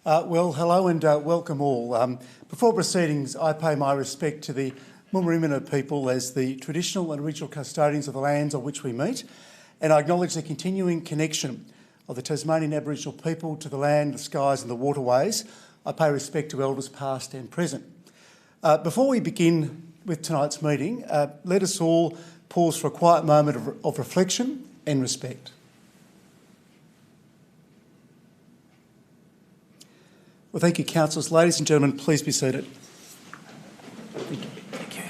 Hello and welcome all. Before proceedings, I pay my respect to the Murrumbidgee people as the traditional and original custodians of the lands on which we meet, and I acknowledge the continuing connection of the Tasmanian Aboriginal people to the land, the skies and the waterways. I pay respect to elders past and present. Before we begin with tonight's meeting, let us all pause for a quiet moment of reflection and respect. Well, thank you, councillors. Ladies and gentlemen, please be seated. Thank you.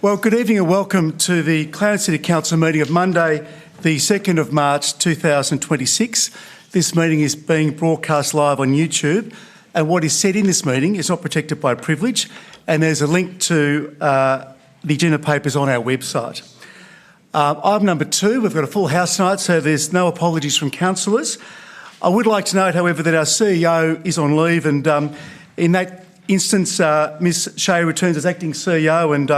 Well, good evening and welcome to the Clarence City Council meeting of Monday, the 2nd of March 2026. This meeting is being broadcast live on YouTube, and what is said in this meeting is not protected by privilege, and there's a link to the agenda papers on our website. Item number 2, we've got a full house tonight, so there's no apologies from councillors. I would like to note, however, that our CEO is on leave, and in that instance, Ms Shea returns as acting CEO, and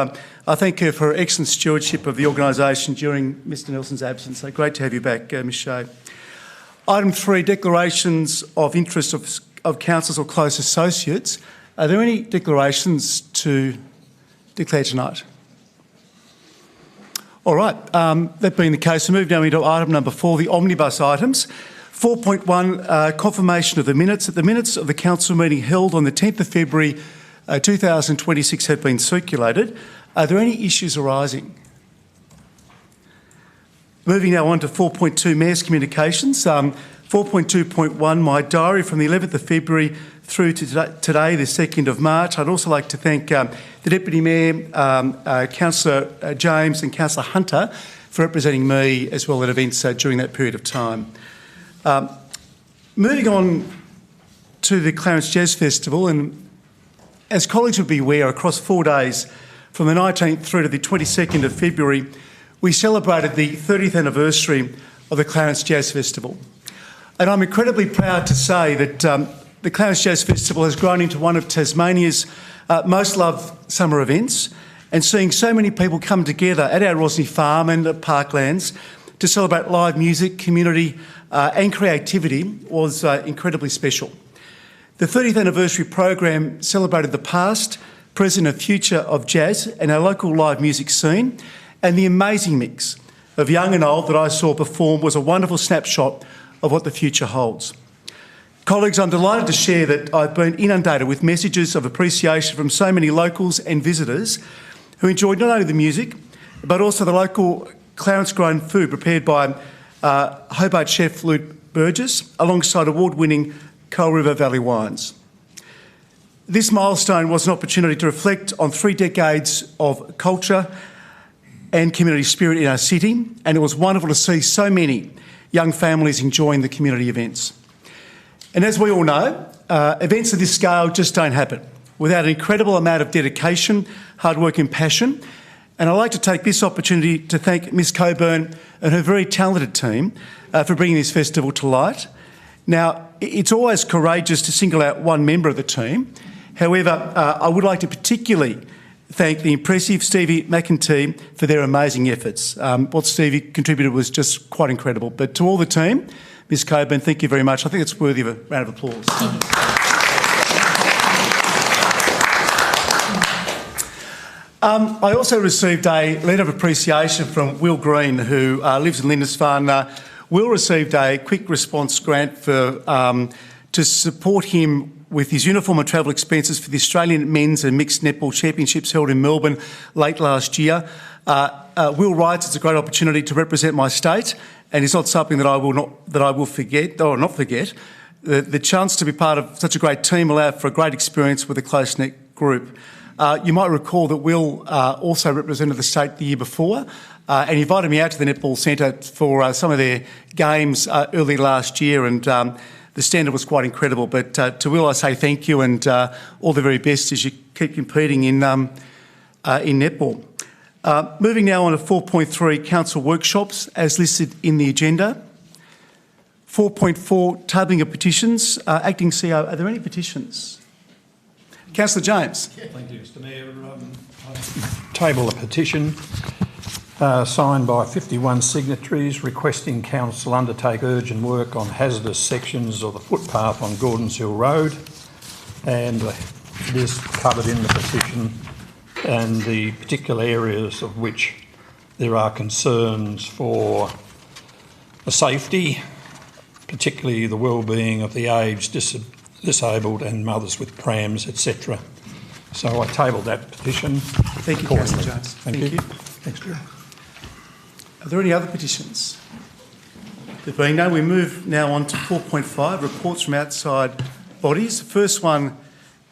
I thank her for her excellent stewardship of the organisation during Mr Nelson's absence. So great to have you back, Ms Shea. Item 3, declarations of interest of councillors or close associates. Are there any declarations to declare tonight? All right, that being the case, we move now into item number 4, the Omnibus items. 4.1, confirmation of the minutes. The minutes of the council meeting held on the 10th of February 2026 have been circulated. Are there any issues arising? Moving now on to 4.2, Mayor's Communications. 4.2.1, my diary from the 11th of February through to today, the 2nd of March. I'd also like to thank the Deputy Mayor, Councillor James and Councillor Hunter for representing me as well at events during that period of time. Moving on to the Clarence Jazz Festival, and as colleagues would be aware, across 4 days from the 19th through to the 22nd of February, we celebrated the 30th anniversary of the Clarence Jazz Festival. And I'm incredibly proud to say that the Clarence Jazz Festival has grown into one of Tasmania's most loved summer events, and seeing so many people come together at our Rosny Farm and at Parklands to celebrate live music, community and creativity was incredibly special. The 30th anniversary program celebrated the past, present and future of jazz and our local live music scene, and the amazing mix of young and old that I saw perform was a wonderful snapshot of what the future holds. Colleagues, I'm delighted to share that I've been inundated with messages of appreciation from so many locals and visitors who enjoyed not only the music, but also the local Clarence-grown food prepared by Hobart chef Luke Burgess, alongside award-winning Coal River Valley wines. This milestone was an opportunity to reflect on 3 decades of culture and community spirit in our city, and it was wonderful to see so many young families enjoying the community events. And as we all know, events of this scale just don't happen without an incredible amount of dedication, hard work and passion. And I'd like to take this opportunity to thank Ms Coburn and her very talented team for bringing this festival to light. Now, it's always courageous to single out one member of the team. However, I would like to particularly thank the impressive Stevie McEntee for their amazing efforts. What Stevie contributed was just quite incredible. But to all the team, Ms Coburn, thank you very much. I think it's worthy of a round of applause. I also received a letter of appreciation from Will Green, who lives in Lindisfarne. Will received a quick response grant to support him with his uniform and travel expenses for the Australian Men's and Mixed Netball Championships held in Melbourne late last year. Will writes, "It's a great opportunity to represent my state, and it's not something that I will forget or not forget. The chance to be part of such a great team allowed for a great experience with a close-knit group." You might recall that Will also represented the state the year before and invited me out to the Netball Centre for some of their games early last year, and the standard was quite incredible. But to Will I say thank you and all the very best as you keep competing in netball. Moving now on to 4.3, council workshops as listed in the agenda. 4.4, tabling of petitions. Acting CEO, are there any petitions? Councillor James. Thank you, Mr Mayor. Table a petition signed by 51 signatories requesting Council undertake urgent work on hazardous sections of the footpath on Gordons Hill Road, and it is covered in the petition and the particular areas of which there are concerns for the safety, particularly the well-being of the aged, disabled and mothers with prams, etc. So I tabled that petition. Thank you, Councillor Jones. Thank you. Thanks, Drew. Are there any other petitions? There being none, we move now on to 4.5, reports from outside bodies. The first one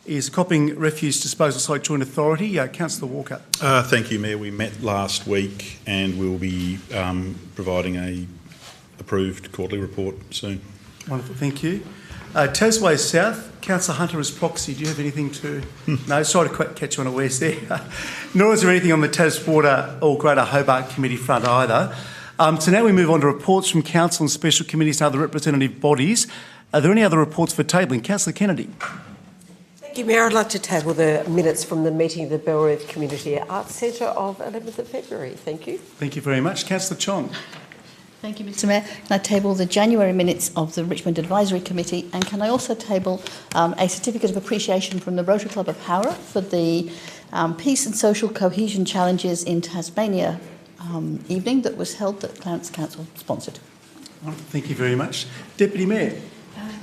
is copying refuse disposal site joint authority. Councillor Walker. Thank you, Mayor. We met last week and we'll be providing a approved quarterly report soon. Wonderful, thank you. Tasway South, Councillor Hunter as proxy. Do you have anything to... No, sorry to catch you unawares there. Nor is there anything on the Taswater or Greater Hobart Committee front either. So now we move on to reports from Council and special committees and other representative bodies. Are there any other reports for tabling? Councillor Kennedy. Thank you, Mayor. I'd like to table the minutes from the meeting of the Belrith Community Arts Centre of 11th of February. Thank you. Thank you very much. Councillor Chong. Thank you, Mr Mayor. Can I table the January minutes of the Richmond Advisory Committee, and can I also table a certificate of appreciation from the Rotary Club of Howrah for the Peace and Social Cohesion Challenges in Tasmania evening that was held that Clarence Council sponsored. Thank you very much. Deputy Mayor.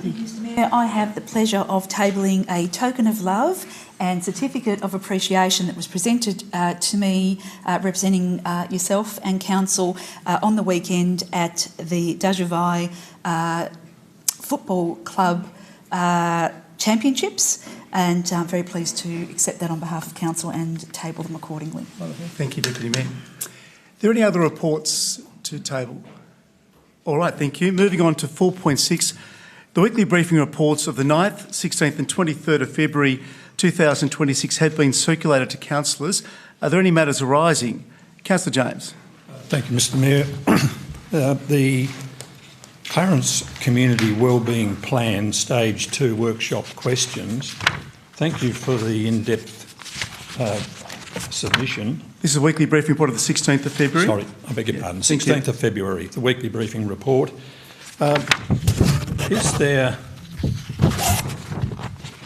Thank you, Mr Mayor. I have the pleasure of tabling a token of love and certificate of appreciation that was presented to me representing yourself and Council on the weekend at the Dajavai Football Club Championships, and I'm very pleased to accept that on behalf of Council and table them accordingly. Thank you, Deputy Mayor. Are there any other reports to table? All right, thank you. Moving on to 4.6, the weekly briefing reports of the 9th, 16th and 23rd of February 2026 have been circulated to councillors. Are there any matters arising? Councillor James. Thank you, Mr Mayor. The Clarence Community Wellbeing Plan Stage 2 workshop questions. Thank you for the in-depth submission. This is a weekly briefing report of the 16th of February. Sorry, I beg your pardon. 16th of February, the weekly briefing report. Is there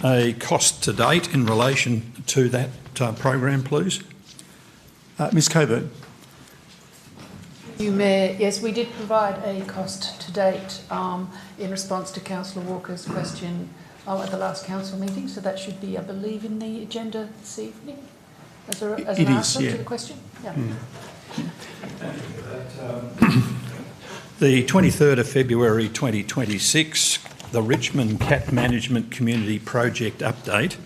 a cost to date in relation to that program, please? Ms Coburn. You, Mayor. Yes, we did provide a cost to date in response to Councillor Walker's question at the last council meeting, so that should be, I believe, in the agenda this evening as an answer to the question. Yeah. The 23rd of February 2026, the Richmond Cat Management Community Project update.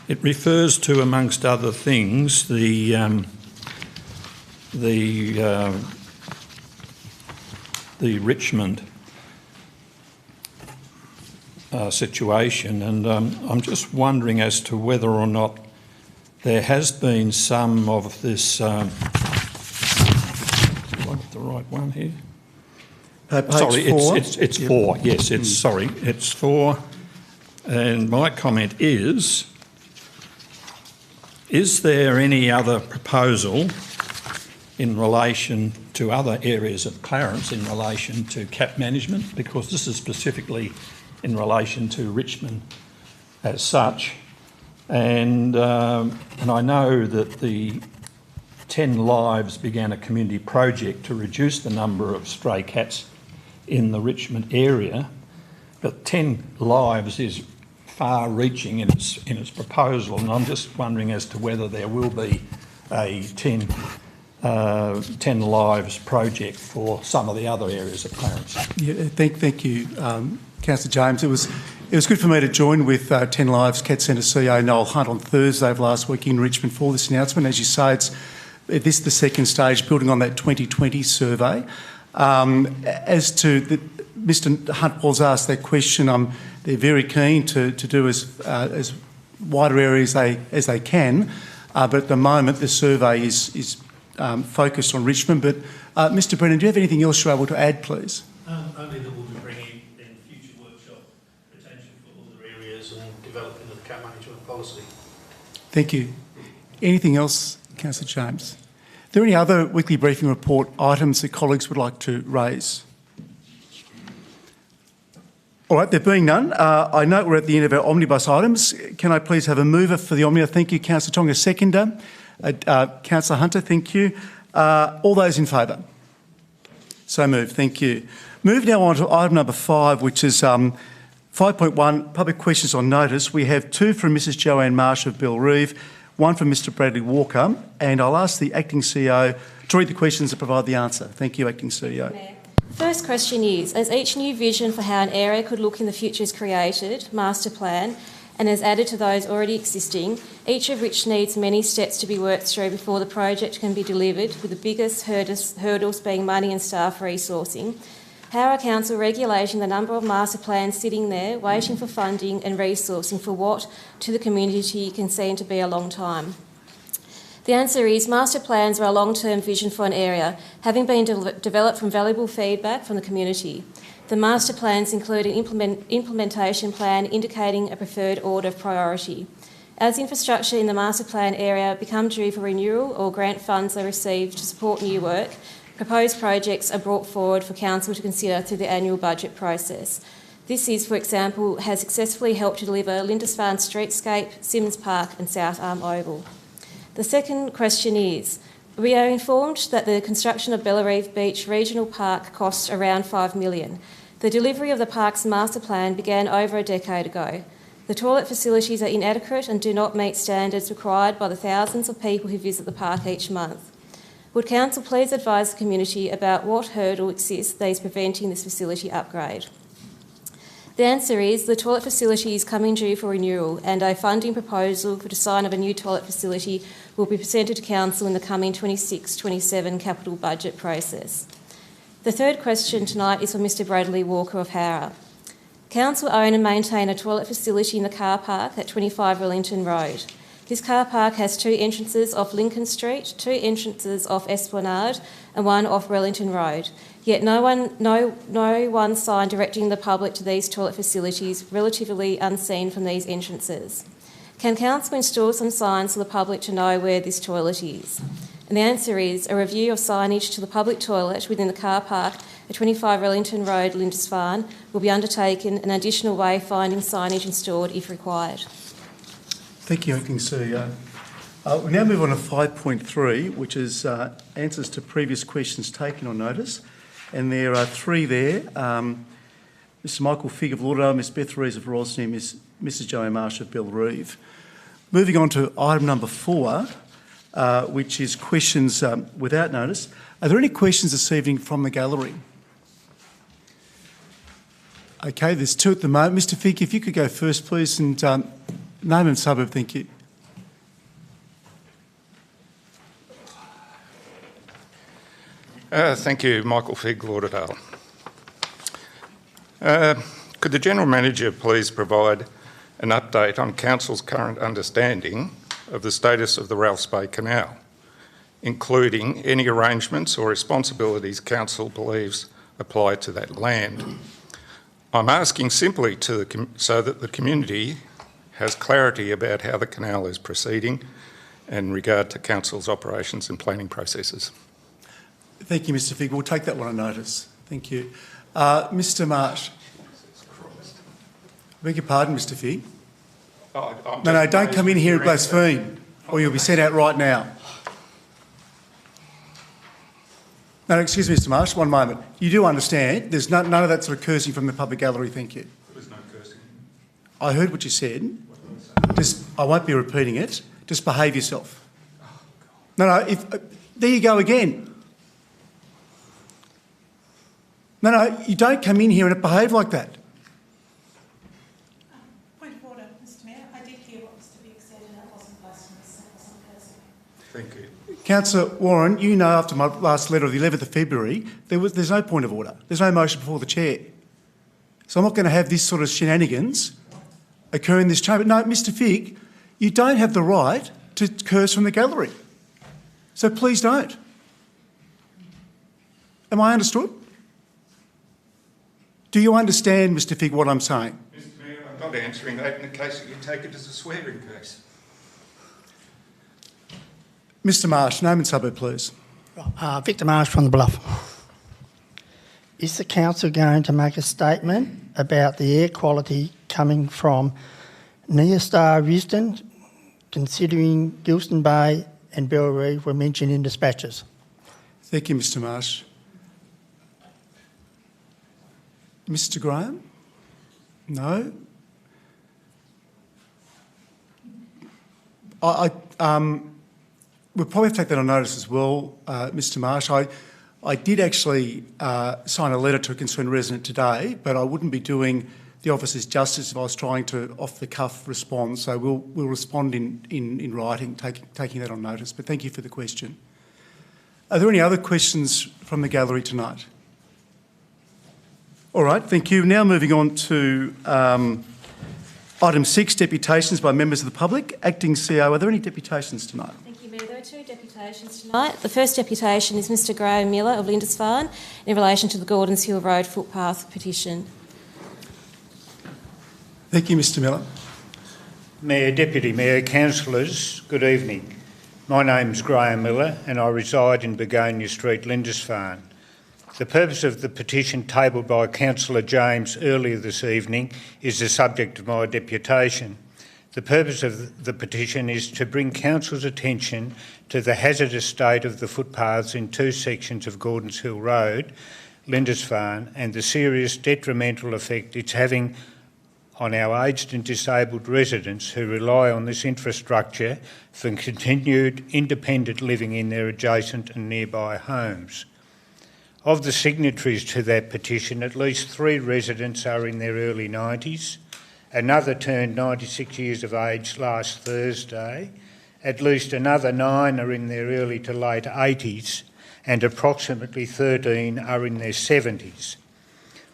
It refers to, amongst other things, the Richmond situation, and I'm just wondering as to whether or not there has been some of this. Do I get the right one here? Sorry, 4. It's 4. Yes, it's sorry, it's 4. And my comment is there any other proposal in relation to other areas of Clarence in relation to cap management? Because this is specifically in relation to Richmond as such. And I know that the 10 Lives began a community project to reduce the number of stray cats in the Richmond area, but 10 Lives is far-reaching in its proposal, and I'm just wondering as to whether there will be a 10 Lives project for some of the other areas of Clarence. Yeah, thank you, Councillor James. It was good for me to join with 10 Lives Cat Centre CEO Noel Hunt on Thursday of last week in Richmond for this announcement. As you say, this is the second stage, building on that 2020 survey. As to Mr Hunt was asked that question, they're very keen to do as wider areas as they can, but at the moment the survey is focused on Richmond. But Mr Brennan, do you have anything else you're able to add, please? Only that we'll be bringing in future workshop potential for other areas and developing of the cat management policy. Thank you. Anything else, Councillor James? there any other weekly briefing report items that colleagues would like to raise? All right, there being none, I note we're at the end of our Omnibus items. Can I please have a mover for the Omnibus? Thank you, Councillor Tonga. Seconder, Councillor Hunter, thank you. All those in favour? So moved, thank you. Move now on to item number 5, which is 5.1, public questions on notice. We have 2 from Mrs Joanne Marsh of Belrive, 1 from Mr Bradley Walker, and I'll ask the Acting CEO to read the questions and provide the answer. Thank you, Acting CEO. Mayor. First question is, as each new vision for how an area could look in the future is created, master plan, and is added to those already existing, each of which needs many steps to be worked through before the project can be delivered, with the biggest hurdles being money and staff resourcing, how are Council regulating the number of master plans sitting there, waiting for funding and resourcing for what, to the community, can seem to be a long time? The answer is master plans are a long-term vision for an area, having been developed from valuable feedback from the community. The master plans include an implementation plan indicating a preferred order of priority. As infrastructure in the master plan area become due for renewal or grant funds are received to support new work, proposed projects are brought forward for Council to consider through the annual budget process. This is, for example, has successfully helped to deliver Lindisfarne Streetscape, Simmons Park and South Arm Oval. The second question is, we are informed that the construction of Belrive Beach Regional Park costs around $5 million. The delivery of the park's master plan began over a decade ago. The toilet facilities are inadequate and do not meet standards required by the thousands of people who visit the park each month. Would Council please advise the community about what hurdle exists that is preventing this facility upgrade? The answer is the toilet facility is coming due for renewal and a funding proposal for design of a new toilet facility will be presented to Council in the coming 26-27 capital budget process. The third question tonight is for Mr Bradley Walker of Howrah. Council own and maintain a toilet facility in the car park at 25 Wellington Road. This car park has 2 entrances off Lincoln Street, 2 entrances off Esplanade and 1 off Wellington Road. Yet no one sign directing the public to these toilet facilities, relatively unseen from these entrances. Can Council install some signs for the public to know where this toilet is? And the answer is a review of signage to the public toilet within the car park at 25 Wellington Road, Lindisfarne, will be undertaken and additional wayfinding signage installed if required. Thank you, Acting CEO. We now move on to 5.3, which is answers to previous questions taken on notice. And there are 3 there. Mr Michael Figg of Lauderdale, Ms Beth Rees of Rosny, Mrs Joanne Marsh of Belrive. Moving on to item number 4, which is questions without notice. Are there any questions this evening from the gallery? Okay, there's 2 at the moment. Mr Figg, if you could go first, please, and name and suburb, thank you. Thank you, Michael Figg, Lauderdale. Could the General Manager please provide an update on Council's current understanding of the status of the Ralphs Bay Canal, including any arrangements or responsibilities Council believes apply to that land? I'm asking simply so that the community has clarity about how the canal is proceeding in regard to Council's operations and planning processes. Thank you, Mr Figg. We'll take that one on notice. Thank you. Mr Marsh. Beg your pardon, Mr Figg. No, don't come in here and blaspheme, or you'll be sent out right now. No, excuse me, Mr Marsh, one moment. You do understand there's none of that sort of cursing from the public gallery, thank you. There was no cursing. I heard what you said. I won't be repeating it. Just behave yourself. No, there you go again. No, you don't come in here and behave like that. Point of order, Mr Mayor. I did hear what Mr Figg said and it wasn't blasphemous, it wasn't cursing. Thank you. Councillor Warren, you know after my last letter of the 11th of February, there's no point of order. There's no motion before the chair. So I'm not going to have this sort of shenanigans occur in this chamber. No, Mr Figg, you don't have the right to curse from the gallery. So please don't. Am I understood? Do you understand, Mr Figg, what I'm saying? Mr Mayor, I'm not answering that in the case that you take it as a swearing case. Mr Marsh, name and suburb, please. Victor Marsh from the Bluff. Is the council going to make a statement about the air quality coming from Neostar Risdon, considering Gilston Bay and Belrive were mentioned in dispatches? Thank you, Mr Marsh. Mr Graham? No? We'll probably take that on notice as well, Mr Marsh. I did actually sign a letter to a concerned resident today, but I wouldn't be doing the officers justice if I was trying to off-the-cuff respond. So we'll respond in writing, taking that on notice. But thank you for the question. Are there any other questions from the gallery tonight? All right, thank you. Now moving on to item 6, deputations by members of the public. Acting CEO, are there any deputations tonight? Thank you, Mayor. There are 2 deputations tonight. The first deputation is Mr Graham Miller of Lindisfarne in relation to the Gordons Hill Road footpath petition. Thank you, Mr Miller. Mayor, Deputy Mayor, councillors, good evening. My name's Graham Miller and I reside in Begonia Street, Lindisfarne. The purpose of the petition tabled by Councillor James earlier this evening is the subject of my deputation. The purpose of the petition is to bring Council's attention to the hazardous state of the footpaths in 2 sections of Gordons Hill Road, Lindisfarne, and the serious detrimental effect it's having on our aged and disabled residents who rely on this infrastructure for continued independent living in their adjacent and nearby homes. Of the signatories to that petition, at least 3 residents are in their early 90s, another turned 96 years of age last Thursday, at least another 9 are in their early to late 80s, and approximately 13 are in their 70s.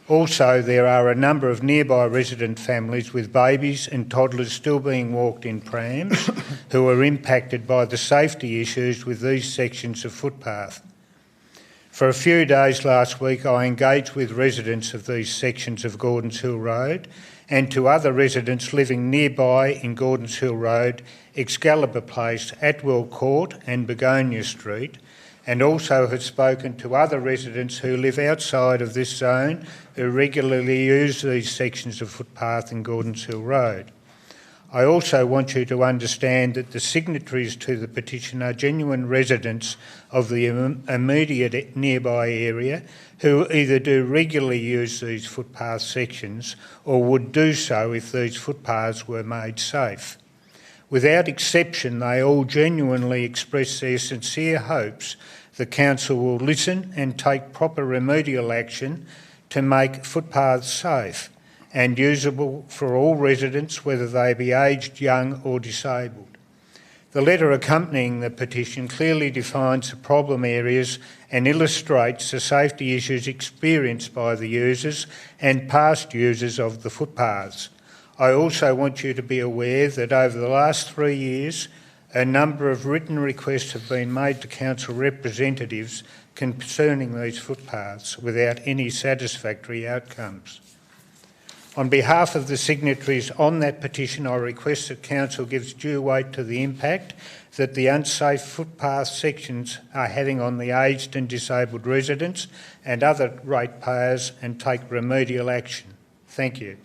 Also, there are a number of nearby resident families with babies and toddlers still being walked in prams who are impacted by the safety issues with these sections of footpath. For a few days last week, I engaged with residents of these sections of Gordons Hill Road and to other residents living nearby in Gordons Hill Road, Excalibur Place, Atwell Court and Begonia Street, and also have spoken to other residents who live outside of this zone who regularly use these sections of footpath in Gordons Hill Road. I also want you to understand that the signatories to the petition are genuine residents of the immediate nearby area who either do regularly use these footpath sections or would do so if these footpaths were made safe. Without exception, they all genuinely express their sincere hopes the Council will listen and take proper remedial action to make footpaths safe and usable for all residents, whether they be aged, young or disabled. The letter accompanying the petition clearly defines the problem areas and illustrates the safety issues experienced by the users and past users of the footpaths. I also want you to be aware that over the last 3 years, a number of written requests have been made to Council representatives concerning these footpaths without any satisfactory outcomes. On behalf of the signatories on that petition, I request that Council gives due weight to the impact that the unsafe footpath sections are having on the aged and disabled residents and other ratepayers and take remedial action. Thank you.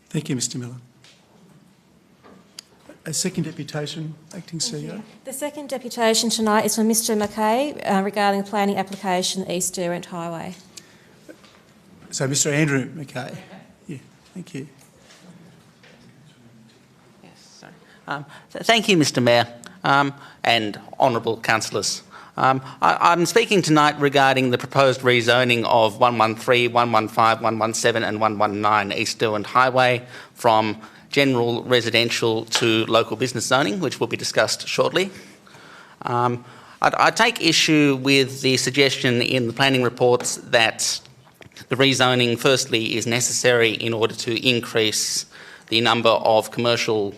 Thank you, Mr Miller. A second deputation, Acting CEO. The second deputation tonight is from Mr Mackay regarding the planning application East Derwent Highway. So Mr Andrew Mackay. Yeah, thank you. Yes, sorry. Thank you, Mr Mayor and honourable councillors. I'm speaking tonight regarding the proposed rezoning of 113, 115, 117 and 119 East Derwent Highway from general residential to local business zoning, which will be discussed shortly. I take issue with the suggestion in the planning reports that the rezoning firstly is necessary in order to increase the number of commercial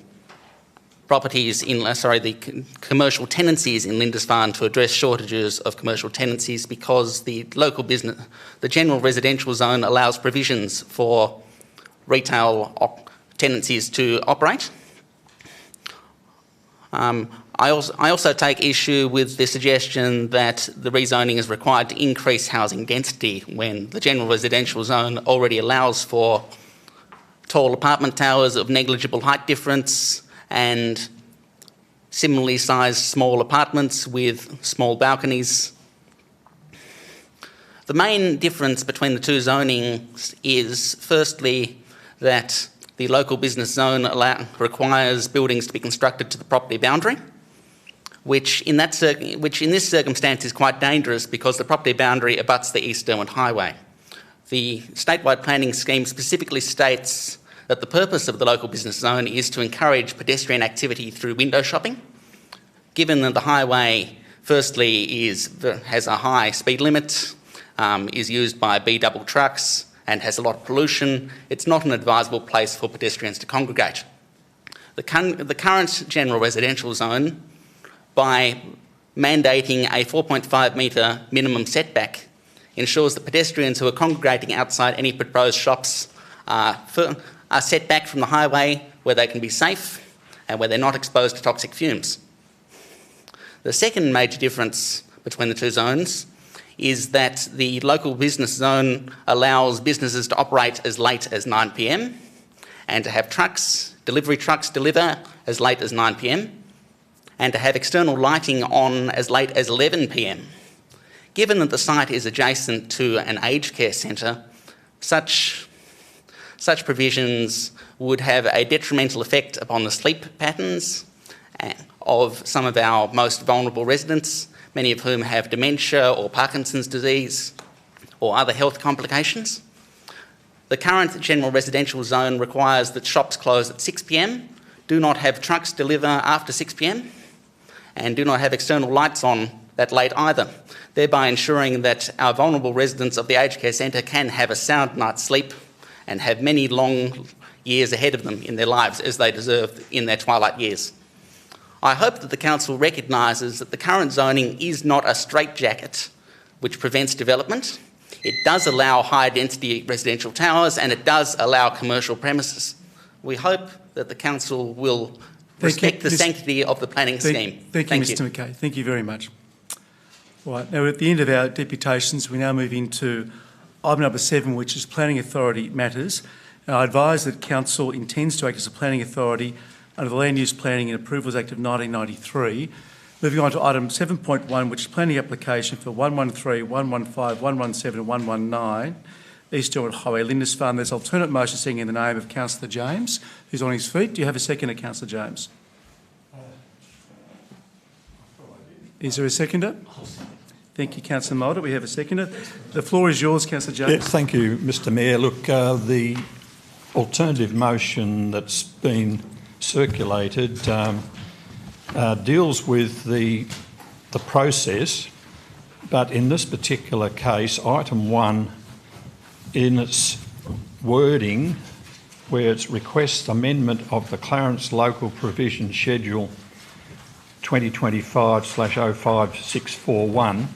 properties in, the commercial tenancies in Lindisfarne to address shortages of commercial tenancies because the local business, the general residential zone allows provisions for retail tenancies to operate. I also take issue with the suggestion that the rezoning is required to increase housing density when the general residential zone already allows for tall apartment towers of negligible height difference and similarly sized small apartments with small balconies. The main difference between the two zonings is, firstly, that the local business zone requires buildings to be constructed to the property boundary, which in this circumstance is quite dangerous because the property boundary abuts the East Derwent Highway. The statewide planning scheme specifically states that the purpose of the local business zone is to encourage pedestrian activity through window shopping. Given that the highway, firstly, has a high speed limit, is used by B-double trucks and has a lot of pollution, it's not an advisable place for pedestrians to congregate. The current general residential zone, by mandating a 4.5 metre minimum setback, ensures that pedestrians who are congregating outside any proposed shops are set back from the highway where they can be safe and where they're not exposed to toxic fumes. The second major difference between the two zones is that the local business zone allows businesses to operate as late as 9 p.m. and to have delivery trucks deliver as late as 9 p.m. and to have external lighting on as late as 11 p.m. Given that the site is adjacent to an aged care centre, such provisions would have a detrimental effect upon the sleep patterns of some of our most vulnerable residents, many of whom have dementia or Parkinson's disease or other health complications. The current general residential zone requires that shops close at 6 p.m, do not have trucks deliver after 6 p.m, and do not have external lights on that late either, thereby ensuring that our vulnerable residents of the aged care centre can have a sound night's sleep and have many long years ahead of them in their lives as they deserve in their twilight years. I hope that the Council recognises that the current zoning is not a straitjacket which prevents development. It does allow high density residential towers and it does allow commercial premises. We hope that the Council will respect the sanctity of the planning scheme. Thank you, Mr McKay. Thank you very much. Right, now we're at the end of our deputations. We now move into item number 7, which is Planning Authority matters. Now, I advise that Council intends to act as a planning authority under the Land Use Planning and Approvals Act of 1993. Moving on to item 7.1, which is planning application for 113, 115, 117 and 119 East Derwent Highway, Lindisfarne. There's alternate motion sitting in the name of Councillor James, who's on his feet. Do you have a seconder, Councillor James? Is there a seconder? Thank you, Councillor Mulder. We have a seconder. The floor is yours, Councillor James. Yes, thank you, Mr Mayor. Look, the alternative motion that's been circulated deals with the process, but in this particular case, item 1, in its wording, where it requests amendment of the Clarence Local Provision Schedule 2025/05641,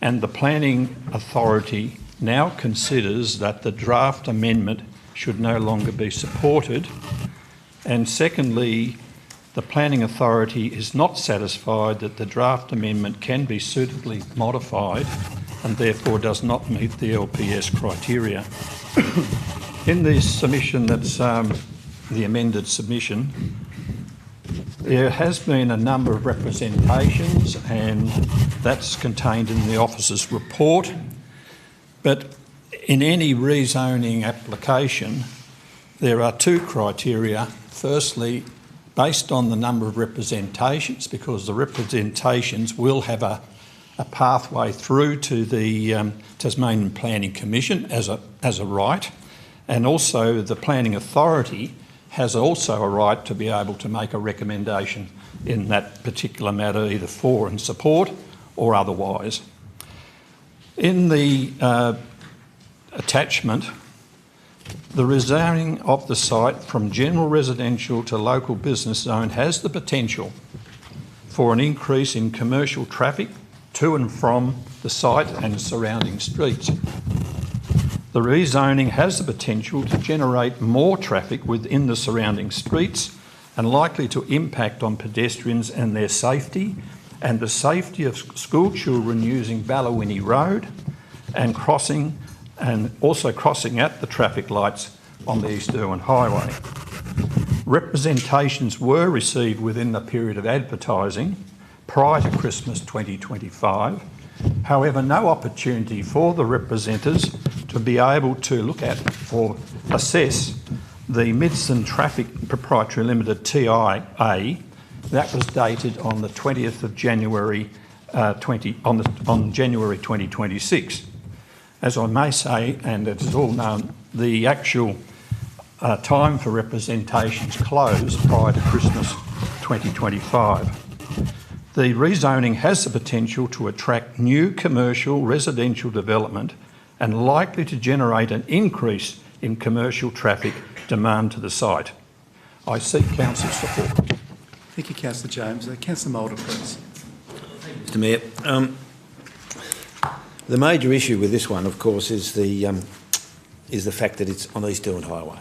and the Planning Authority now considers that the draft amendment should no longer be supported. And secondly, the Planning Authority is not satisfied that the draft amendment can be suitably modified and therefore does not meet the LPS criteria. In the submission that's the amended submission, there has been a number of representations and that's contained in the officer's report. But in any rezoning application, there are 2 criteria. Firstly, based on the number of representations, because the representations will have a pathway through to the Tasmanian Planning Commission as a right, and also the Planning Authority has also a right to be able to make a recommendation in that particular matter, either for and support or otherwise. In the attachment, the rezoning of the site from general residential to local business zone has the potential for an increase in commercial traffic to and from the site and surrounding streets. The rezoning has the potential to generate more traffic within the surrounding streets and likely to impact on pedestrians and their safety and the safety of school children using Ballawinnie Road and also crossing at the traffic lights on the East Irwin Highway. Representations were received within the period of advertising prior to Christmas 2025. However, no opportunity for the representatives to be able to look at or assess the Midson Traffic Proprietary Limited TIA that was dated on the 20th of January on January 2026. As I may say, and it is all known, the actual time for representations closed prior to Christmas 2025. The rezoning has the potential to attract new commercial residential development and likely to generate an increase in commercial traffic demand to the site. I seek Council's support. Thank you, Councillor James. Councillor Moulder, please. Mr Mayor, the major issue with this one, of course, is the fact that it's on East Irwin Highway.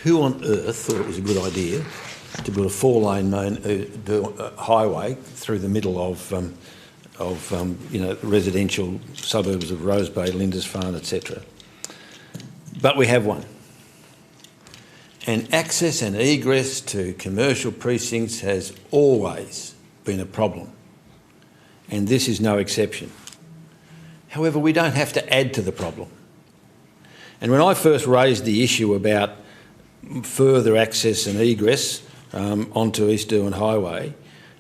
Who on earth thought it was a good idea to build a four-lane highway through the middle of residential suburbs of Rose Bay, Lindisfarne, etc.? But we have one. And access and egress to commercial precincts has always been a problem, and this is no exception. However, we don't have to add to the problem. And when I first raised the issue about further access and egress onto East Irwin Highway,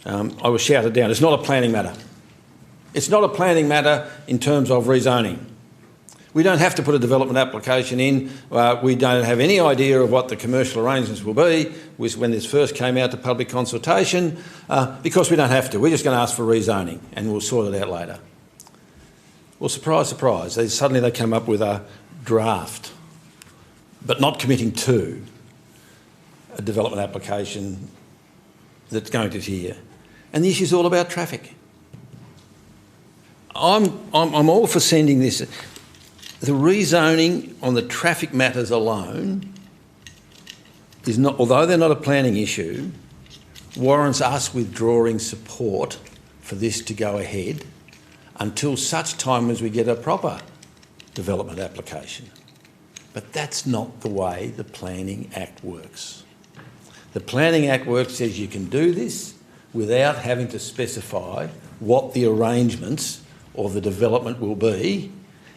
I was shouted down. It's not a planning matter. It's not a planning matter in terms of rezoning. We don't have to put a development application in. We don't have any idea of what the commercial arrangements will be when this first came out to public consultation, because we don't have to. We're just going to ask for rezoning and we'll sort it out later. Well, surprise, surprise, suddenly they come up with a draft, but not committing to a development application that's going to here. And the issue's all about traffic. I'm all for sending this. The rezoning on the traffic matters alone is not, although they're not a planning issue, warrants us withdrawing support for this to go ahead until such time as we get a proper development application. But that's not the way the Planning Act works. The Planning Act says you can do this without having to specify what the arrangements or the development will be,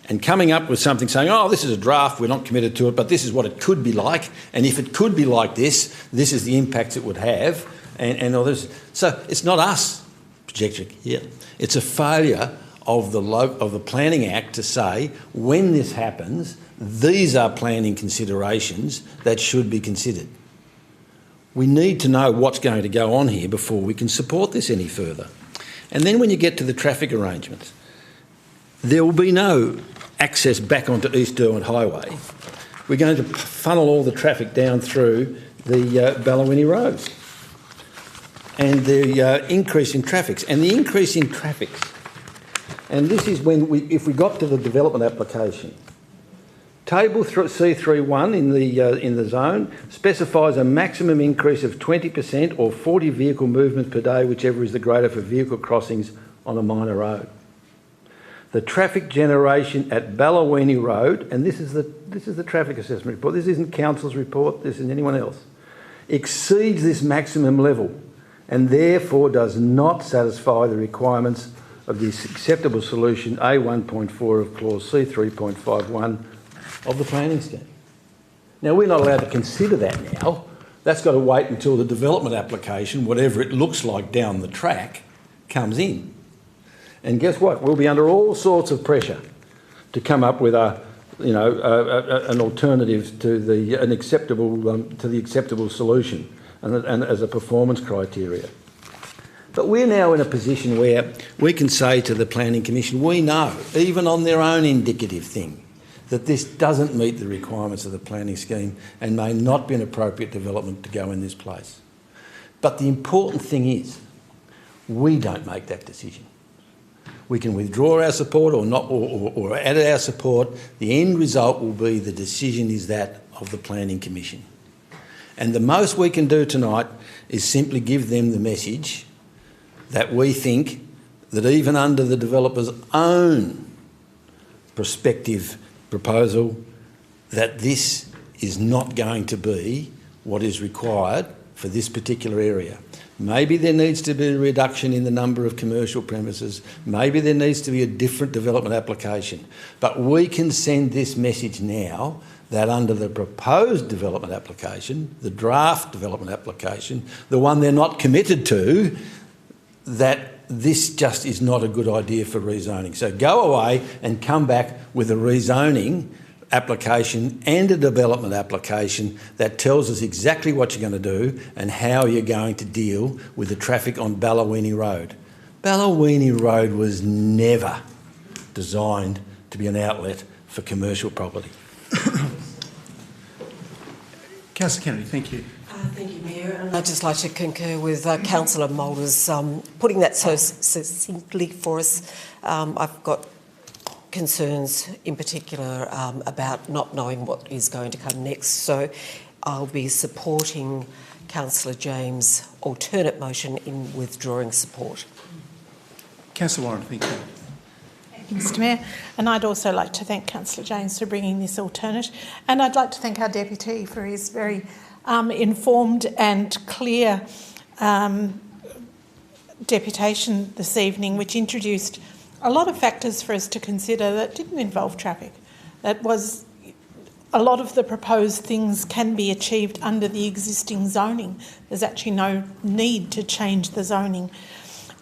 and coming up with something saying, oh, this is a draft, we're not committed to it, but this is what it could be like, and if it could be like this, this is the impacts it would have, and all this. So it's not us projecting here. It's a failure of the Planning Act to say, when this happens, these are planning considerations that should be considered. We need to know what's going to go on here before we can support this any further. And then when you get to the traffic arrangements, there will be no access back onto East Irwin Highway. We're going to funnel all the traffic down through the Ballawinnie Road. And the increase in traffic. And the increase in traffic, and this is when if we got to the development application, Table C31 in the zone specifies a maximum increase of 20% or 40 vehicle movements per day, whichever is the greater for vehicle crossings on a minor road. The traffic generation at Ballawinnie Road, and this is the traffic assessment report, this isn't council's report, this isn't anyone else, exceeds this maximum level and therefore does not satisfy the requirements of the acceptable solution A1.4 of clause C3.51 of the planning scheme. Now, we're not allowed to consider that now. That's got to wait until the development application, whatever it looks like down the track, comes in. And guess what? We'll be under all sorts of pressure to come up with an alternative to the acceptable solution and as a performance criteria. But we're now in a position where we can say to the Planning Commission, we know, even on their own indicative thing, that this doesn't meet the requirements of the planning scheme and may not be an appropriate development to go in this place. But the important thing is, we don't make that decision. We can withdraw our support or not, or add our support. The end result will be the decision is that of the Planning Commission. And the most we can do tonight is simply give them the message that we think that even under the developer's own prospective proposal, that this is not going to be what is required for this particular area. Maybe there needs to be a reduction in the number of commercial premises. Maybe there needs to be a different development application. But we can send this message now that under the proposed development application, the draft development application, the one they're not committed to, that this just is not a good idea for rezoning. So go away and come back with a rezoning application and a development application that tells us exactly what you're going to do and how you're going to deal with the traffic on Ballawini Road. Ballawini Road was never designed to be an outlet for commercial property. Councillor Kennedy, thank you. Thank you, Mayor. And I'd just like to concur with Councillor Mulder's putting that so succinctly for us. I've got concerns in particular about not knowing what is going to come next. So I'll be supporting Councillor James' alternate motion in withdrawing support. Councillor Warren, thank you. Thank you, Mr Mayor. And I'd also like to thank Councillor James for bringing this alternate. And I'd like to thank our Deputy for his very informed and clear deputation this evening, which introduced a lot of factors for us to consider that didn't involve traffic. That was a lot of the proposed things can be achieved under the existing zoning. There's actually no need to change the zoning.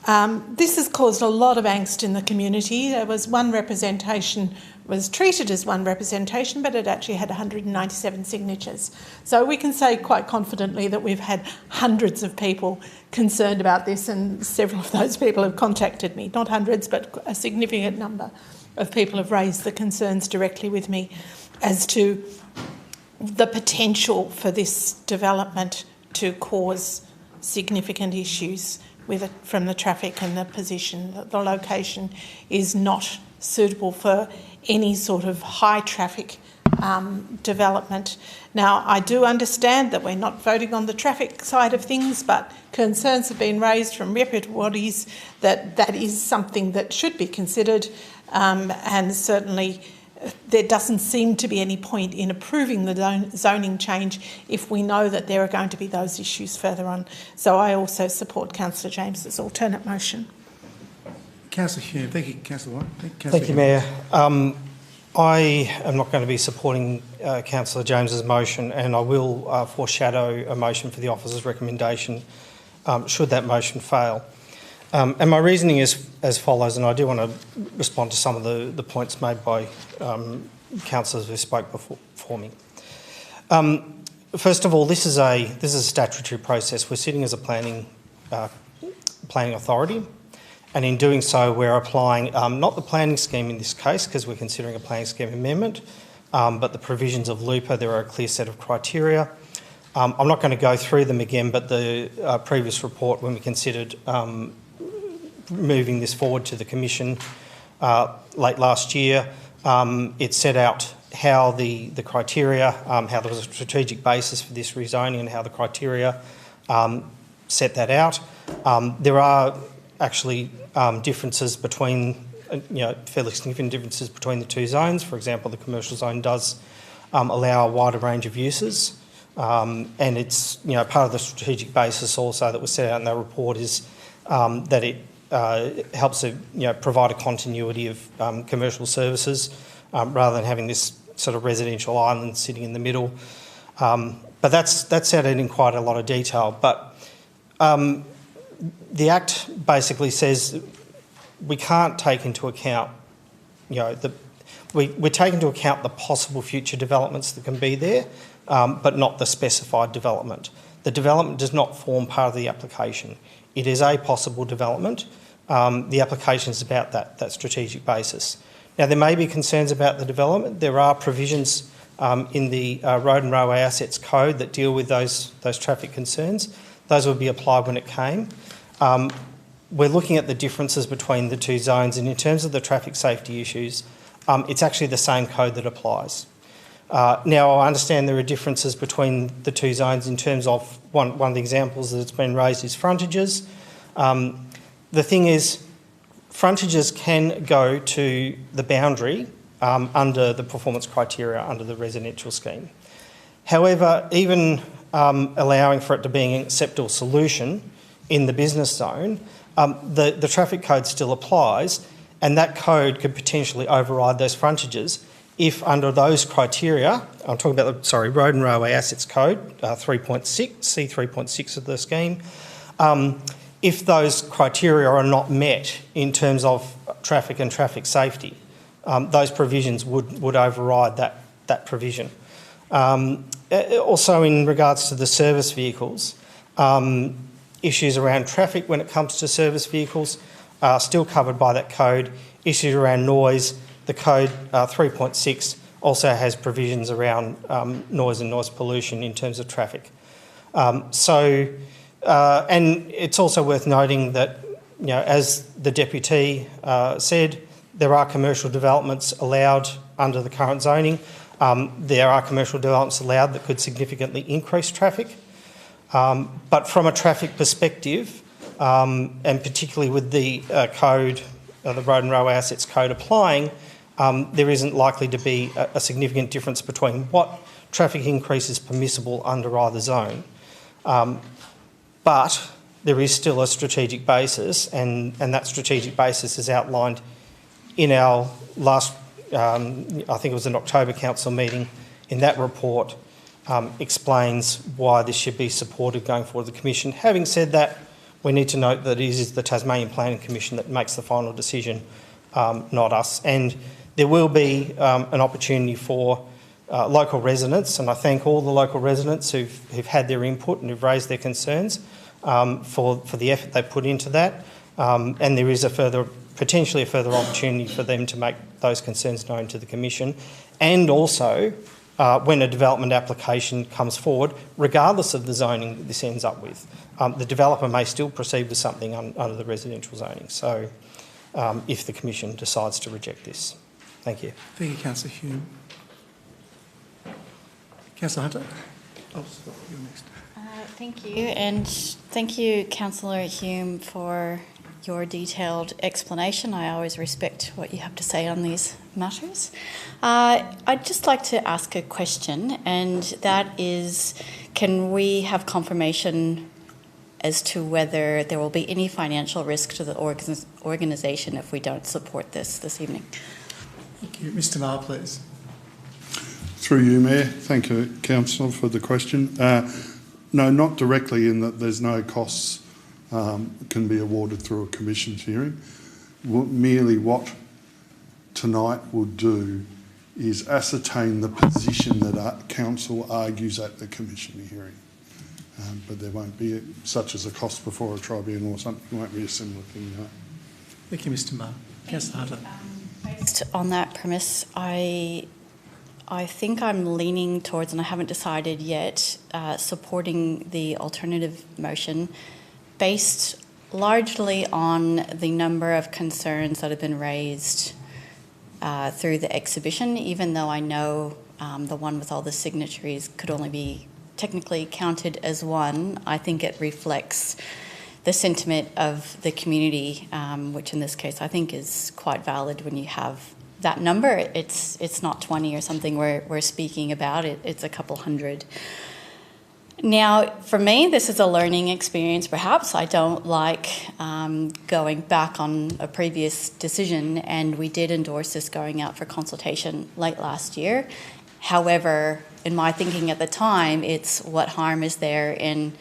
This has caused a lot of angst in the community. There was one representation, was treated as one representation, but it actually had 197 signatures. So we can say quite confidently that we've had hundreds of people concerned about this, and several of those people have contacted me. Not hundreds, but a significant number of people have raised the concerns directly with me as to the potential for this development to cause significant issues with it from the traffic and the position. The location is not suitable for any sort of high traffic development. Now, I do understand that we're not voting on the traffic side of things, but concerns have been raised from reputable bodies that that is something that should be considered, and certainly there doesn't seem to be any point in approving the zoning change if we know that there are going to be those issues further on. So I also support Councillor James's alternate motion. Councillor Hume, thank you. Councillor Warren. Thank you, Mayor. I am not going to be supporting Councillor James's motion, and I will foreshadow a motion for the officer's recommendation should that motion fail. And my reasoning is as follows, and I do want to respond to some of the points made by councillors who spoke before me. First of all, this is a statutory process. We're sitting as a planning authority, and in doing so, we're applying not the planning scheme in this case, because we're considering a planning scheme amendment, but the provisions of LUPA. There are a clear set of criteria. I'm not going to go through them again, but the previous report, when we considered moving this forward to the Commission late last year, it set out how the criteria, how there was a strategic basis for this rezoning and how the criteria set that out. There are actually differences between, fairly significant differences between the two zones. For example, the commercial zone does allow a wider range of uses, and it's part of the strategic basis also that was set out in that report is that it helps to provide a continuity of commercial services rather than having this sort of residential island sitting in the middle. But that's set out in quite a lot of detail. But the Act basically says we can't take into account, we take into account the possible future developments that can be there, but not the specified development. The development does not form part of the application. It is a possible development. The application is about that strategic basis. Now, there may be concerns about the development. There are provisions in the Road and Railway Assets Code that deal with those traffic concerns. Those would be applied when it came. We're looking at the differences between the two zones, and in terms of the traffic safety issues, it's actually the same code that applies. Now, I understand there are differences between the two zones in terms of one of the examples that's been raised is frontages. The thing is, frontages can go to the boundary under the performance criteria under the residential scheme. However, even allowing for it to be an acceptable solution in the business zone, the traffic code still applies, and that code could potentially override those frontages if under those criteria, I'm talking about the, Road and Railway Assets Code 3.6, C3.6 of the scheme, if those criteria are not met in terms of traffic and traffic safety, those provisions would override that provision. Also in regards to the service vehicles, issues around traffic when it comes to service vehicles are still covered by that code. Issues around noise, the code 3.6 also has provisions around noise and noise pollution in terms of traffic. And it's also worth noting that, as the Deputy said, there are commercial developments allowed under the current zoning. There are commercial developments allowed that could significantly increase traffic. But from a traffic perspective, and particularly with the code, the Road and Railway Assets Code applying, there isn't likely to be a significant difference between what traffic increase is permissible under either zone. But there is still a strategic basis, and that strategic basis is outlined in our last, I think it was an October Council meeting. In that report, explains why this should be supported going forward to the Commission. Having said that, we need to note that it is the Tasmanian Planning Commission that makes the final decision, not us. And there will be an opportunity for local residents, and I thank all the local residents who've had their input and who've raised their concerns for the effort they put into that. And there is potentially a further opportunity for them to make those concerns known to the Commission. And also, when a development application comes forward, regardless of the zoning that this ends up with, the developer may still proceed with something under the residential zoning. So, if the Commission decides to reject this. Thank you. Thank you, Councillor Hume. Councillor Hunter? Oh, sorry, you're next. Thank you, and thank you, Councillor Hume, for your detailed explanation. I always respect what you have to say on these matters. I'd just like to ask a question, and that is, can we have confirmation as to whether there will be any financial risk to the organisation if we don't support this evening? Thank you. Mr Maher, please. Through you, Mayor. Thank you, Councillor, for the question. No, not directly, in that there's no costs can be awarded through a Commission's hearing. Merely what tonight would do is ascertain the position that Council argues at the Commission hearing. But there won't be such as a cost before a tribunal or something. It won't be a similar thing, no. Thank you, Mr Maher. Councillor Hunter. Based on that premise, I think I'm leaning towards, and I haven't decided yet, supporting the alternative motion based largely on the number of concerns that have been raised through the exhibition, even though I know the one with all the signatories could only be technically counted as one. I think it reflects the sentiment of the community, which in this case I think is quite valid when you have that number. It's not 20 or something we're speaking about, it's a couple hundred. Now, for me, this is a learning experience, perhaps. I don't like going back on a previous decision, and we did endorse this going out for consultation late last year. However, in my thinking at the time, it's what harm is there in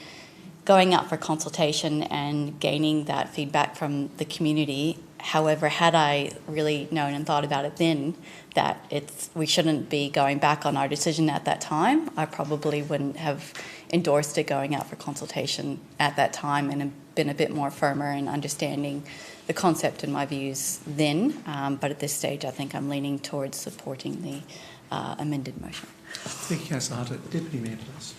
going out for consultation and gaining that feedback from the community. However, had I really known and thought about it then, that we shouldn't be going back on our decision at that time, I probably wouldn't have endorsed it going out for consultation at that time and been a bit more firmer in understanding the concept and my views then. But at this stage, I think I'm leaning towards supporting the amended motion. Thank you, Councillor Hunter. Deputy Mayor, please.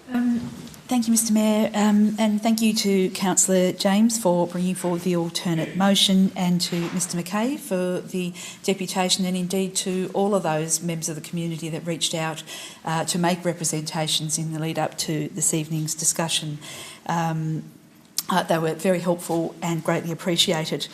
Thank you, Mr Mayor, and thank you to Councillor James for bringing forward the alternate motion, and to Mr Mackay for the deputation, and indeed to all of those members of the community that reached out to make representations in the lead up to this evening's discussion. They were very helpful and greatly appreciated.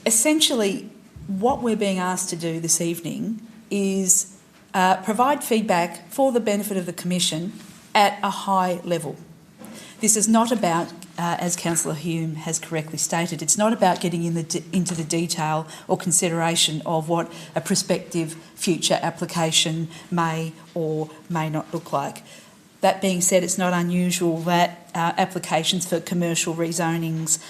Essentially, what we're being asked to do this evening is provide feedback for the benefit of the Commission at a high level. This is not about, as Councillor Hume has correctly stated, it's not about getting into the detail or consideration of what a prospective future application may or may not look like. That being said, it's not unusual that applications for commercial rezonings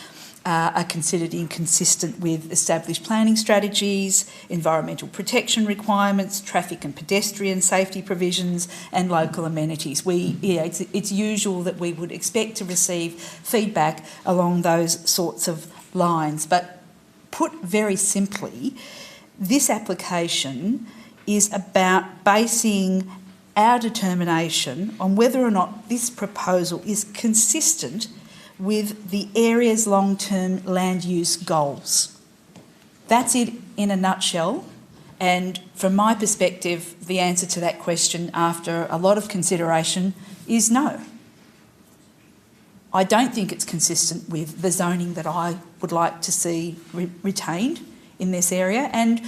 are considered inconsistent with established planning strategies, environmental protection requirements, traffic and pedestrian safety provisions, and local amenities. It's usual that we would expect to receive feedback along those sorts of lines. But put very simply, this application is about basing our determination on whether or not this proposal is consistent with the area's long-term land use goals. That's it in a nutshell, and from my perspective, the answer to that question after a lot of consideration is no. I don't think it's consistent with the zoning that I would like to see retained in this area, and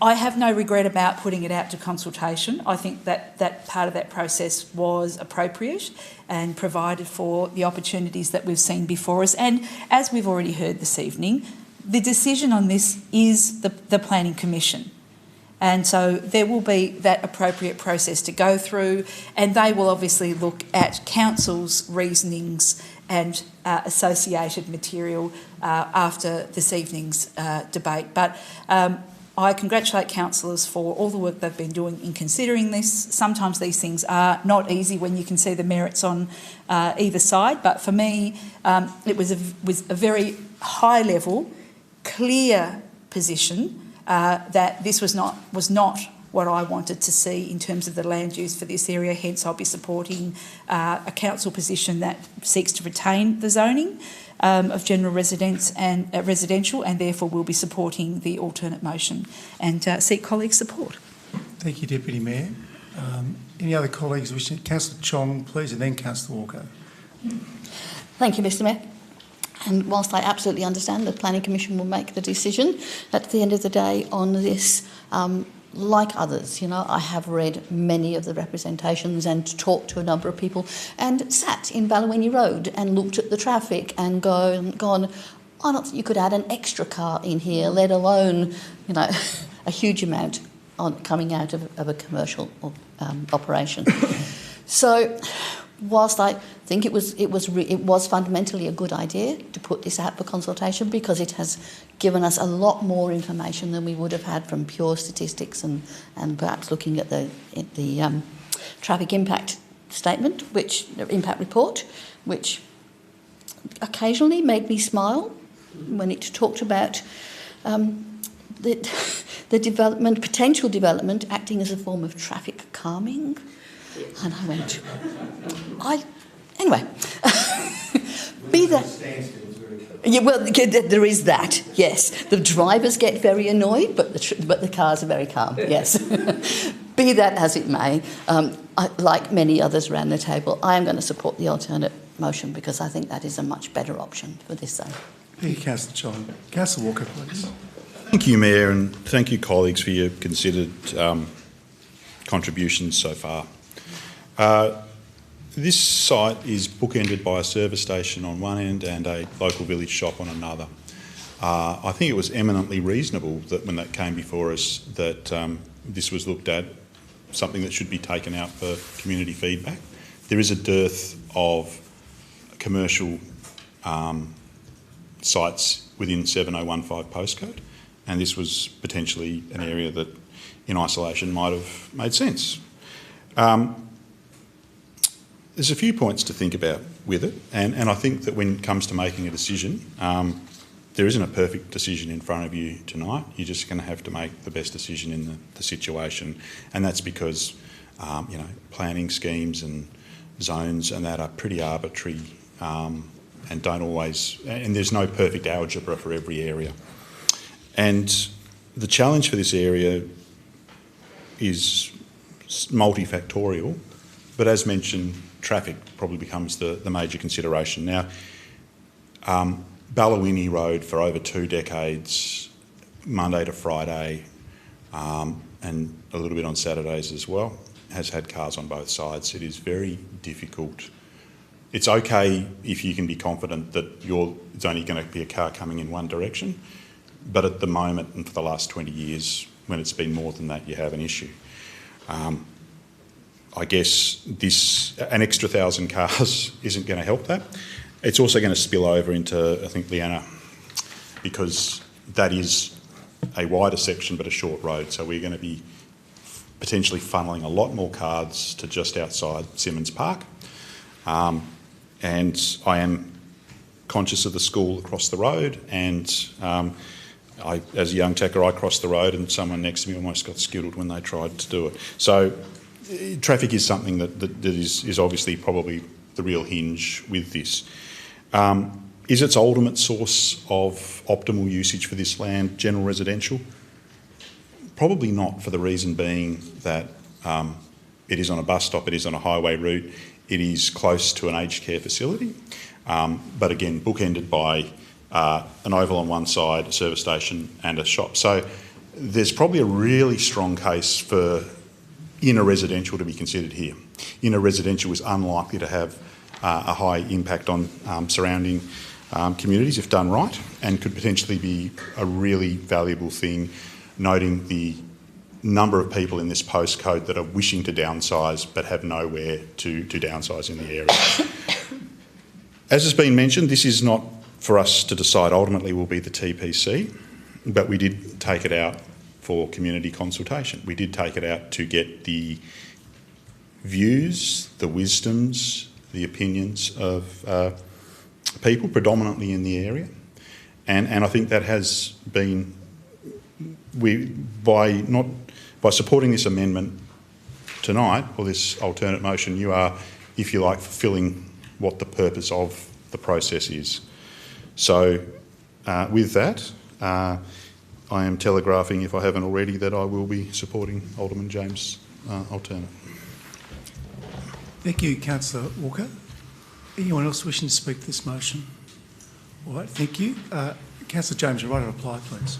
I have no regret about putting it out to consultation. I think that part of that process was appropriate and provided for the opportunities that we've seen before us. And as we've already heard this evening, the decision on this is the Planning Commission. And so there will be that appropriate process to go through, and they will obviously look at Council's reasonings and associated material after this evening's debate. But I congratulate councillors for all the work they've been doing in considering this. Sometimes these things are not easy when you can see the merits on either side, but for me it was a very high-level, clear position that this was not what I wanted to see in terms of the land use for this area. Hence, I'll be supporting a council position that seeks to retain the zoning of general residence and residential, and therefore will be supporting the alternate motion and seek colleagues' support. Thank you, Deputy Mayor. Any other colleagues wishing? Councillor Chong, please, and then Councillor Walker. Thank you, Mr Mayor. And whilst I absolutely understand the Planning Commission will make the decision at the end of the day on this, like others, I have read many of the representations and talked to a number of people and sat in Ballawini Road and looked at the traffic and gone, I don't think you could add an extra car in here, let alone, a huge amount coming out of a commercial operation. So whilst I think it was fundamentally a good idea to put this out for consultation, because it has given us a lot more information than we would have had from pure statistics and perhaps looking at the traffic impact statement, impact report, which occasionally made me smile when it talked about the potential development acting as a form of traffic calming. And I went, anyway, be that. Yeah, well, there is that, yes. The drivers get very annoyed, but the cars are very calm, yes. Be that as it may, like many others around the table, I am going to support the alternate motion because I think that is a much better option for this zone. Thank you, Councillor Chong. Councillor Walker, please. Thank you, Mayor, and thank you, colleagues, for your considered contributions so far. This site is bookended by a service station on one end and a local village shop on another. I think it was eminently reasonable that when that came before us that this was looked at, something that should be taken out for community feedback. There is a dearth of commercial sites within 7015 postcode, and this was potentially an area that in isolation might have made sense. There's a few points to think about with it, and I think that when it comes to making a decision, there isn't a perfect decision in front of you tonight. You're just going to have to make the best decision in the situation, and that's because planning schemes and zones, and that are pretty arbitrary and don't always, and there's no perfect algebra for every area. And the challenge for this area is multifactorial, but as mentioned, traffic probably becomes the major consideration. Now, Ballawinnie Road for over 2 decades, Monday to Friday, and a little bit on Saturdays as well, has had cars on both sides. It is very difficult. It's okay if you can be confident that it's only going to be a car coming in one direction, but at the moment and for the last 20 years, when it's been more than that, you have an issue. I guess an extra 1,000 cars isn't going to help that. It's also going to spill over into, I think, Leanna, because that is a wider section but a short road, so we're going to be potentially funneling a lot more cars to just outside Simmons Park. And I am conscious of the school across the road, and as a young tacker, I crossed the road and someone next to me almost got skittled when they tried to do it. So traffic is something that is obviously probably the real hinge with this. Is its ultimate source of optimal usage for this land general residential? Probably not, for the reason being that it is on a bus stop, it is on a highway route, it is close to an aged care facility, but again, bookended by an oval on one side, a service station and a shop. So there's probably a really strong case for inner residential to be considered here. Inner residential is unlikely to have a high impact on surrounding communities if done right, and could potentially be a really valuable thing, noting the number of people in this postcode that are wishing to downsize but have nowhere to downsize in the area. As has been mentioned, this is not for us to decide. Ultimately will be the TPC, but we did take it out for community consultation. We did take it out to get the views, the wisdoms, the opinions of people predominantly in the area, and I think that has been, by supporting this amendment tonight, or this alternate motion, you are, if you like, fulfilling what the purpose of the process is. So with that, I am telegraphing, if I haven't already, that I will be supporting Alderman James' alternate. Thank you, Councillor Walker. Anyone else wishing to speak to this motion? All right, thank you. Councillor James, you're right to reply, please.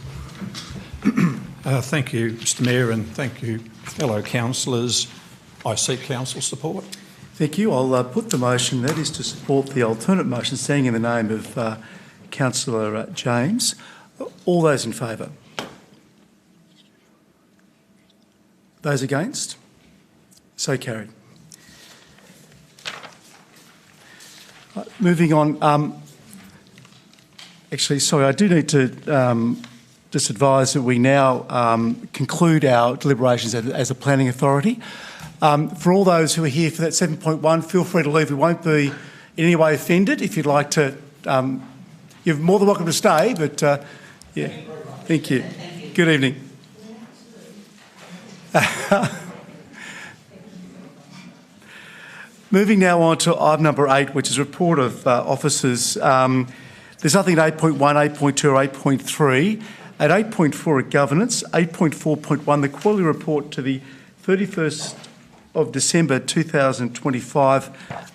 Thank you, Mr Mayor, and thank you, fellow councillors. I seek council support. Thank you. I'll put the motion, that is to support the alternate motion, standing in the name of Councillor James. All those in favour? Those against? So carried. Moving on. Actually, sorry, I do need to just advise that we now conclude our deliberations as a planning authority. For all those who are here for that 7.1, feel free to leave. We won't be in any way offended. If you'd like to, you're more than welcome to stay, but yeah, thank you. Good evening. Moving now on to item number 8, which is report of officers. There's nothing at 8.1, 8.2 or 8.3. At 8.4 at governance, 8.4.1, the quarterly report to the 31st of December 2025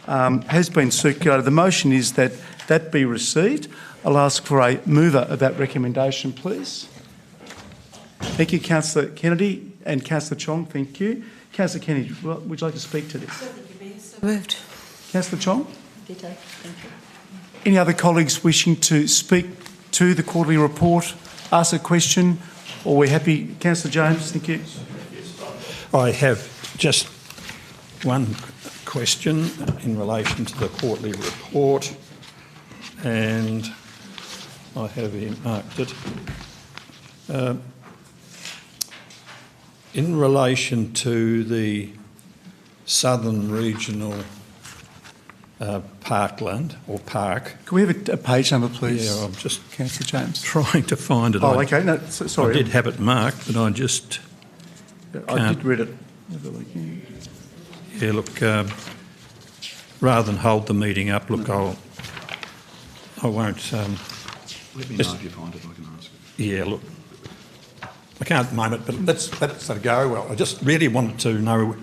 has been circulated. The motion is that that be received. I'll ask for a mover of that recommendation, please. Thank you, Councillor Kennedy and Councillor Chong. Thank you. Councillor Kennedy, would you like to speak to this? Moved. Councillor Chong? Ditto. Thank you. Any other colleagues wishing to speak to the quarterly report, ask a question, or we're happy? Councillor James, thank you. I have just one question in relation to the quarterly report, and I have earmarked it. In relation to the Southern Regional Parkland or Park. Can we have a page number, please? Yeah, I'm just Councillor James trying to find it. Oh, okay. No, sorry. I did have it marked, but I just I did read it. Yeah, look, rather than hold the meeting up, look, I won't... Let me know if you find it, I can ask it. Yeah, look, I can't at the moment, but let's let it go. Well, I just really wanted to know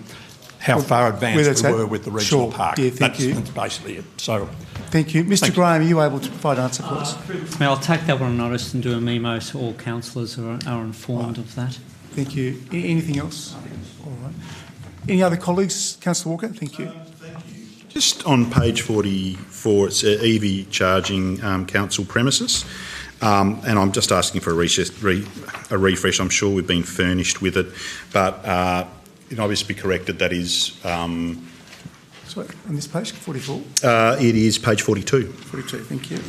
how far advanced we were with the regional park. Yeah, thank you. That's basically it. So, thank you. Mr Graham, are you able to provide an answer, please? I'll take that one on notice and do a memo so all councillors are informed of that. Thank you. Anything else? All right. Any other colleagues? Councillor Walker, thank you. Just on page 44, it's EV charging council premises. And I'm just asking for a refresh. I'm sure we've been furnished with it, but it obviously be corrected. That is... Sorry, on this page, 44? It is page 42. 42, thank you.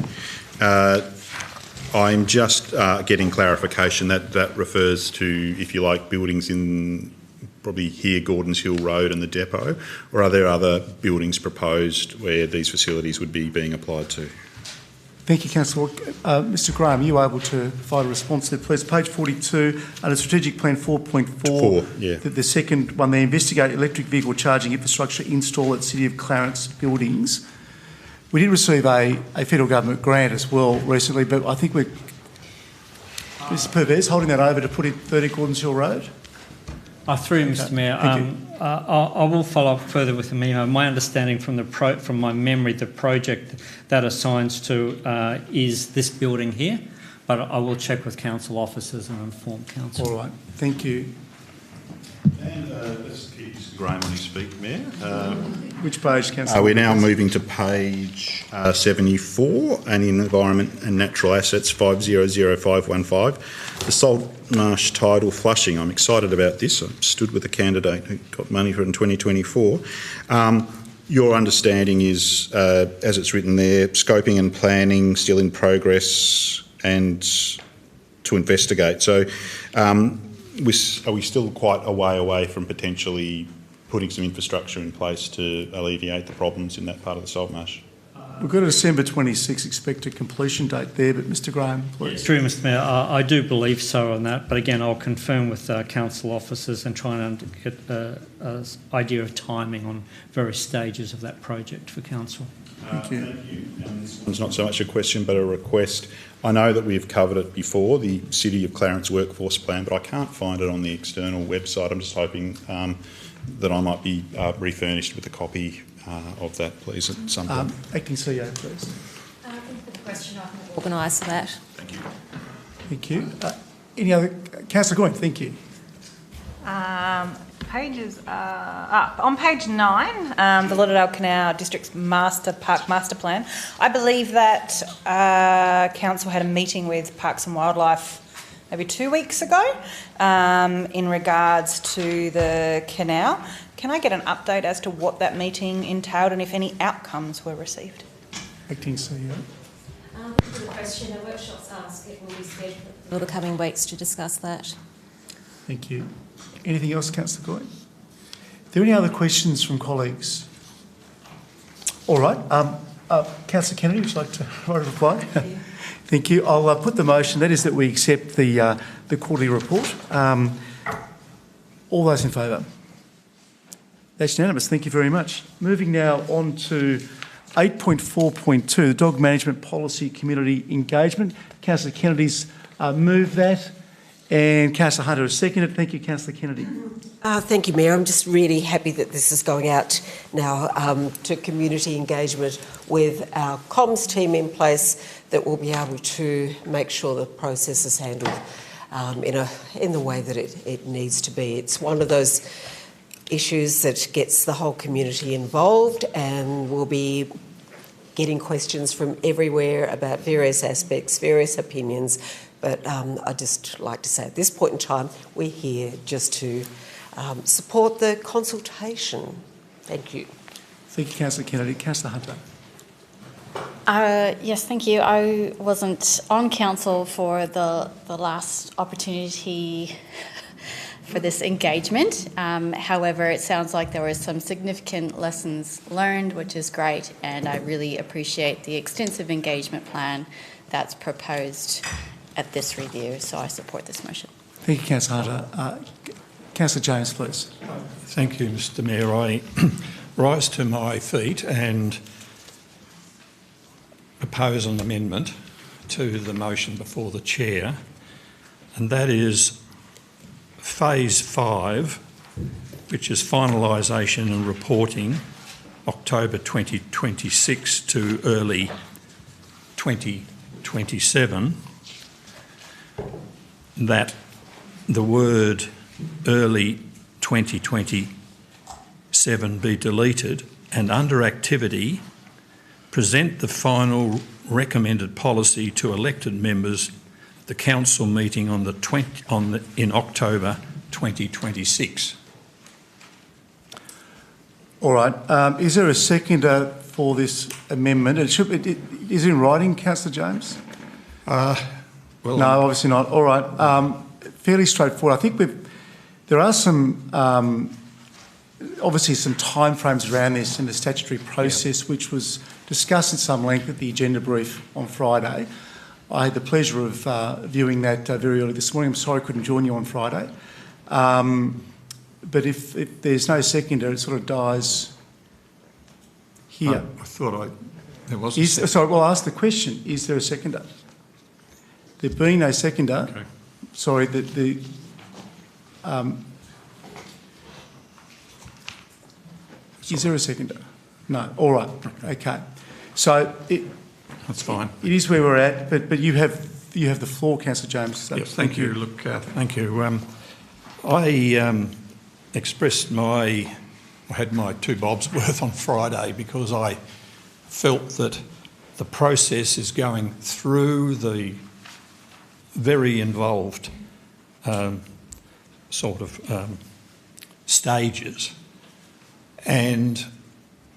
I'm just getting clarification that refers to, if you like, buildings in probably here, Gordons Hill Road and the depot, or are there other buildings proposed where these facilities would be being applied to? Thank you, Councillor. Mr Graham, are you able to provide a response to that, please? Page 42, under Strategic Plan 4.4, yeah. the second one, they investigate electric vehicle charging infrastructure install at City of Clarence buildings. We did receive a federal government grant as well recently, but I think we're... Mr Pervez, holding that over to put in 30 Gordons Hill Road? Through Mr Mayor, I will follow up further with the memo. My understanding from my memory, the project that assigns to is this building here, but I will check with council officers and inform council. All right, thank you. And let's keep Mr Graham on his feet, Mayor. Which page, Councillor? We're now moving to page 74, and in Environment and Natural Assets 500515. The Saltmarsh Tidal Flushing. I'm excited about this. I stood with a candidate who got money for it in 2024. Your understanding is, as it's written there, scoping and planning still in progress and to investigate. So are we still quite a way away from potentially putting some infrastructure in place to alleviate the problems in that part of the Saltmarsh? We've got a December 26 expected completion date there, but Mr Graham, please. Through Mr Mayor, I do believe so on that, but again, I'll confirm with council officers and try and get an idea of timing on various stages of that project for council. Thank you. Thank you. And this one's not so much a question but a request. I know that we've covered it before, the City of Clarence Workforce Plan, but I can't find it on the external website. I'm just hoping that I might be refurnished with a copy of that, please, at some point. Acting CEO, please. Thank you for the question. I can organise that. Thank you. Thank you. Any other? Councillor Goyne, thank you. Pages on page 9, the Lauderdale Canal District's Park Master Plan. I believe that council had a meeting with Parks and Wildlife maybe 2 weeks ago in regards to the canal. Can I get an update as to what that meeting entailed and if any outcomes were received? Acting CEO. Thank you for the question. A workshop's asked. It will be scheduled for the coming weeks to discuss that. Thank you. Anything else, Councillor Goyne? Are there any other questions from colleagues? All right. Councillor Kennedy, would you like to provide a reply? Thank you. Thank you. I'll put the motion. That is that we accept the quarterly report. All those in favour? That's unanimous. Thank you very much. Moving now on to 8.4.2, the Dog Management Policy Community Engagement. Councillor Kennedy's moved that, and Councillor Hunter has seconded. Thank you, Councillor Kennedy. Thank you, Mayor. I'm just really happy that this is going out now to community engagement with our comms team in place that will be able to make sure the process is handled in the way that it needs to be. It's one of those issues that gets the whole community involved, and we'll be getting questions from everywhere about various aspects, various opinions. But I'd just like to say at this point in time, we're here just to support the consultation. Thank you. Thank you, Councillor Kennedy. Councillor Hunter. Yes, thank you. I wasn't on council for the last opportunity for this engagement. However, it sounds like there were some significant lessons learned, which is great, and I really appreciate the extensive engagement plan that's proposed at this review, so I support this motion. Thank you, Councillor Hunter. Councillor James, please. Thank you, Mr Mayor. rise to my feet and propose an amendment to the motion before the chair, and that is phase 5, which is finalisation and reporting October 2026 to early 2027, that the word early 2027 be deleted, and under activity, present the final recommended policy to elected members at the council meeting in October 2026. All right. Is there a seconder for this amendment? Is it in writing, Councillor James? Well, no, obviously not. All right. Fairly straightforward. I think there are some, obviously some timeframes around this in the statutory process, which was discussed at some length at the agenda brief on Friday. I had the pleasure of viewing that very early this morning. I'm sorry I couldn't join you on Friday. But if there's no seconder, it sort of dies here. I thought there was Sorry, well, I'll ask the question. Is there a seconder? There being no seconder, okay. Sorry, is there a seconder? No. All right. Okay. So that's fine. It is where we're at, but you have the floor, Councillor James. So yes, thank you. Look, thank you. I expressed I had my 2 bobs worth on Friday because I felt that the process is going through the very involved stages, and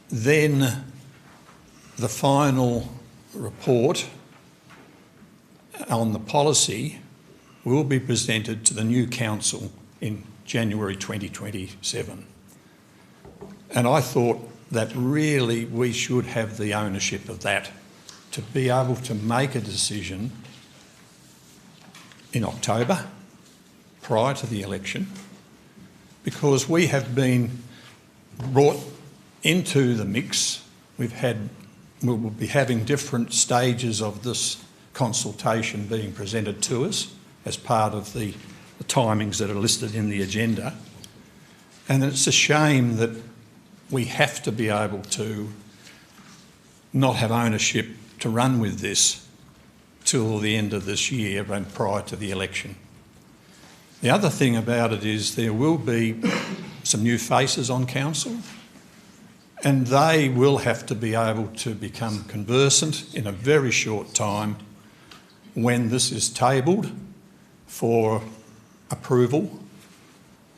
then the final report on the policy will be presented to the new council in January 2027. And I thought that really we should have the ownership of that, to be able to make a decision in October, prior to the election, because we have been brought into the mix. We'll be having different stages of this consultation being presented to us as part of the timings that are listed in the agenda. And it's a shame that we have to be able to not have ownership to run with this till the end of this year and prior to the election. The other thing about it is there will be some new faces on council, and they will have to be able to become conversant in a very short time when this is tabled for approval.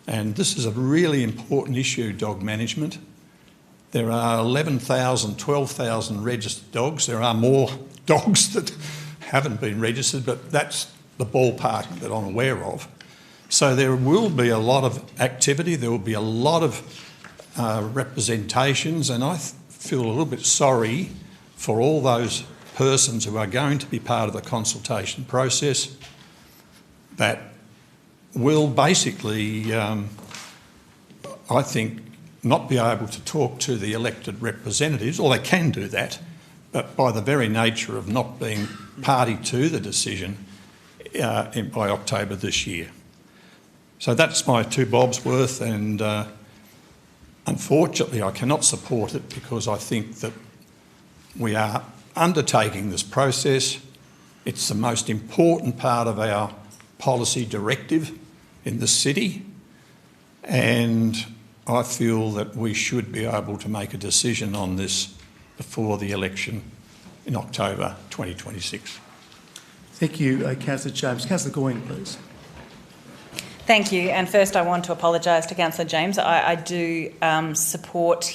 And this is a really important issue, dog management. There are 11,000, 12,000 registered dogs. There are more dogs that haven't been registered, but that's the ballpark that I'm aware of. So there will be a lot of activity, there will be a lot of representations, and I feel a little bit sorry for all those persons who are going to be part of the consultation process that will basically, I think, not be able to talk to the elected representatives, or they can do that, but by the very nature of not being party to the decision by October this year. So that's my 2 bobs worth, and unfortunately I cannot support it because I think that we are undertaking this process. It's the most important part of our policy directive in the city, and I feel that we should be able to make a decision on this before the election in October 2026. Thank you, Councillor James. Councillor Goyne, please. Thank you. And first I want to apologise to Councillor James. I do support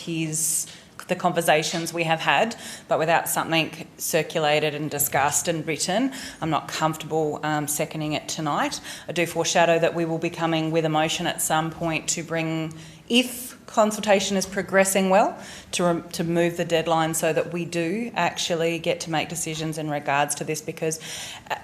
the conversations we have had, but without something circulated and discussed and written, I'm not comfortable seconding it tonight. I do foreshadow that we will be coming with a motion at some point to bring if consultation is progressing well, to move the deadline so that we do actually get to make decisions in regards to this, because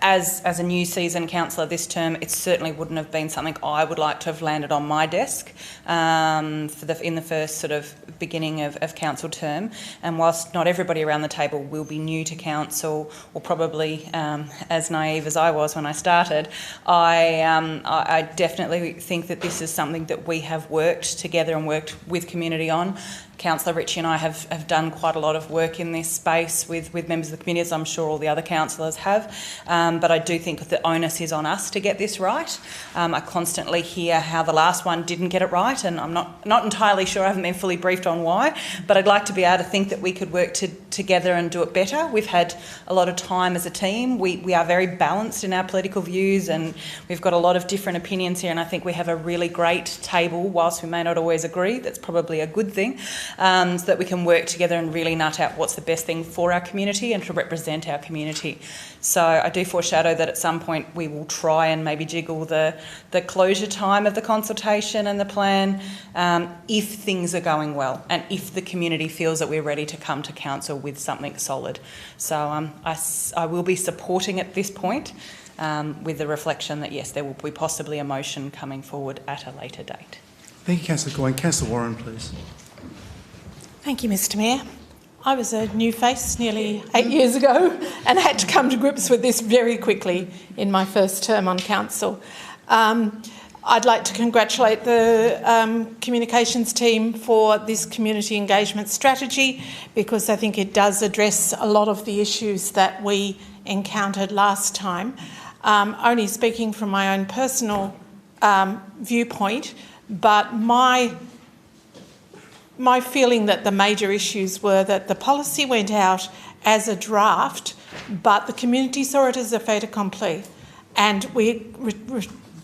as a new seasoned councillor this term, it certainly wouldn't have been something I would like to have landed on my desk in the first sort of beginning of council term. And whilst not everybody around the table will be new to council, or probably as naive as I was when I started, I definitely think that this is something that we have worked together and worked with community on. Councillor Ritchie and I have done quite a lot of work in this space with members of the community, as I'm sure all the other councillors have. But I do think that the onus is on us to get this right. I constantly hear how the last one didn't get it right, and I'm not entirely sure. I haven't been fully briefed on why, but I'd like to be able to think that we could work together and do it better. We've had a lot of time as a team. We are very balanced in our political views, and we've got a lot of different opinions here, and I think we have a really great table. Whilst we may not always agree, that's probably a good thing. So that we can work together and really nut out what's the best thing for our community and to represent our community. So I do foreshadow that at some point we will try and maybe jiggle the closure time of the consultation and the plan if things are going well and if the community feels that we're ready to come to council with something solid. So I will be supporting at this point with the reflection that yes, there will be possibly a motion coming forward at a later date. Thank you, Councillor Goyne. Councillor Warren, please. Thank you, Mr Mayor. I was a new face nearly 8 years ago and had to come to grips with this very quickly in my first term on council. I'd like to congratulate the communications team for this community engagement strategy, because I think it does address a lot of the issues that we encountered last time. Only speaking from my own personal viewpoint, but my feeling that the major issues were that the policy went out as a draft, but the community saw it as a fait accompli, and we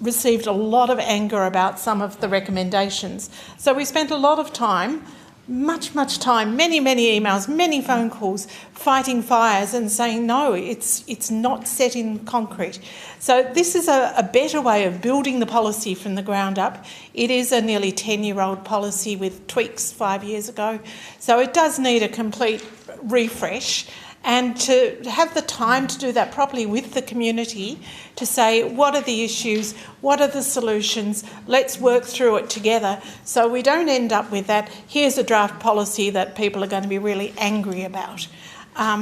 received a lot of anger about some of the recommendations. So we spent a lot of time, much time, many emails, many phone calls, fighting fires and saying, no, it's not set in concrete. So this is a better way of building the policy from the ground up. It is a nearly 10-year-old policy with tweaks 5 years ago. So it does need a complete refresh, and to have the time to do that properly with the community, to say what are the issues, what are the solutions, let's work through it together so we don't end up with that, here's a draft policy that people are going to be really angry about.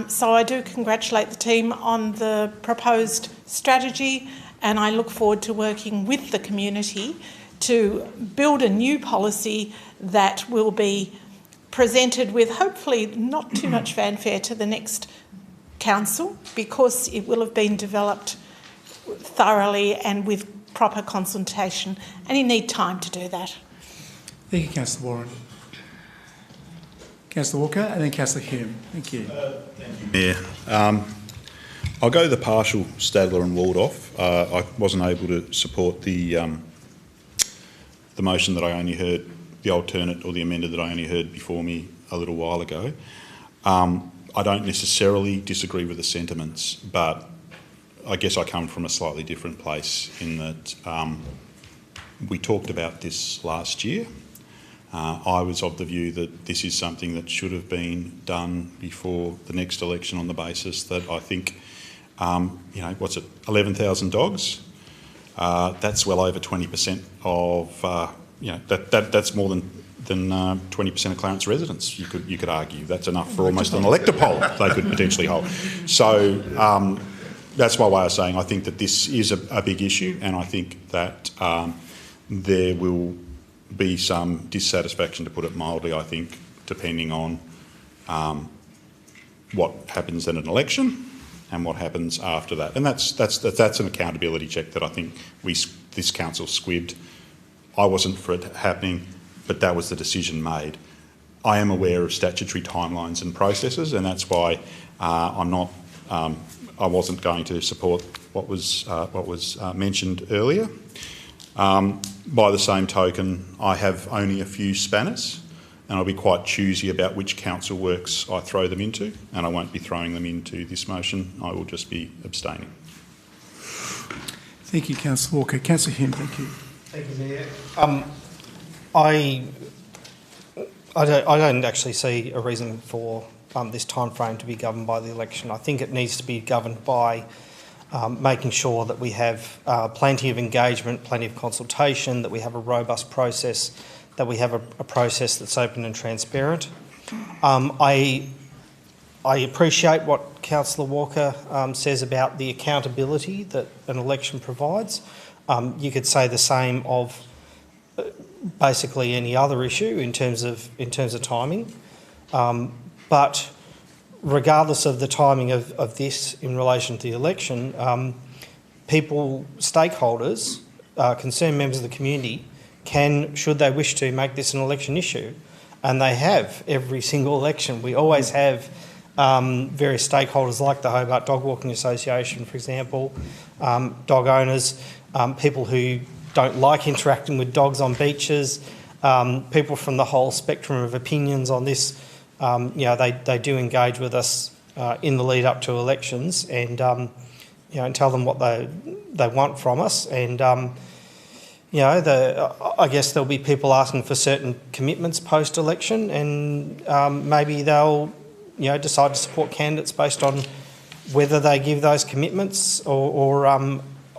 So I do congratulate the team on the proposed strategy, and I look forward to working with the community to build a new policy that will be presented with hopefully not too much fanfare to the next council, because it will have been developed thoroughly and with proper consultation, and you need time to do that. Thank you, Councillor Warren. Councillor Walker and then Councillor Hume. Thank you. Thank you, Mayor. I'll go the partial Stadler and Waldorf. I wasn't able to support the motion that I only heard, the alternate or the amended that I only heard before me a little while ago. I don't necessarily disagree with the sentiments, but I guess I come from a slightly different place in that we talked about this last year. I was of the view that this is something that should have been done before the next election, on the basis that I think, 11,000 dogs? That's well over 20% of, that's more than 20% of Clarence residents. You could argue that's enough for almost an elector poll they could potentially hold. So that's my way of saying I think that this is a big issue, and I think that there will be some dissatisfaction, to put it mildly, I think, depending on what happens in an election and what happens after that. And that's an accountability check that I think this council squibbed. I wasn't for it happening, but that was the decision made. I am aware of statutory timelines and processes, and that's why I wasn't going to support what was mentioned earlier. By the same token, I have only a few spanners, and I'll be quite choosy about which council works I throw them into, and I won't be throwing them into this motion. I will just be abstaining. Thank you, Councillor Walker. Councillor Hume, thank you. Thank you, Mayor. I don't actually see a reason for this time frame to be governed by the election. I think it needs to be governed by making sure that we have plenty of engagement, plenty of consultation, that we have a robust process, that we have a process that's open and transparent. I appreciate what Councillor Walker says about the accountability that an election provides. You could say the same of basically any other issue in terms of timing, but regardless of the timing of this in relation to the election, stakeholders, concerned members of the community can, should they wish to, make this an election issue, and they have every single election. We always have various stakeholders like the Hobart Dog Walking Association, for example, dog owners, people who don't like interacting with dogs on beaches, people from the whole spectrum of opinions on this. They do engage with us in the lead up to elections, and and tell them what they want from us. And I guess there'll be people asking for certain commitments post-election, and maybe they'll decide to support candidates based on whether they give those commitments, or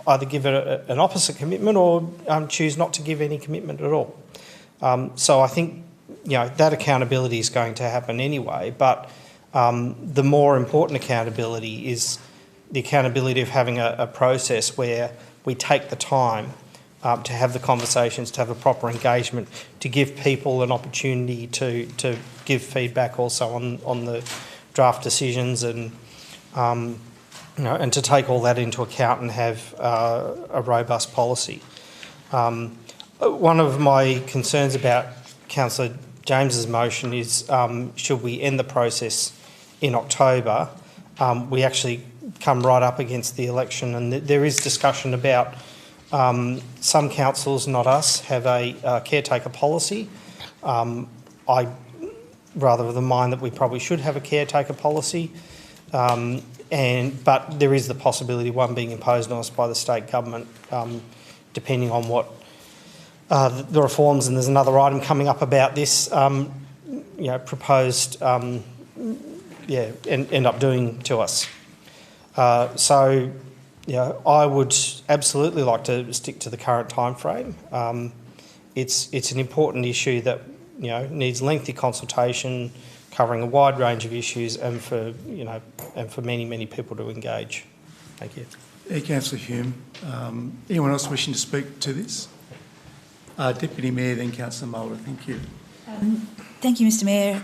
either give it an opposite commitment, or choose not to give any commitment at all. So I think that accountability is going to happen anyway, but the more important accountability is the accountability of having a process where we take the time to have the conversations, to have a proper engagement, to give people an opportunity to give feedback also on the draft decisions, and and to take all that into account and have a robust policy. One of my concerns about Councillor James's motion is, should we end the process in October? We actually come right up against the election, and there is discussion about some councils, not us, have a caretaker policy. I rather of the mind that we probably should have a caretaker policy, but there is the possibility of one being imposed on us by the state government, depending on what the reforms, and there's another item coming up about this, proposed, end up doing to us. I would absolutely like to stick to the current time frame. It's an important issue that needs lengthy consultation, covering a wide range of issues, and for many people to engage. Thank you. Councillor Hume. Anyone else wishing to speak to this? Deputy Mayor, then Councillor Mulder. Thank you. Thank you, Mr Mayor.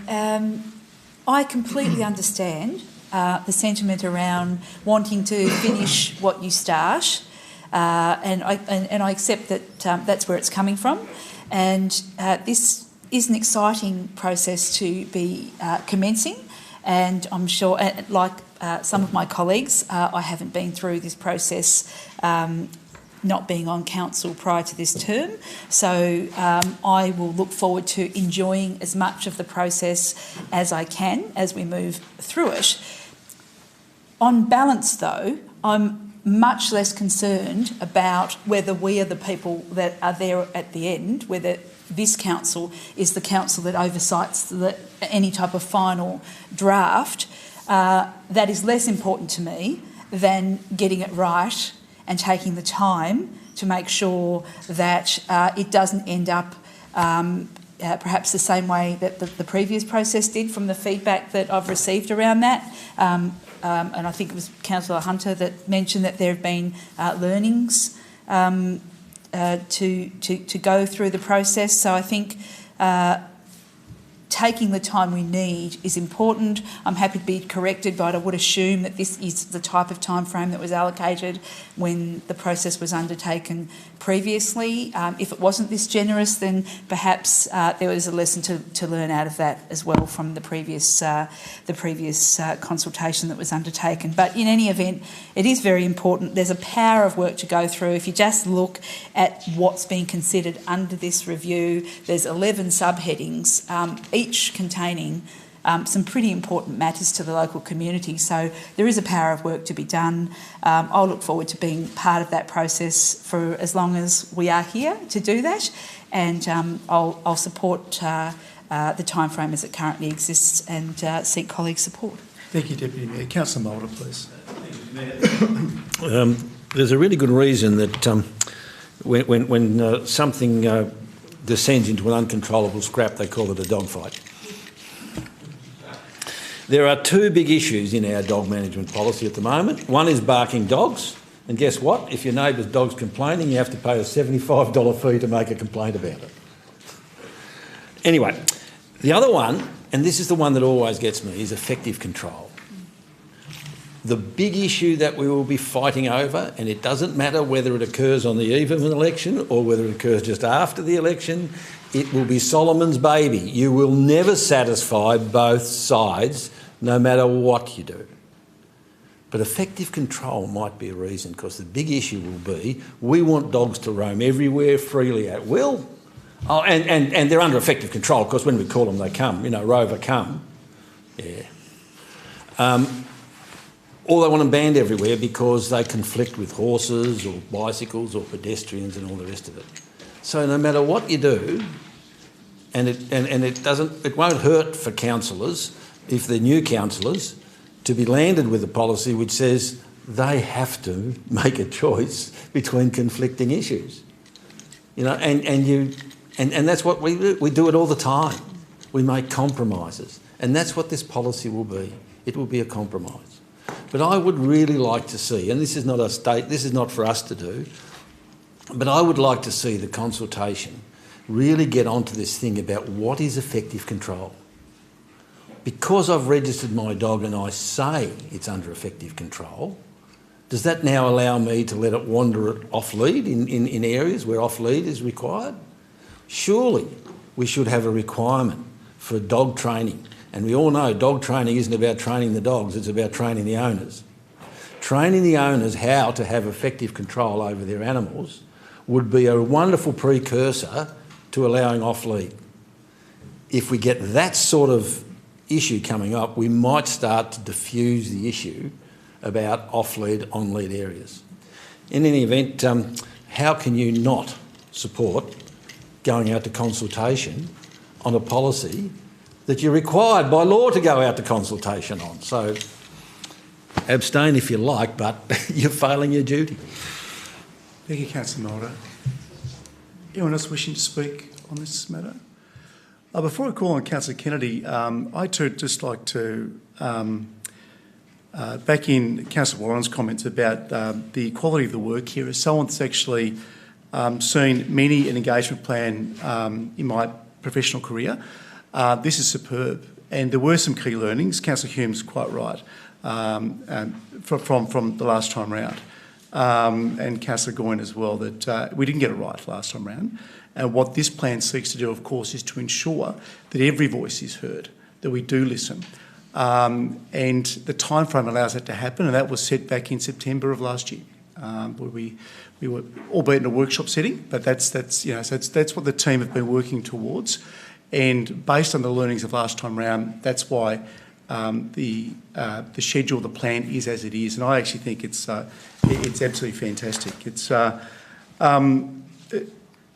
I completely understand the sentiment around wanting to finish what you start, and I accept that that's where it's coming from. And this is an exciting process to be commencing, and I'm sure, like some of my colleagues, I haven't been through this process not being on council prior to this term, so I will look forward to enjoying as much of the process as I can as we move through it. On balance, though, I'm much less concerned about whether we are the people that are there at the end, whether this council is the council that oversights any type of final draft. That is less important to me than getting it right and taking the time to make sure that it doesn't end up perhaps the same way that the previous process did, from the feedback that I've received around that. And I think it was Councillor Hunter that mentioned that there have been learnings to go through the process. So I think taking the time we need is important. I'm happy to be corrected, but I would assume that this is the type of time frame that was allocated when the process was undertaken previously. If it wasn't this generous, then perhaps there was a lesson to learn out of that as well from the previous consultation that was undertaken. But in any event, it is very important. There's a power of work to go through. If you just look at what's being considered under this review, there's 11 subheadings, each containing some pretty important matters to the local community. So there is a power of work to be done. I'll look forward to being part of that process for as long as we are here to do that, and I'll support the timeframe as it currently exists and seek colleagues' support. Thank you, Deputy Mayor. Councillor Mulder, please. There's a really good reason that when something descends into an uncontrollable scrap, they call it a dogfight. There are two big issues in our dog management policy at the moment. One is barking dogs, and guess what? If your neighbour's dog's complaining, you have to pay a $75 fee to make a complaint about it. Anyway, the other one, and this is the one that always gets me, is effective control. The big issue that we will be fighting over, and it doesn't matter whether it occurs on the eve of an election or whether it occurs just after the election, it will be Solomon's baby. You will never satisfy both sides, no matter what you do. But effective control might be a reason, because the big issue will be we want dogs to roam everywhere freely at will. Oh, and they're under effective control, because when we call them, they come. You know, Rover come. Yeah. Or they want them banned everywhere because they conflict with horses or bicycles or pedestrians and all the rest of it. So no matter what you do, and it won't hurt for councillors, if they're new councillors, to be landed with a policy which says they have to make a choice between conflicting issues. You know, and that's what we do. We do it all the time. We make compromises, and that's what this policy will be. It will be a compromise. But I would really like to see, and this is not for us to do, but I would like to see the consultation really get onto this thing about what is effective control. Because I've registered my dog and I say it's under effective control, does that now allow me to let it wander off lead in areas where off lead is required? Surely we should have a requirement for dog training. And we all know dog training isn't about training the dogs, it's about training the owners. Training the owners how to have effective control over their animals would be a wonderful precursor to allowing off-lead. If we get that sort of issue coming up, we might start to diffuse the issue about off-lead, on-lead areas. In any event, how can you not support going out to consultation on a policy that you're required by law to go out to consultation on? So abstain if you like, but you're failing your duty. Thank you, Councillor Mulder. Anyone else wishing to speak on this matter? Before I call on Councillor Kennedy, I too would just like to back in Councillor Warren's comments about the quality of the work here. As someone that's actually seen many an engagement plan in my professional career, this is superb. And there were some key learnings. Councillor Hume's quite right from the last time round. And Councillor Goyne as well, that we didn't get it right last time round. And what this plan seeks to do, of course, is to ensure that every voice is heard, that we do listen. And the timeframe allows that to happen, and that was set back in September of last year, where we were, albeit in a workshop setting, but that's what the team have been working towards. And based on the learnings of last time round, that's why the schedule, the plan is as it is. And I actually think it's absolutely fantastic. It's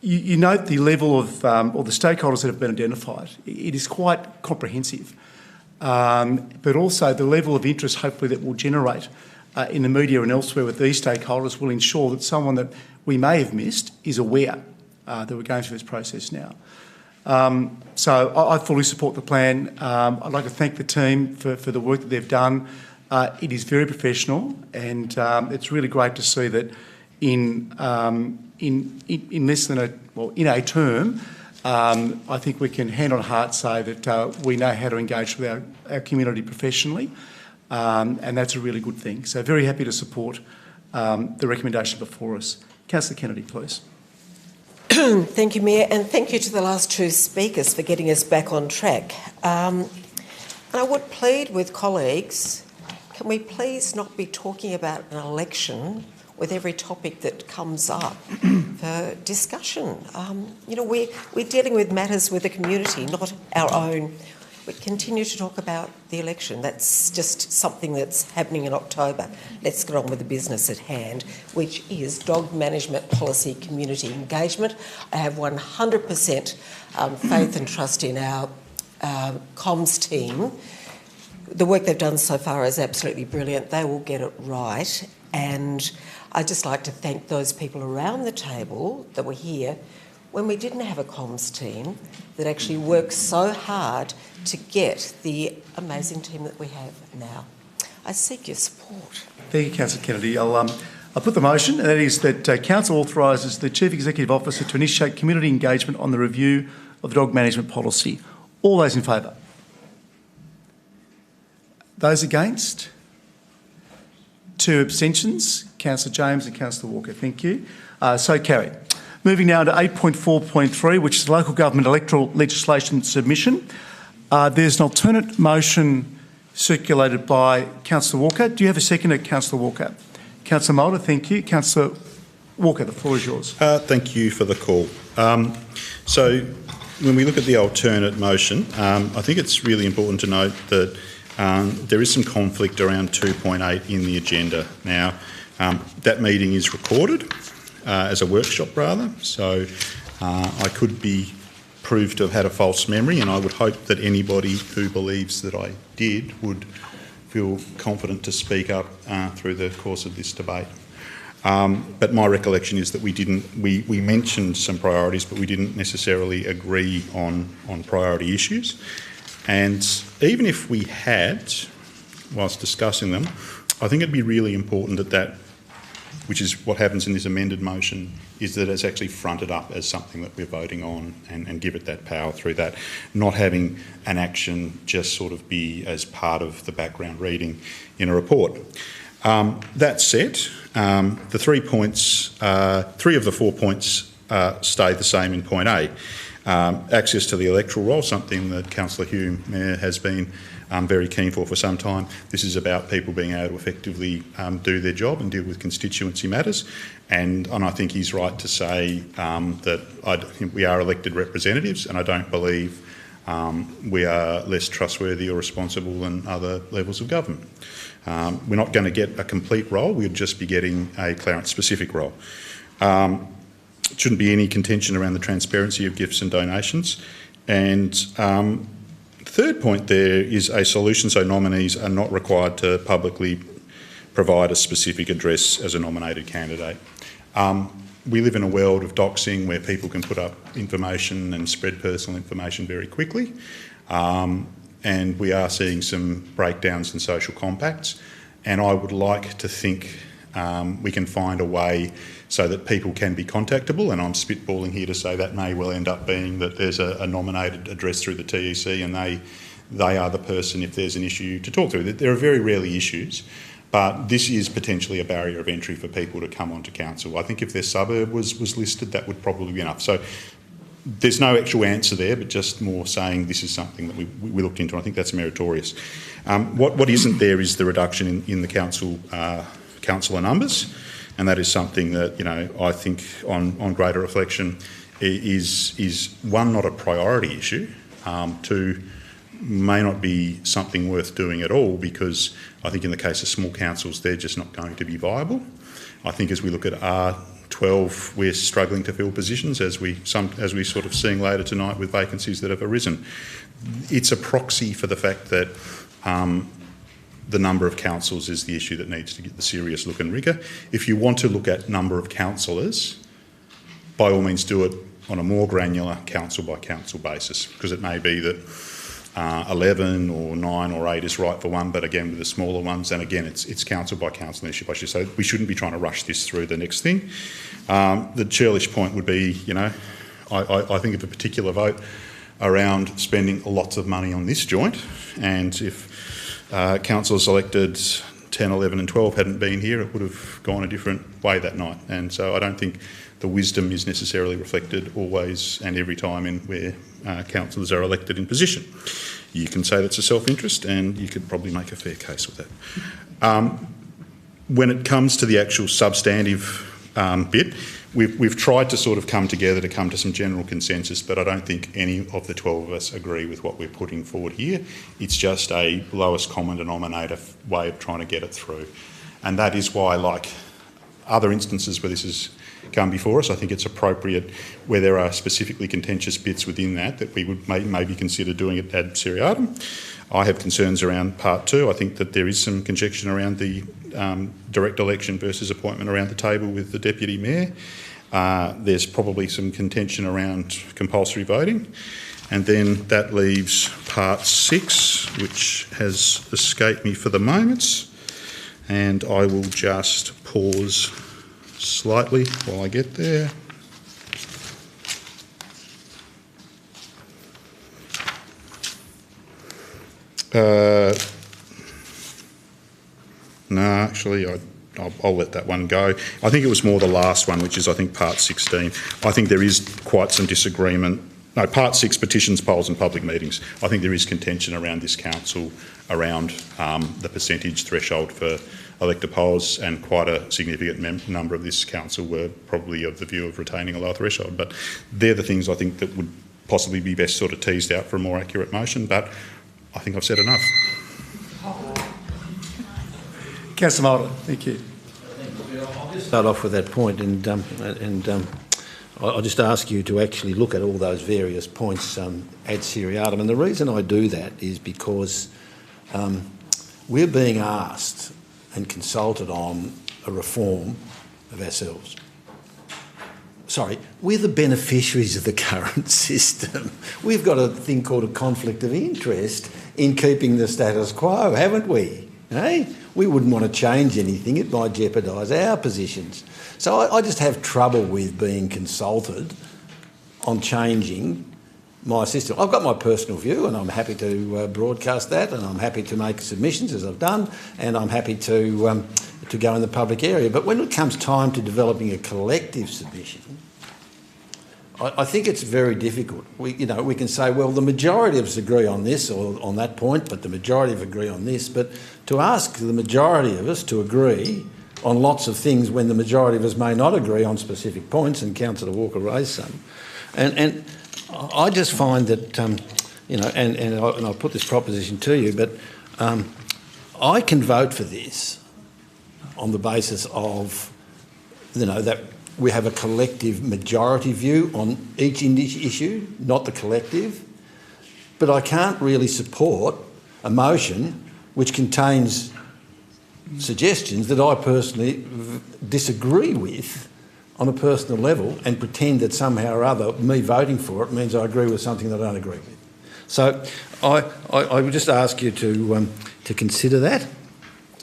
you note the level of or the stakeholders that have been identified. It is quite comprehensive, but also the level of interest, hopefully, that will generate in the media and elsewhere with these stakeholders will ensure that someone that we may have missed is aware that we're going through this process now. So I fully support the plan. I'd like to thank the team for the work that they've done. It is very professional, and it's really great to see that in less than a term, I think we can hand on heart say that we know how to engage with our community professionally, and that's a really good thing. So very happy to support the recommendation before us. Councillor Kennedy, please. Thank you, Mayor, and thank you to the last two speakers for getting us back on track. And I would plead with colleagues, can we please not be talking about an election with every topic that comes up for discussion? We're dealing with matters with the community, not our own we continue to talk about the election. That's just something that's happening in October. Let's get on with the business at hand, which is dog management policy community engagement. I have 100% faith and trust in our comms team. The work they've done so far is absolutely brilliant. They will get it right. And I'd just like to thank those people around the table that were here when we didn't have a comms team that actually worked so hard to get the amazing team that we have now. I seek your support. Thank you, Councillor Kennedy. I'll put the motion, and that is that Council authorises the Chief Executive Officer to initiate community engagement on the review of the dog management policy. All those in favour? Those against? 2 abstentions, Councillor James and Councillor Walker. Thank you. So carried. Moving now to 8.4.3, which is local government electoral legislation submission. There's an alternate motion circulated by Councillor Walker. Do you have a seconder, Councillor Walker? Councillor Mulder, thank you. Councillor Walker, the floor is yours. Thank you for the call. So when we look at the alternate motion, I think it's really important to note that there is some conflict around 2.8 in the agenda. Now, that meeting is recorded as a workshop rather, so I could be proved to have had a false memory, and I would hope that anybody who believes that I did would feel confident to speak up through the course of this debate. But my recollection is that we mentioned some priorities, but we didn't necessarily agree on priority issues. And even if we had, whilst discussing them, I think it'd be really important that which is what happens in this amended motion, is that it's actually fronted up as something that we're voting on and give it that power through that, not having an action just sort of be as part of the background reading in a report. That said, the 3 points, 3 of the 4 points stay the same in point A. Access to the electoral roll, something that Councillor Hume, Mayor, has been very keen for some time. This is about people being able to effectively do their job and deal with constituency matters. And I think he's right to say that we are elected representatives, and I don't believe we are less trustworthy or responsible than other levels of government. We're not going to get a complete roll, we'll just be getting a Clarence-specific roll. Shouldn't be any contention around the transparency of gifts and donations. And the third point there is a solution so nominees are not required to publicly provide a specific address as a nominated candidate. We live in a world of doxing where people can put up information and spread personal information very quickly. And we are seeing some breakdowns in social compacts. And I would like to think we can find a way so that people can be contactable, and I'm spitballing here to say that may well end up being that there's a nominated address through the TEC and they are the person if there's an issue to talk through. There are very rarely issues, but this is potentially a barrier of entry for people to come onto council. I think if their suburb was listed, that would probably be enough. So there's no actual answer there, but just more saying this is something that we looked into. I think that's meritorious. What isn't there is the reduction in the councillor numbers. And that is something that, you know, I think on greater reflection is one, not a priority issue, two, may not be something worth doing at all, because I think in the case of small councils, they're just not going to be viable. I think as we look at R12, we're struggling to fill positions, as we sort of seeing later tonight with vacancies that have arisen. It's a proxy for the fact that the number of councils is the issue that needs to get the serious look and rigour. If you want to look at number of councillors, by all means do it on a more granular council by council basis, because it may be that 11 or 9 or 8 is right for one, but again with the smaller ones, and again it's council by council issue by issue. So we shouldn't be trying to rush this through the next thing. The churlish point would be, you know, I think of a particular vote around spending lots of money on this joint, and if councillors elected 10, 11 and 12 hadn't been here, it would have gone a different way that night. And so I don't think the wisdom is necessarily reflected always and every time in where councillors are elected in position. You can say that's a self-interest, and you could probably make a fair case with that. When it comes to the actual substantive bit. We've tried to sort of come together to come to some general consensus, but I don't think any of the 12 of us agree with what we're putting forward here. It's just a lowest common denominator way of trying to get it through. And that is why, like other instances where this has come before us, I think it's appropriate where there are specifically contentious bits within that we would maybe consider doing it ad seriatim. I have concerns around part 2. I think that there is some conjecture around the direct election versus appointment around the table with the Deputy Mayor. There's probably some contention around compulsory voting. And then that leaves part 6, which has escaped me for the moment. And I will just pause slightly while I get there. No, actually, I'll let that one go. I think it was more the last one, which is, I think, part 16. I think there is quite some disagreement. No, part 6, petitions, polls and public meetings. I think there is contention around this council around the percentage threshold for elector polls, and quite a significant number of this council were probably of the view of retaining a lower threshold. But they're the things I think that would possibly be best sort of teased out for a more accurate motion. But I think I've said enough. Councillor Mulder, thank you. I'll just start off with that point, and I'll just ask you to actually look at all those various points ad seriatim. And the reason I do that is because we're being asked and consulted on a reform of ourselves. Sorry, we're the beneficiaries of the current system. We've got a thing called a conflict of interest in keeping the status quo, haven't we? Hey? We wouldn't want to change anything. It might jeopardise our positions. So I just have trouble with being consulted on changing my system. I've got my personal view, and I'm happy to broadcast that, and I'm happy to make submissions, as I've done, and I'm happy to go in the public area. But when it comes time to developing a collective submission, I think it's very difficult. We can say, well, the majority of us agree on this or on that point, but the majority of us agree on this. But to ask the majority of us to agree on lots of things when the majority of us may not agree on specific points, and Councillor Walker raised some, and I just find that, and I'll put this proposition to you, but I can vote for this on the basis of, that we have a collective majority view on each issue, not the collective, but I can't really support a motion which contains suggestions that I personally disagree with on a personal level, and pretend that somehow or other me voting for it means I agree with something that I don't agree with. So I would just ask you to consider that,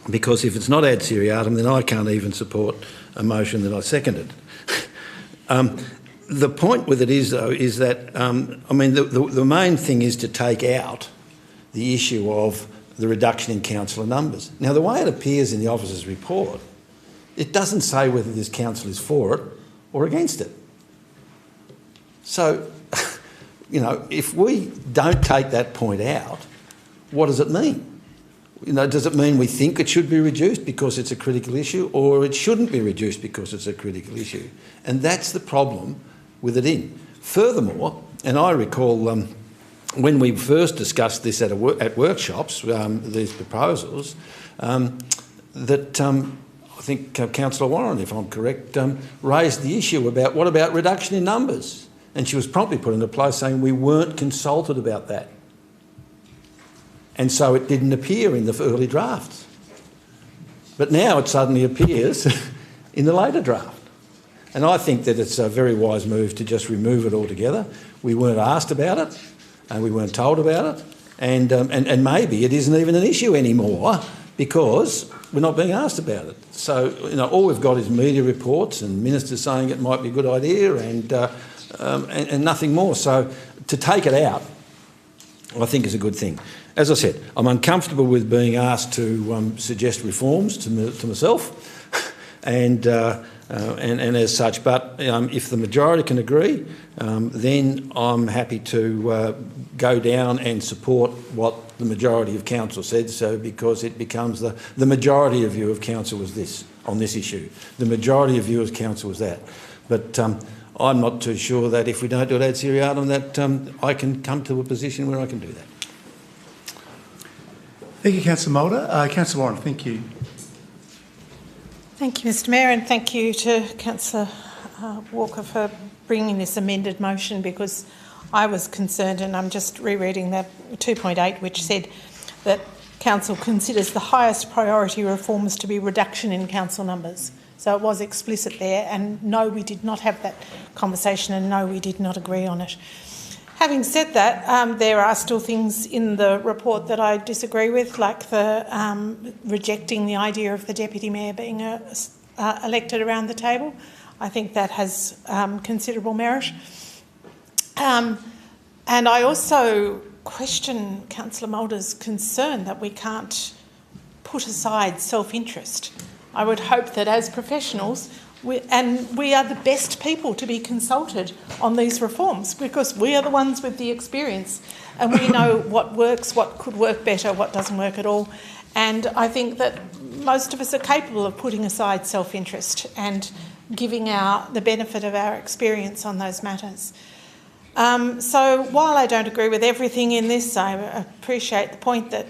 because if it's not ad seriatim, then I can't even support a motion that I seconded. The point with it is, though, is that, the main thing is to take out the issue of the reduction in councillor numbers. Now, the way it appears in the officer's report, it doesn't say whether this council is for it or against it. So, if we don't take that point out, what does it mean? Does it mean we think it should be reduced because it's a critical issue, or it shouldn't be reduced because it's a critical issue? And that's the problem with it in. Furthermore, and I recall when we first discussed this at workshops, these proposals, that I think Councillor Warren, if I'm correct, raised the issue about what about reduction in numbers? And she was promptly put into place saying we weren't consulted about that. And so it didn't appear in the early drafts. But now it suddenly appears in the later draft. And I think that it's a very wise move to just remove it altogether. We weren't asked about it, and we weren't told about it, and maybe it isn't even an issue anymore because we're not being asked about it. So, all we've got is media reports and ministers saying it might be a good idea, and nothing more. So to take it out, I think is a good thing. As I said, I'm uncomfortable with being asked to suggest reforms to myself, and as such. But if the majority can agree, then I'm happy to go down and support what the majority of council said. So because it becomes the majority of view of council was this. on this issue. The majority of you as council was that. But I'm not too sure that if we don't do it ad seriatim that I can come to a position where I can do that. Thank you, Councillor Mulder. Councillor Warren, thank you. Thank you, Mr Mayor, and thank you to Councillor Walker for bringing this amended motion, because I was concerned, and I'm just rereading that 2.8, which said that Council considers the highest priority reforms to be reduction in council numbers. So it was explicit there, and no, we did not have that conversation, and no, we did not agree on it. Having said that, there are still things in the report that I disagree with, like the rejecting the idea of the Deputy Mayor being elected around the table. I think that has considerable merit. And I also question Councillor Mulder's concern that we can't put aside self-interest. I would hope that as professionals, we are the best people to be consulted on these reforms, because we are the ones with the experience and we know what works, what could work better, what doesn't work at all. And I think that most of us are capable of putting aside self-interest and giving the benefit of our experience on those matters. So while I don't agree with everything in this, I appreciate the point that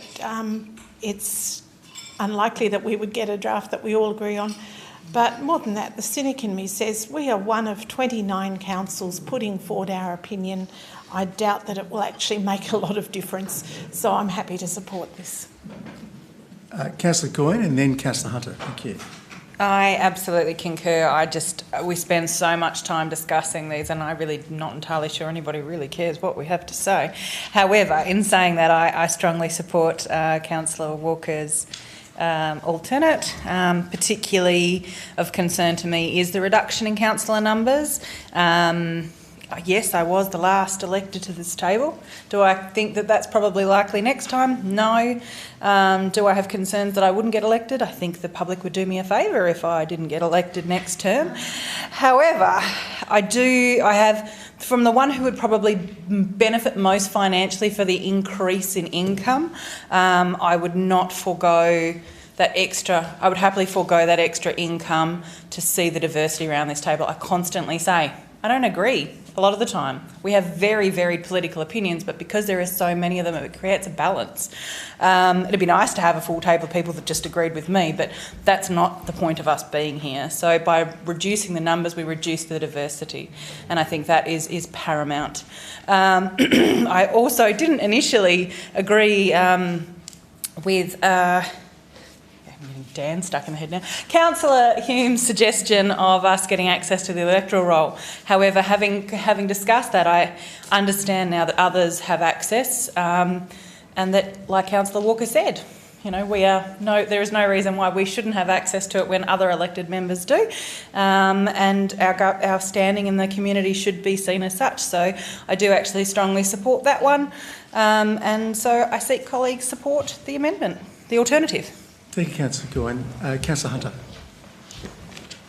it's unlikely that we would get a draft that we all agree on. But more than that, the cynic in me says we are one of 29 councils putting forward our opinion. I doubt that it will actually make a lot of difference, so I'm happy to support this. Councillor Coyne and then Councillor Hunter. Thank you. I absolutely concur. We spend so much time discussing these, and I'm really not entirely sure anybody really cares what we have to say. However, in saying that, I strongly support Councillor Walker's alternate. Particularly of concern to me is the reduction in councillor numbers. Yes, I was the last elected to this table. Do I think that that's probably likely next time? No. Do I have concerns that I wouldn't get elected? I think the public would do me a favour if I didn't get elected next term. However, I have, from the one who would probably benefit most financially for the increase in income, I would not forego that extra, I would happily forego that extra income to see the diversity around this table. I constantly say, I don't agree a lot of the time. We have very varied political opinions, but because there are so many of them, it creates a balance. It'd be nice to have a full table of people that just agreed with me, but that's not the point of us being here. So by reducing the numbers, we reduce the diversity, and I think that is paramount. I also didn't initially agree with... Dan stuck in the head now. Councillor Hume's suggestion of us getting access to the electoral roll. However, having discussed that, I understand now that others have access, and that, like Councillor Walker said, you know, there is no reason why we shouldn't have access to it when other elected members do, and our standing in the community should be seen as such. So I do actually strongly support that one, and so I seek colleagues' support the amendment, the alternative. Thank you, Councillor Coyne. Councillor Hunter.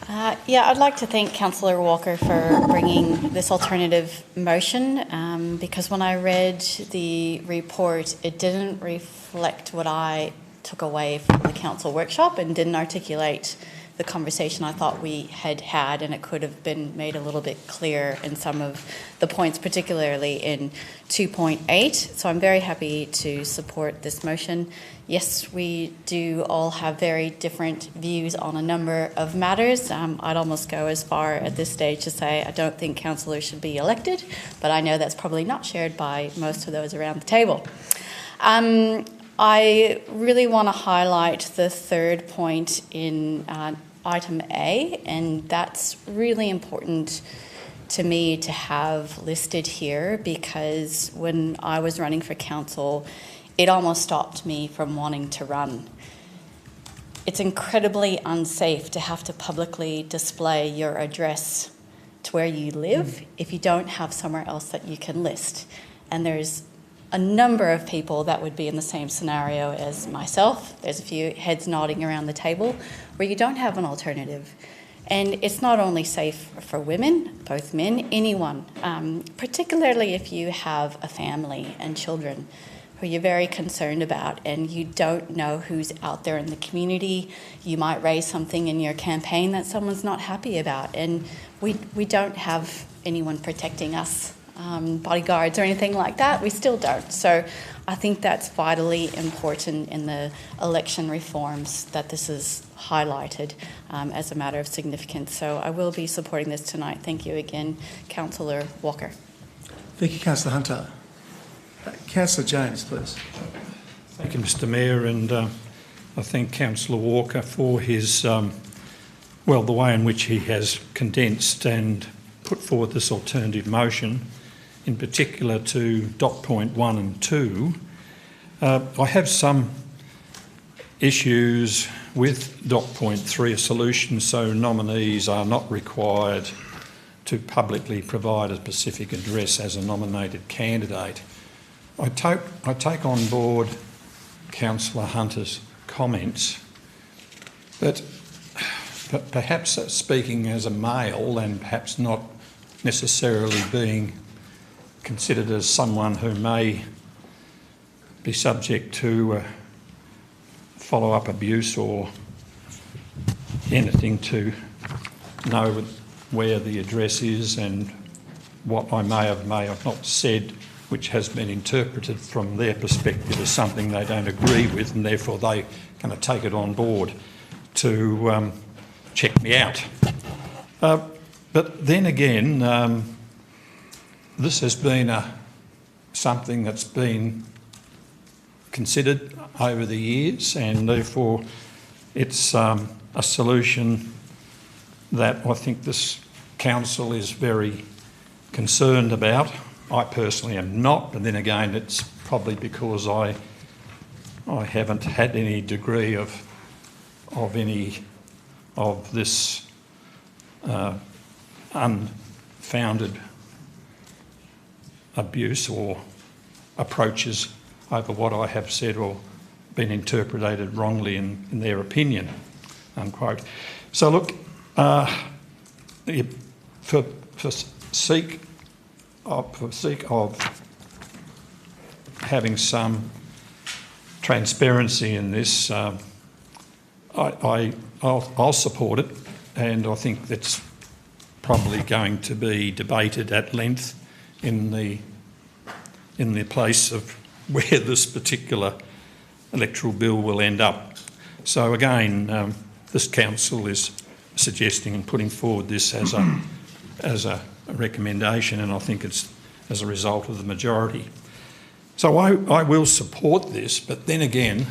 I'd like to thank Councillor Walker for bringing this alternative motion, because when I read the report, it didn't reflect what I took away from the council workshop and didn't articulate the conversation I thought we had had, and it could have been made a little bit clearer in some of the points, particularly in 2.8. So I'm very happy to support this motion. Yes, we do all have very different views on a number of matters. I'd almost go as far at this stage to say I don't think councillors should be elected, but I know that's probably not shared by most of those around the table. I really want to highlight the third point in item A, and that's really important to me to have listed here, because when I was running for council, it almost stopped me from wanting to run. It's incredibly unsafe to have to publicly display your address to where you live if you don't have somewhere else that you can list. And there's a number of people that would be in the same scenario as myself. There's a few heads nodding around the table where you don't have an alternative. And it's not only safe for women, both men, anyone, particularly if you have a family and children. who you're very concerned about, and you don't know who's out there in the community. You might raise something in your campaign that someone's not happy about, and we don't have anyone protecting us, bodyguards or anything like that. We still don't. So I think that's vitally important in the election reforms that this is highlighted as a matter of significance. So I will be supporting this tonight. Thank you again, Councillor Walker. Thank you, Councillor Hunter. Councillor James, please. Thank you, Mr Mayor, and I thank Councillor Walker for his, the way in which he has condensed and put forward this alternative motion, in particular to dot point 1 and 2. I have some issues with dot point 3, a solution so nominees are not required to publicly provide a specific address as a nominated candidate. I take on board Councillor Hunter's comments, but perhaps speaking as a male and perhaps not necessarily being considered as someone who may be subject to follow-up abuse or anything, to know where the address is and what I may have not said, which has been interpreted from their perspective as something they don't agree with, and therefore they kind of take it on board to check me out. But then again, this has been something that's been considered over the years, and therefore it's a solution that I think this council is very concerned about. I personally am not, but then again it's probably because I haven't had any degree of any of this unfounded abuse or approaches over what I have said or been interpreted wrongly in their opinion, unquote. So look, for sake of having some transparency in this, I'll support it, and I think that's probably going to be debated at length in the place of where this particular electoral bill will end up. So again, this council is suggesting and putting forward this as a recommendation, and I think it's as a result of the majority. So I will support this, but then again,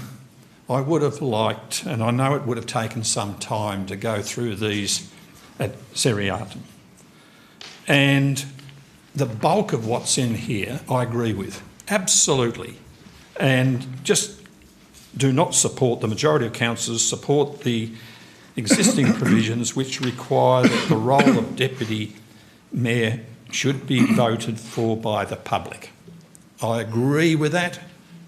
I would have liked, and I know it would have taken some time to go through these at seriatim. And the bulk of what's in here, I agree with, absolutely. And just do not support, the majority of councillors support the existing provisions which require that the role of Deputy Mayor should be voted for by the public. I agree with that,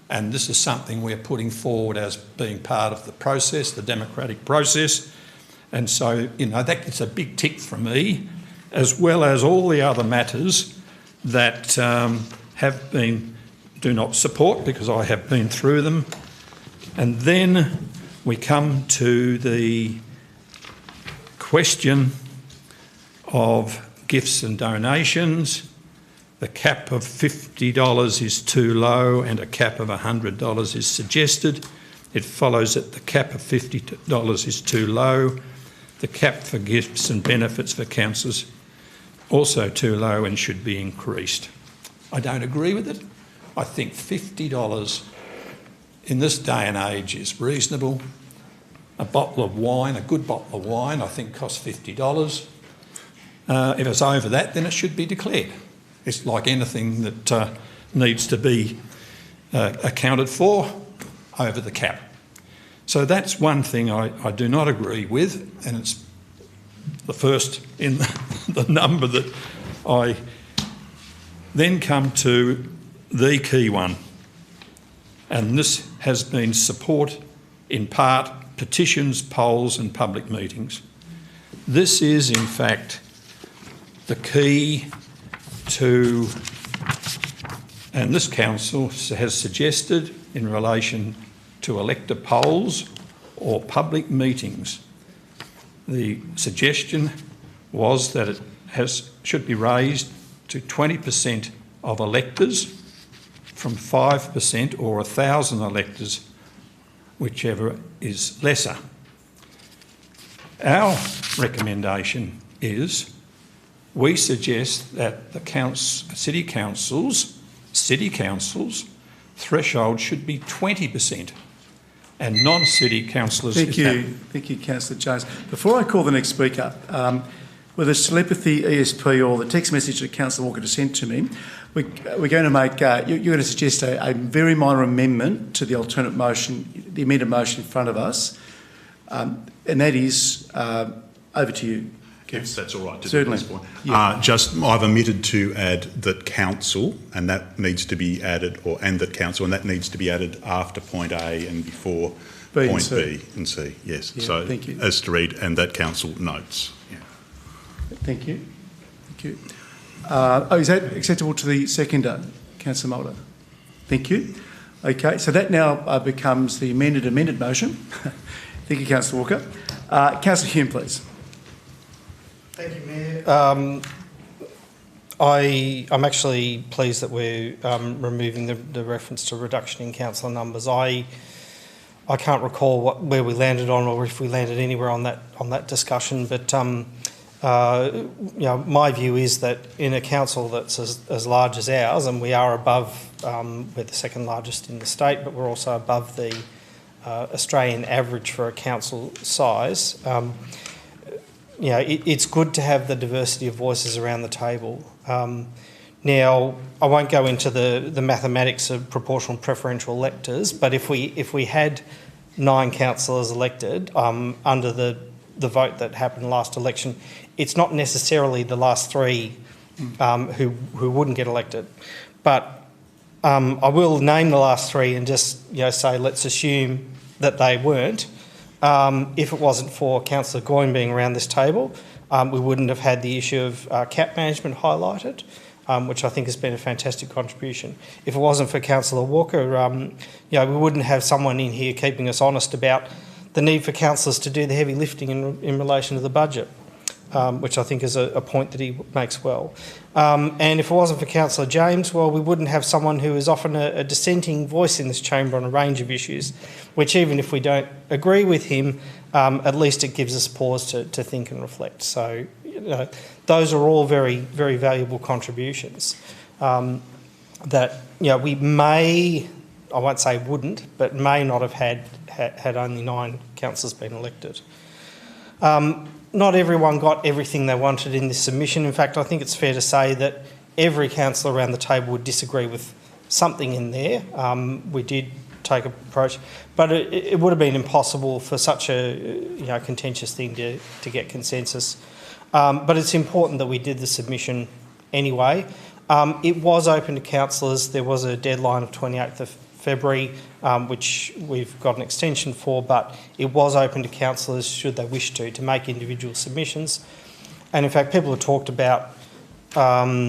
and this is something we're putting forward as being part of the process, the democratic process. And so, you know, that gets a big tick from me, as well as all the other matters that have been, do not support, because I have been through them. And then we come to the question of gifts and donations. The cap of $50 is too low and a cap of $100 is suggested. It follows that the cap of $50 is too low. The cap for gifts and benefits for councillors also too low and should be increased. I don't agree with it. I think $50 in this day and age is reasonable. A bottle of wine, a good bottle of wine, I think costs $50. If it's over that, then it should be declared. It's like anything that needs to be accounted for over the cap. So that's one thing I do not agree with, and it's the first in the number that I then come to the key one, and this has been support in part, petitions, polls and public meetings. This is in fact the key to And this council has suggested in relation to elector polls or public meetings, the suggestion was that it should be raised to 20% of electors from 5% or 1,000 electors, whichever is lesser. Our recommendation is we suggest that the city councils' threshold should be 20%, and non-city councillors... Thank you, Councillor Jones. Before I call the next speaker, with a telepathy ESP or the text message that Councillor Walker just sent to me, we're going to make... you're going to suggest a very minor amendment to the alternate motion, the amended motion in front of us, and that is over to you. If that's all right to Certainly. do at this point. Yeah. I've omitted to add that council, and that needs to be added, and that council, and that needs to be added after point A and before point B and C. Yes. Yeah, so thank you. As to read, and that council notes. Yeah. Thank you. Thank you. Is that acceptable to the seconder, Councillor Mulder? Thank you. Okay, so that now becomes the amended motion. Thank you, Councillor Walker. Councillor Hume, please. Thank you, Mayor. I'm actually pleased that we're removing the reference to reduction in councillor numbers. I can't recall where we landed on, or if we landed anywhere on that discussion. But my view is that in a council that's as large as ours, and we are above, we're the second largest in the state, but we're also above the Australian average for a council size. It's good to have the diversity of voices around the table. Now, I won't go into the mathematics of proportional preferential electors, but if we had 9 councillors elected under the vote that happened last election, it's not necessarily the last 3 who wouldn't get elected. But I will name the last 3 and just say let's assume that they weren't. If it wasn't for Councillor Goyne being around this table, we wouldn't have had the issue of cap management highlighted, which I think has been a fantastic contribution. If it wasn't for Councillor Walker, we wouldn't have someone in here keeping us honest about the need for councillors to do the heavy lifting in relation to the budget, which I think is a point that he makes well. And if it wasn't for Councillor James, well, we wouldn't have someone who is often a dissenting voice in this chamber on a range of issues, which even if we don't agree with him, at least it gives us pause to think and reflect. So, those are all very, very valuable contributions that, we may, I won't say wouldn't, but may not have had only 9 councillors been elected. Not everyone got everything they wanted in this submission. In fact, I think it's fair to say that every councillor around the table would disagree with something in there. We did take an approach, but it would have been impossible for such a contentious thing to get consensus. But it's important that we did the submission anyway. It was open to councillors. There was a deadline of 28th of February, which we've got an extension for, but it was open to councillors, should they wish to make individual submissions. And in fact, people have talked about, there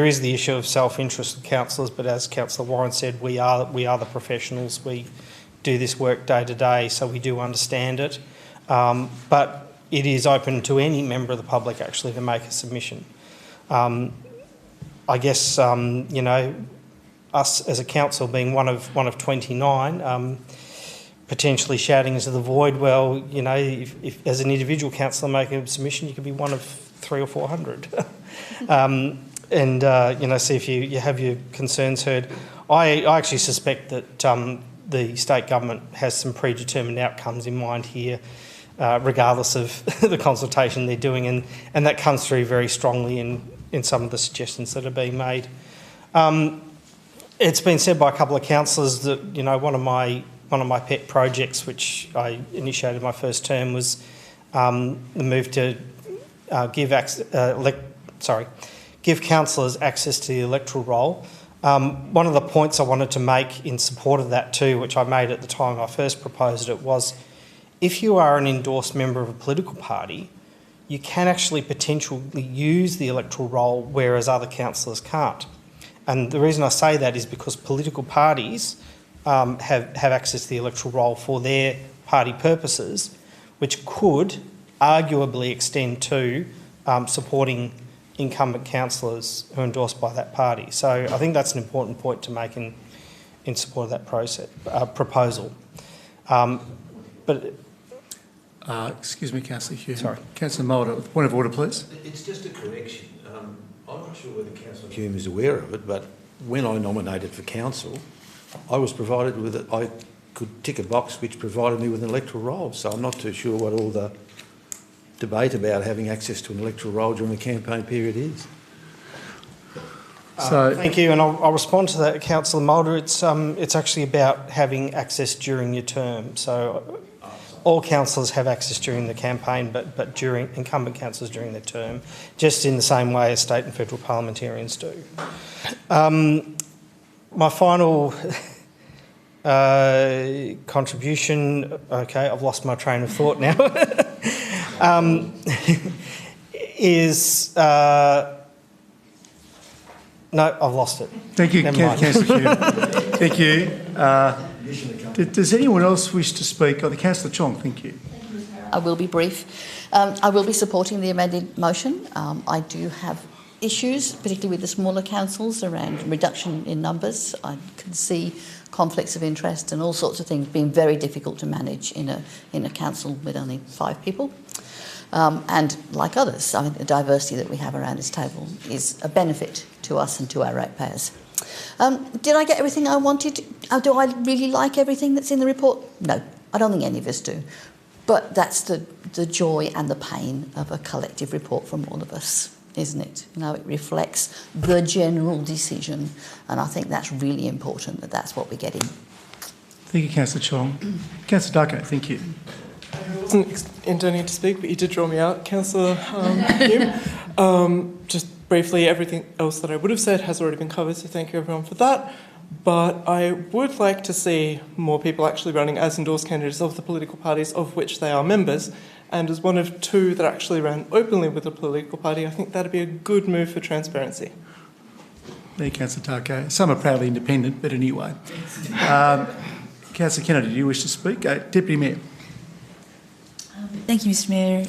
is the issue of self-interest of councillors, but as Councillor Warren said, we are the professionals. We do this work day to day, so we do understand it. But it is open to any member of the public actually to make a submission. I guess, us as a council being one of 29, potentially shouting into the void, well, if as an individual councillor making a submission, you could be one of 300 or 400. See if you have your concerns heard. I actually suspect that the state government has some predetermined outcomes in mind here, regardless of the consultation they're doing, and that comes through very strongly in some of the suggestions that are being made. It's been said by a couple of councillors that one of my pet projects, which I initiated my first term, was the move to give councillors access to the electoral roll. One of the points I wanted to make in support of that too, which I made at the time I first proposed it, was if you are an endorsed member of a political party, you can actually potentially use the electoral roll, whereas other councillors can't. And the reason I say that is because political parties have access to the electoral roll for their party purposes, which could arguably extend to supporting incumbent councillors who are endorsed by that party. So I think that's an important point to make in support of that proposal. Excuse me, Councillor Hume. Sorry. Councillor Mulder, point of order, please. It's just a correction. I'm not sure whether Councillor Hume is aware of it, but when I nominated for council, I was provided with it. I could tick a box which provided me with an electoral roll. So I'm not too sure what all the debate about having access to an electoral roll during the campaign period is. Thank you, and I'll respond to that, Councillor Mulder. It's actually about having access during your term. So all councillors have access during the campaign, but during incumbent councillors during their term, just in the same way as state and federal parliamentarians do. My final contribution, okay, I've lost my train of thought now, is... no, I've lost it. Thank you, Never mind. Councillor Hume. Thank you. Does anyone else wish to speak? Oh, Councillor Chong, thank you. I will be brief. I will be supporting the amended motion. I do have issues, particularly with the smaller councils, around reduction in numbers. I can see conflicts of interest and all sorts of things being very difficult to manage in a council with only 5 people. And like others, I mean, the diversity that we have around this table is a benefit to us and to our ratepayers. Did I get everything I wanted? Do I really like everything that's in the report? No, I don't think any of us do. But that's the joy and the pain of a collective report from all of us, isn't it? You know, it reflects the general decision, and I think that's really important, that that's what we're getting. Thank you, Councillor Chong. Councillor Darko, thank you. I wasn't intending to speak, but you did draw me out, Councillor Hume. Just briefly, everything else that I would have said has already been covered, so thank you everyone for that. But I would like to see more people actually running as endorsed candidates of the political parties of which they are members. And as one of 2 that actually ran openly with a political party, I think that would be a good move for transparency. Thank you, Councillor Darko. Some are proudly independent, but anyway. Councillor Kennedy, do you wish to speak? Deputy Mayor. Thank you, Mr Mayor.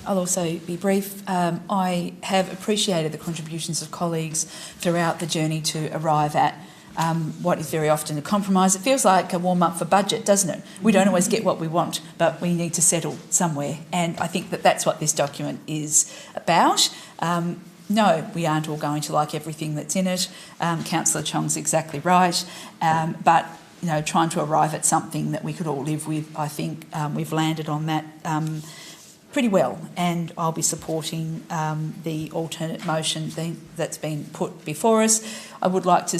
I'll also be brief. I have appreciated the contributions of colleagues throughout the journey to arrive at what is very often a compromise. It feels like a warm-up for budget, doesn't it? We don't always get what we want, but we need to settle somewhere. And I think that that's what this document is about. No, we aren't all going to like everything that's in it. Councillor Chong's exactly right. But you know, trying to arrive at something that we could all live with, I think we've landed on that pretty well, and I'll be supporting the alternate motion that's been put before us. I would like to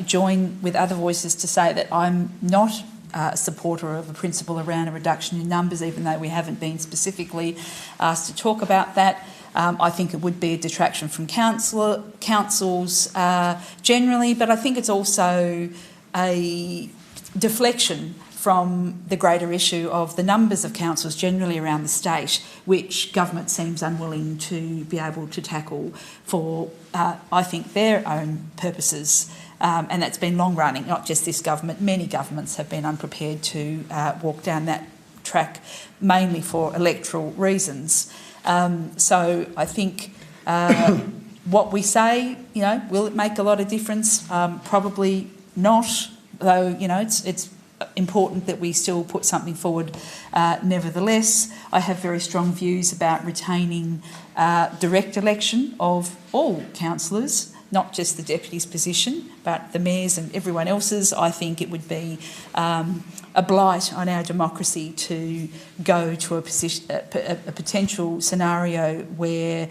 join with other voices to say that I'm not a supporter of a principle around a reduction in numbers, even though we haven't been specifically asked to talk about that. I think it would be a detraction from councils generally, but I think it's also a deflection from the greater issue of the numbers of councils generally around the state, which government seems unwilling to be able to tackle for, I think, their own purposes. And that's been long running, not just this government. Many governments have been unprepared to walk down that track, mainly for electoral reasons. So I think what we say, you know, will it make a lot of difference? Probably not, though, you know, it's important that we still put something forward nevertheless. I have very strong views about retaining direct election of all councillors, not just the deputy's position, but the mayor's and everyone else's. I think it would be a blight on our democracy to go to a potential scenario where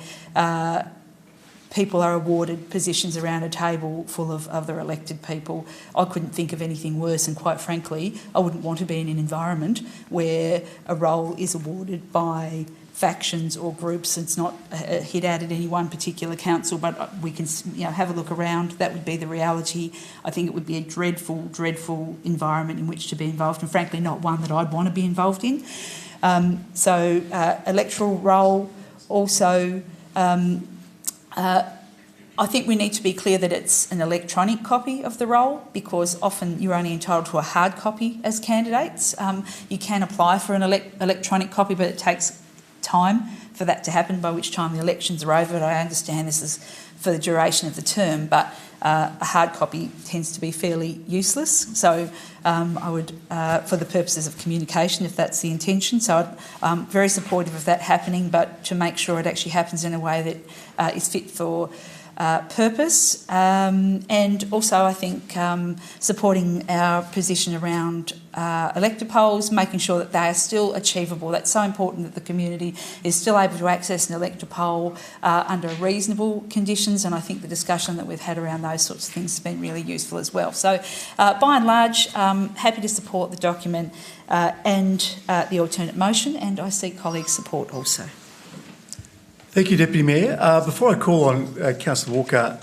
people are awarded positions around a table full of other elected people. I couldn't think of anything worse, and quite frankly, I wouldn't want to be in an environment where a role is awarded by factions or groups. It's not hit out at any one particular council, but we can, you know, have a look around. That would be the reality. I think it would be a dreadful, dreadful environment in which to be involved, and frankly not one that I'd want to be involved in. Electoral roll, Also, I think we need to be clear that it's an electronic copy of the roll, because often you're only entitled to a hard copy as candidates. You can apply for an electronic copy, but it takes time for that to happen, by which time the elections are over. But I understand this is for the duration of the term, but a hard copy tends to be fairly useless. So I would, for the purposes of communication, if that's the intention, so I'm very supportive of that happening, but to make sure it actually happens in a way that is fit for purpose, and also I think supporting our position around elector polls, making sure that they are still achievable. That's so important, that the community is still able to access an elector poll under reasonable conditions, and I think the discussion that we've had around those sorts of things has been really useful as well. So by and large, happy to support the document and the alternate motion, and I seek colleagues' support also. Thank you, Deputy Mayor. Before I call on Councillor Walker,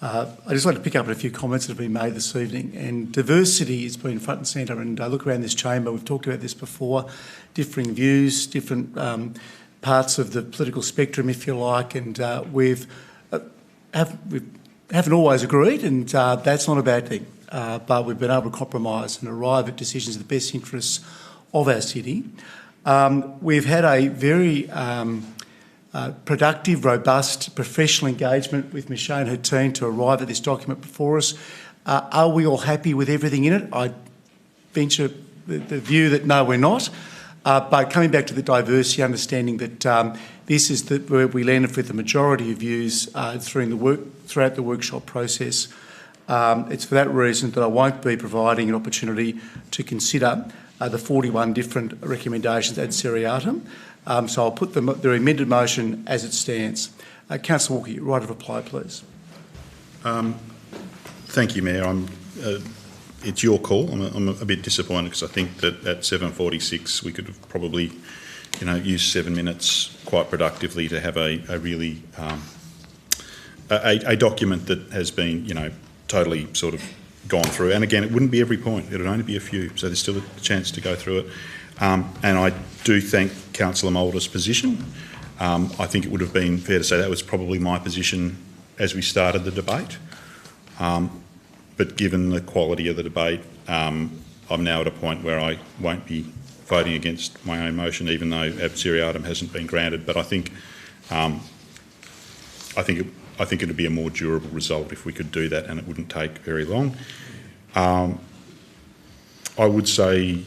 I just like to pick up on a few comments that have been made this evening. And diversity has been front and centre. And I look around this chamber, we've talked about this before, differing views, different parts of the political spectrum, if you like, and we haven't always agreed, and that's not a bad thing. But we've been able to compromise and arrive at decisions in the best interests of our city. We've had a very productive, robust, professional engagement with Michelle and her team to arrive at this document before us. Are we all happy with everything in it? I venture the view that no, we're not. But coming back to the diversity, understanding that this is where we landed with the majority of views throughout the workshop process. It's for that reason that I won't be providing an opportunity to consider the 41 different recommendations ad seriatim. So I'll put the amended motion as it stands. Councillor Walker, right of reply, please. Thank you, Mayor. It's your call. I'm a bit disappointed because I think that at 7:46 we could have probably, used 7 minutes quite productively to have a really a document that has been, totally sort of gone through. And again, it wouldn't be every point. It would only be a few. So there's still a chance to go through it. And I do thank Councillor Mulder's position. I think it would have been fair to say that was probably my position as we started the debate. But given the quality of the debate, I'm now at a point where I won't be voting against my own motion, even though ad seriatim hasn't been granted. But I think it would be a more durable result if we could do that, and it wouldn't take very long. I would say,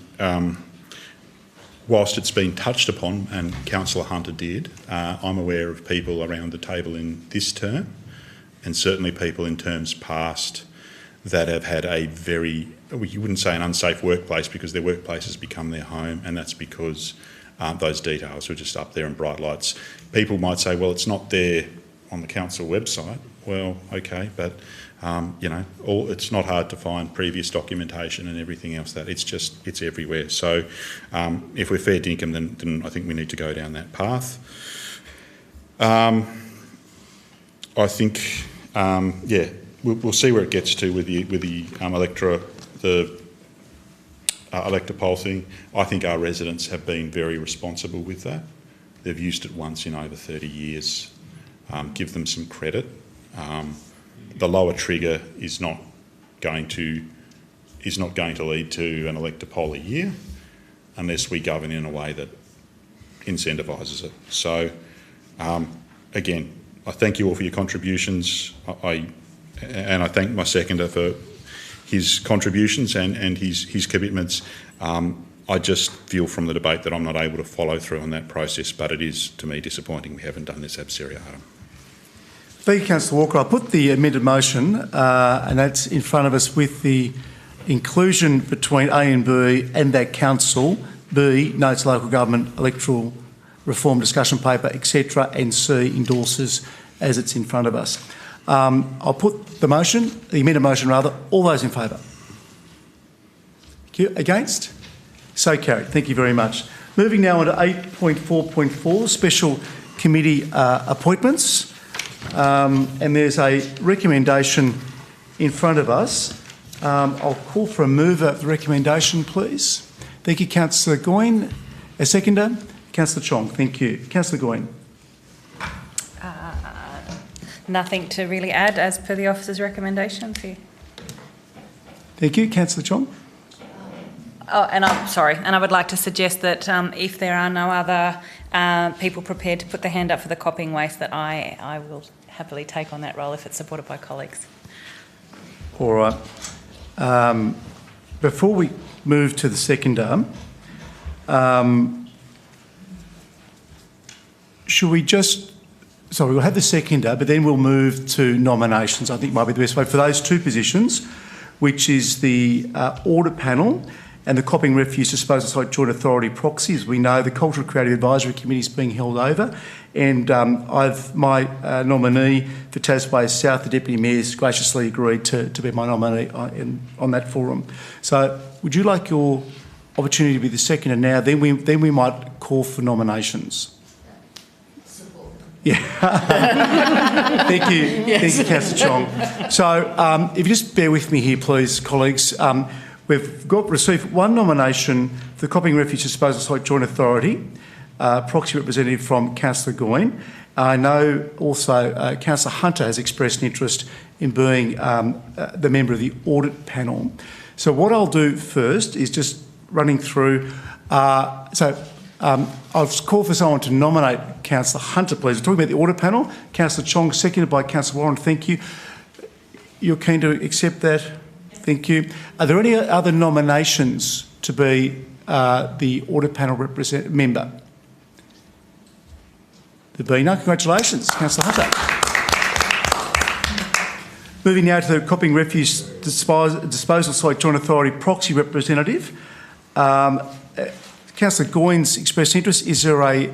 whilst it's been touched upon, and Councillor Hunter did, I'm aware of people around the table in this term, and certainly people in terms past, that have had a very, you wouldn't say an unsafe workplace, because their workplace has become their home, and that's because those details were just up there in bright lights. People might say, well, it's not there on the council website. Well, okay, but it's not hard to find previous documentation and everything else. That it's everywhere. So if we're fair dinkum, then I think we need to go down that path. I think, we'll see where it gets to with the elector poll thing. I think our residents have been very responsible with that. They've used it once in over 30 years. Give them some credit. The lower trigger is not going to lead to an elector poll a year unless we govern in a way that incentivises it. So, again, I thank you all for your contributions. And I thank my seconder for his contributions and his commitments. I just feel from the debate that I'm not able to follow through on that process, but it is, to me, disappointing we haven't done this ab seriatim. Thank you, Councillor Walker. I'll put the amended motion, and that's in front of us with the inclusion between A and B and that council, B, notes local government electoral reform discussion paper, etc., and C, endorses as it's in front of us. I'll put the amended motion rather, all those in favour? Thank you. Against? So carried. Thank you very much. Moving now on to 8.4.4, special committee appointments. And there's a recommendation in front of us. I'll call for a mover of the recommendation, please. Thank you, Councillor Goyne. A seconder? Councillor Chong, thank you. Councillor Goyne. Nothing to really add as per the officer's recommendations here. Thank you. Councillor Chong. Oh, and I'm sorry, and I would like to suggest that if there are no other people prepared to put their hand up for the copying waste, that I will happily take on that role if it's supported by colleagues. All right. Before we move to the seconder, should we just... Sorry, we'll have the seconder, but then we'll move to nominations. I think might be the best way for those two positions, which is the audit panel and the Copying Refuse Disposal Site Joint Authority proxy. As we know, the Cultural Creative Advisory Committee is being held over, and my nominee for Tasway South, the Deputy Mayor, has graciously agreed to be my nominee on that forum. So would you like your opportunity to be the seconder now? Then we might call for nominations. Yeah. Thank you. Yes. Thank you, Councillor Chong. So if you just bear with me here, please, colleagues. We've received one nomination for the Copying Refuse Disposal Site Joint Authority, proxy representative from Councillor Goyne. I know also Councillor Hunter has expressed an interest in being the member of the audit panel. So what I'll do first is just running through... I'll call for someone to nominate Councillor Hunter, please. We're talking about the audit panel. Councillor Chong, seconded by Councillor Warren. Thank you. You're keen to accept that? Thank you. Are there any other nominations to be the audit panel member? There being none. Congratulations, Councillor Hunter. Moving now to the Copying Refuse Disposal Site Joint Authority proxy representative. Councillor Goyne's expressed interest. Is there a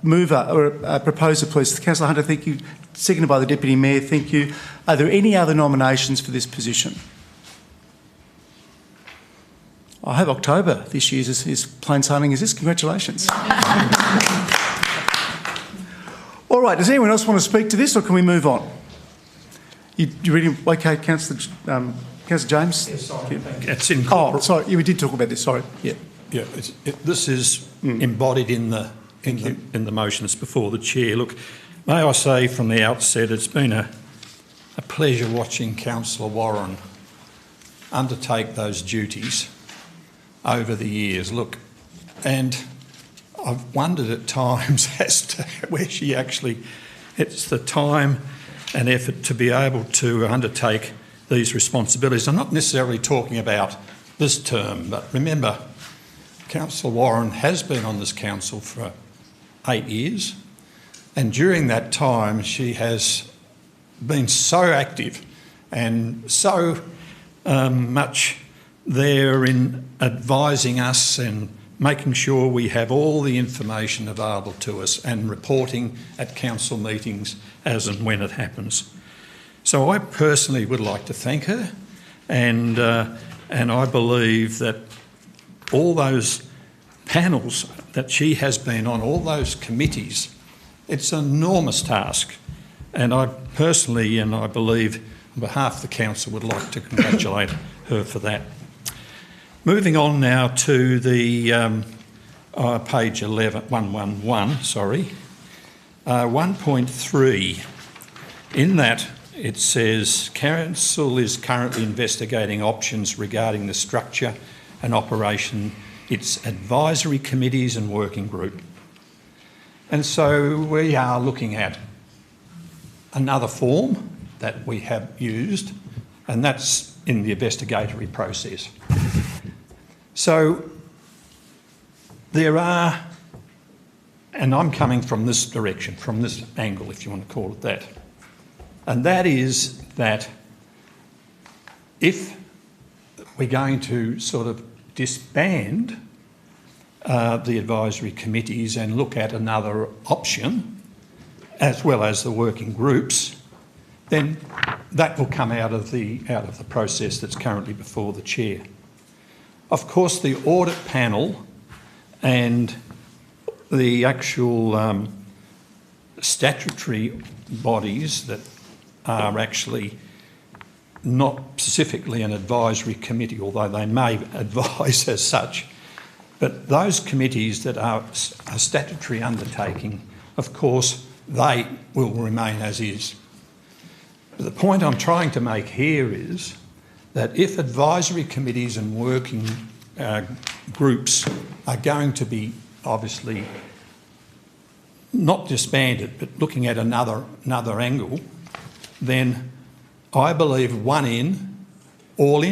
mover or a proposer, please? Councillor Hunter, thank you. Seconded by the Deputy Mayor, thank you. Are there any other nominations for this position? I hope October this year is as plain sailing as this. Congratulations. All right, does anyone else want to speak to this, or can we move on? You ready? Okay, Councillor James? Yes, sorry. It's in corporate. Oh, sorry, yeah, we did talk about this, sorry. Yeah. Yeah, this is embodied in the motion that's before the chair. Look, may I say from the outset, it's been a pleasure watching Councillor Warren undertake those duties over the years. Look, and I've wondered at times as to where she actually gets the time and effort to be able to undertake these responsibilities. I'm not necessarily talking about this term, but remember, Councillor Warren has been on this council for 8 years, and during that time she has been so active and so much there in advising us and making sure we have all the information available to us and reporting at council meetings as and when it happens. So I personally would like to thank her, and I believe that all those panels that she has been on, all those committees, it's an enormous task. And I personally, and I believe on behalf of the council, would like to congratulate her for that. Moving on now to the page 111, sorry. 1.3. In that, it says, Council is currently investigating options regarding the structure and operation, its advisory committees and working group. And so we are looking at another form that we have used, and that's in the investigatory process. So there are, and I'm coming from this direction, from this angle, if you want to call it that, and that is that if we're going to sort of disband the advisory committees and look at another option, as well as the working groups, then that will come out of the process that's currently before the chair. Of course, the audit panel and the actual statutory bodies that are actually not specifically an advisory committee, although they may advise as such, But those committees that are a statutory undertaking, of course, they will remain as is. But the point I'm trying to make here is that if advisory committees and working groups are going to be obviously not disbanded, but looking at another angle, then I believe one in, or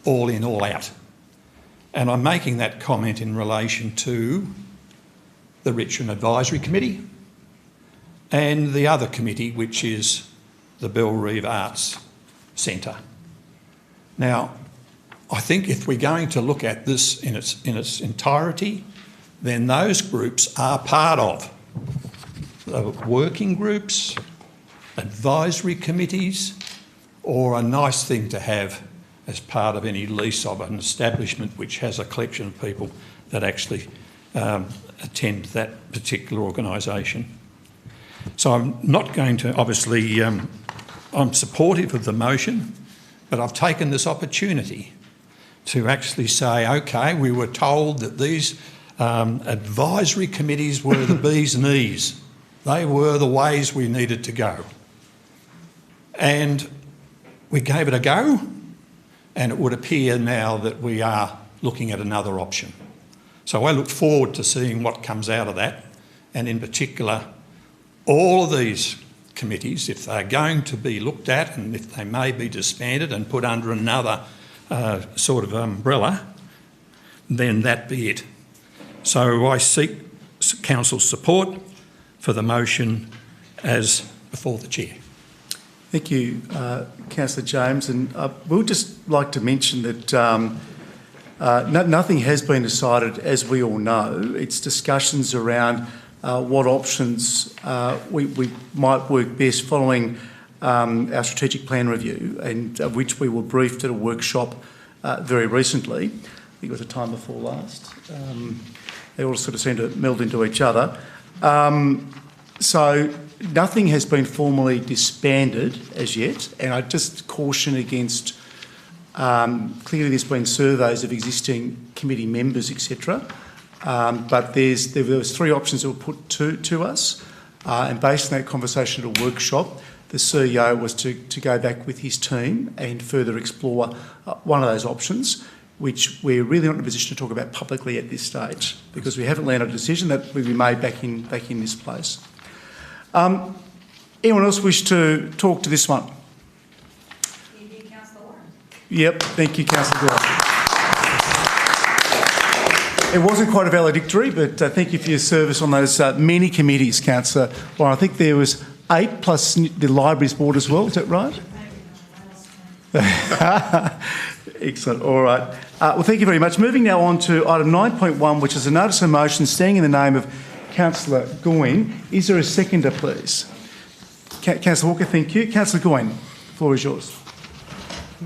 all in, all out. And I'm making that comment in relation to the Richmond Advisory Committee and the other committee, which is the Bellerive Arts Centre. Now, I think if we're going to look at this in its entirety, then those groups are part of the working groups, advisory committees, or a nice thing to have as part of any lease of an establishment which has a collection of people that actually attend that particular organisation. So I'm not going to, obviously, I'm supportive of the motion, but I've taken this opportunity to actually say, okay, we were told that these advisory committees were the bee's knees. They were the ways we needed to go. And we gave it a go, and it would appear now that we are looking at another option. So I look forward to seeing what comes out of that, and in particular, all of these committees, if they're going to be looked at and if they may be disbanded and put under another sort of umbrella, then that be it. So I seek Council's support for the motion as before the Chair. Thank you, Councillor James. And we'll just like to mention that nothing has been decided, as we all know. It's discussions around what options we might work best following our strategic plan review, and of which we were briefed at a workshop very recently. I think it was the time before last. They all sort of seem to meld into each other. So nothing has been formally disbanded as yet, and I just caution against clearly there's been surveys of existing committee members, etc. But there was three options that were put to us, and based on that conversation at a workshop, the CEO was to go back with his team and further explore one of those options, which we're really not in a position to talk about publicly at this stage because we haven't landed a decision that will be made back in this place. Anyone else wish to talk to this one? Yep, thank you, Councillor Gore. It wasn't quite a valedictory, but thank you for your service on those many committees, Councillor. Well, I think there was 8 plus the Libraries Board as well, is that right? Excellent, all right. Well, thank you very much. Moving now on to item 9.1, which is a notice of motion standing in the name of Councillor Goyne. Is there a seconder, please? Councillor Walker, thank you. Councillor Goyne, the floor is yours.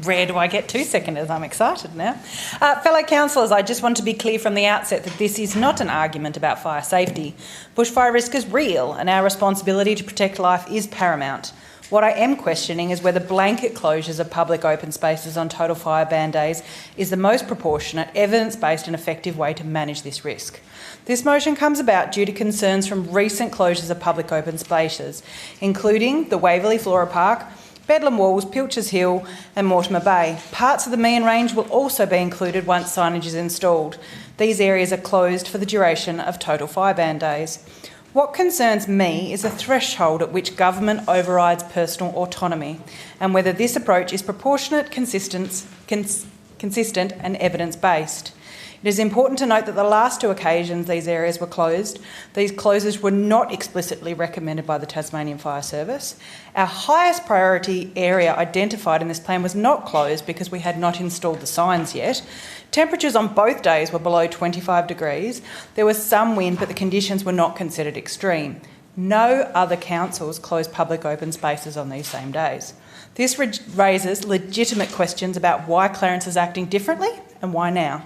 Rare do I get two seconders. I'm excited now. Fellow councillors, I just want to be clear from the outset that this is not an argument about fire safety. Bushfire risk is real and our responsibility to protect life is paramount. What I am questioning is whether blanket closures of public open spaces on total fire ban days is the most proportionate, evidence-based and effective way to manage this risk. This motion comes about due to concerns from recent closures of public open spaces, including the Waverley Flora Park, Bedlam Walls, Pilchers Hill and Mortimer Bay. Parts of the Meehan Range will also be included once signage is installed. These areas are closed for the duration of total fire ban days. What concerns me is the threshold at which government overrides personal autonomy and whether this approach is proportionate, consistent and evidence-based. It is important to note that the last two occasions these areas were closed, these closures were not explicitly recommended by the Tasmanian Fire Service. Our highest priority area identified in this plan was not closed because we had not installed the signs yet. Temperatures on both days were below 25 degrees. There was some wind, but the conditions were not considered extreme. No other councils closed public open spaces on these same days. This raises legitimate questions about why Clarence is acting differently and why now.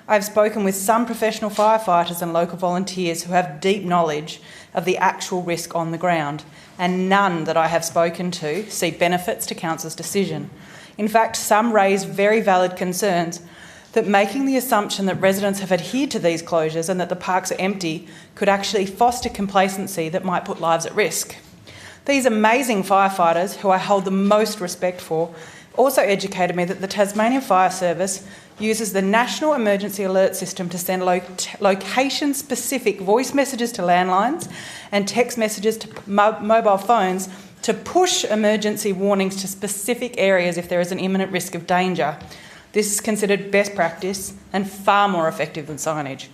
I've spoken with some professional firefighters and local volunteers who have deep knowledge of the actual risk on the ground, and none that I have spoken to see benefits to council's decision. In fact, some raise very valid concerns that making the assumption that residents have adhered to these closures and that the parks are empty could actually foster complacency that might put lives at risk. These amazing firefighters, who I hold the most respect for, also educated me that the Tasmanian Fire Service uses the National Emergency Alert System to send location-specific voice messages to landlines and text messages to mobile phones to push emergency warnings to specific areas if there is an imminent risk of danger. This is considered best practice and far more effective than signage.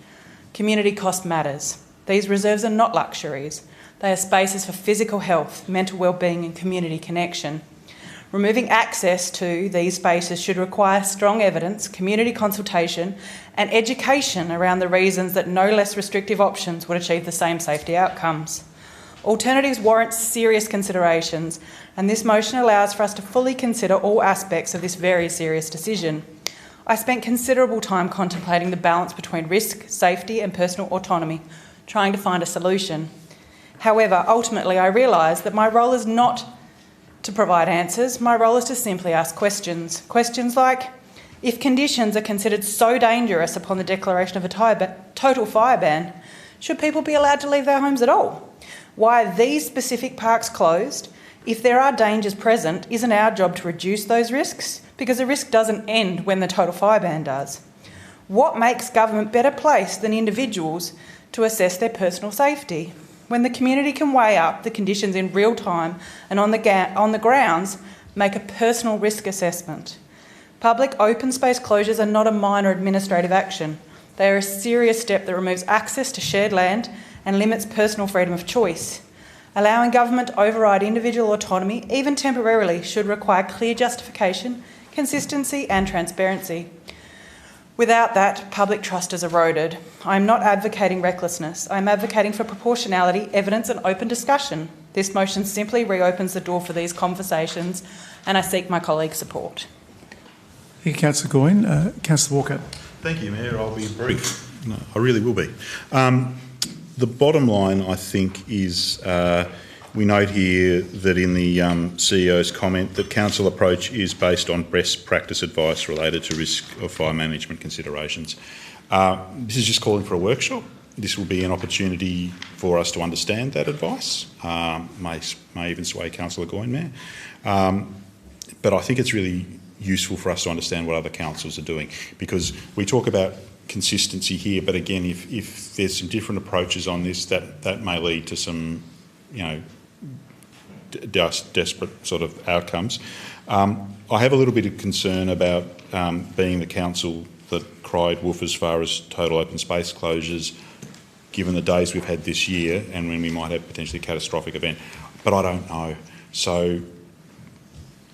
Community cost matters. These reserves are not luxuries. They are spaces for physical health, mental well-being and community connection. Removing access to these spaces should require strong evidence, community consultation and education around the reasons that no less restrictive options would achieve the same safety outcomes. Alternatives warrant serious considerations, and this motion allows for us to fully consider all aspects of this very serious decision. I spent considerable time contemplating the balance between risk, safety and personal autonomy, trying to find a solution. However, ultimately I realised that my role is not to provide answers. My role is to simply ask questions. Questions like, if conditions are considered so dangerous upon the declaration of a total fire ban, should people be allowed to leave their homes at all? Why are these specific parks closed? If there are dangers present, isn't our job to reduce those risks? Because the risk doesn't end when the total fire ban does. What makes government better placed than individuals to assess their personal safety? When the community can weigh up the conditions in real time and on the grounds, make a personal risk assessment. Public open space closures are not a minor administrative action. They are a serious step that removes access to shared land and limits personal freedom of choice. Allowing government to override individual autonomy, even temporarily, should require clear justification, consistency and transparency. Without that, public trust is eroded. I am not advocating recklessness. I am advocating for proportionality, evidence and open discussion. This motion simply reopens the door for these conversations, and I seek my colleagues' support. Thank you, Councillor Goyne. Councillor Walker. Thank you, Mayor. I'll be brief. No, I really will be. The bottom line, I think, is we note here that in the CEO's comment that council approach is based on best practice advice related to risk of fire management considerations. This is just calling for a workshop. This will be an opportunity for us to understand that advice. May even sway Councillor Goyne, Mayor. But I think it's really useful for us to understand what other councils are doing, because we talk about consistency here, but again, if there's some different approaches on this, that may lead to some, desperate sort of outcomes. I have a little bit of concern about being the council that cried wolf as far as total open space closures, given the days we've had this year and when we might have potentially a catastrophic event. But I don't know. So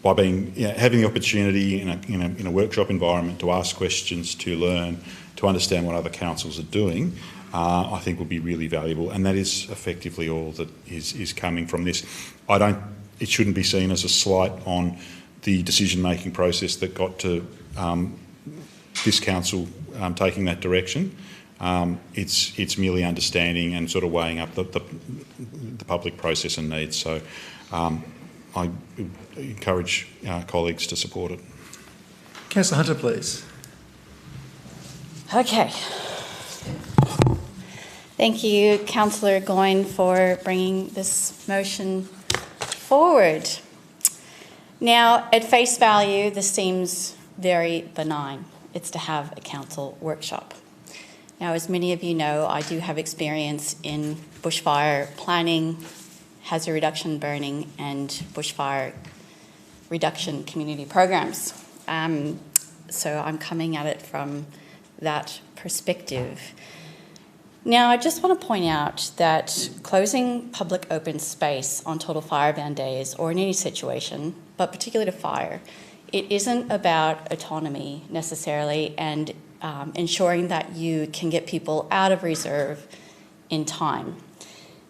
by having the opportunity in a workshop environment to ask questions, to learn, to understand what other councils are doing, I think will be really valuable, and that is effectively all that is coming from this. It shouldn't be seen as a slight on the decision-making process that got to this council taking that direction. It's merely understanding and sort of weighing up the public process and needs. So I encourage colleagues to support it. Councillor Hunter, please. Okay. Thank you, Councillor Goyne, for bringing this motion forward. Now, at face value, this seems very benign. It's to have a council workshop. Now, as many of you know, I do have experience in bushfire planning, hazard reduction burning, and bushfire reduction community programs. So I'm coming at it from that perspective. Now, I just want to point out that closing public open space on total fire ban days, or in any situation, but particularly to fire, it isn't about autonomy necessarily and ensuring that you can get people out of reserve in time.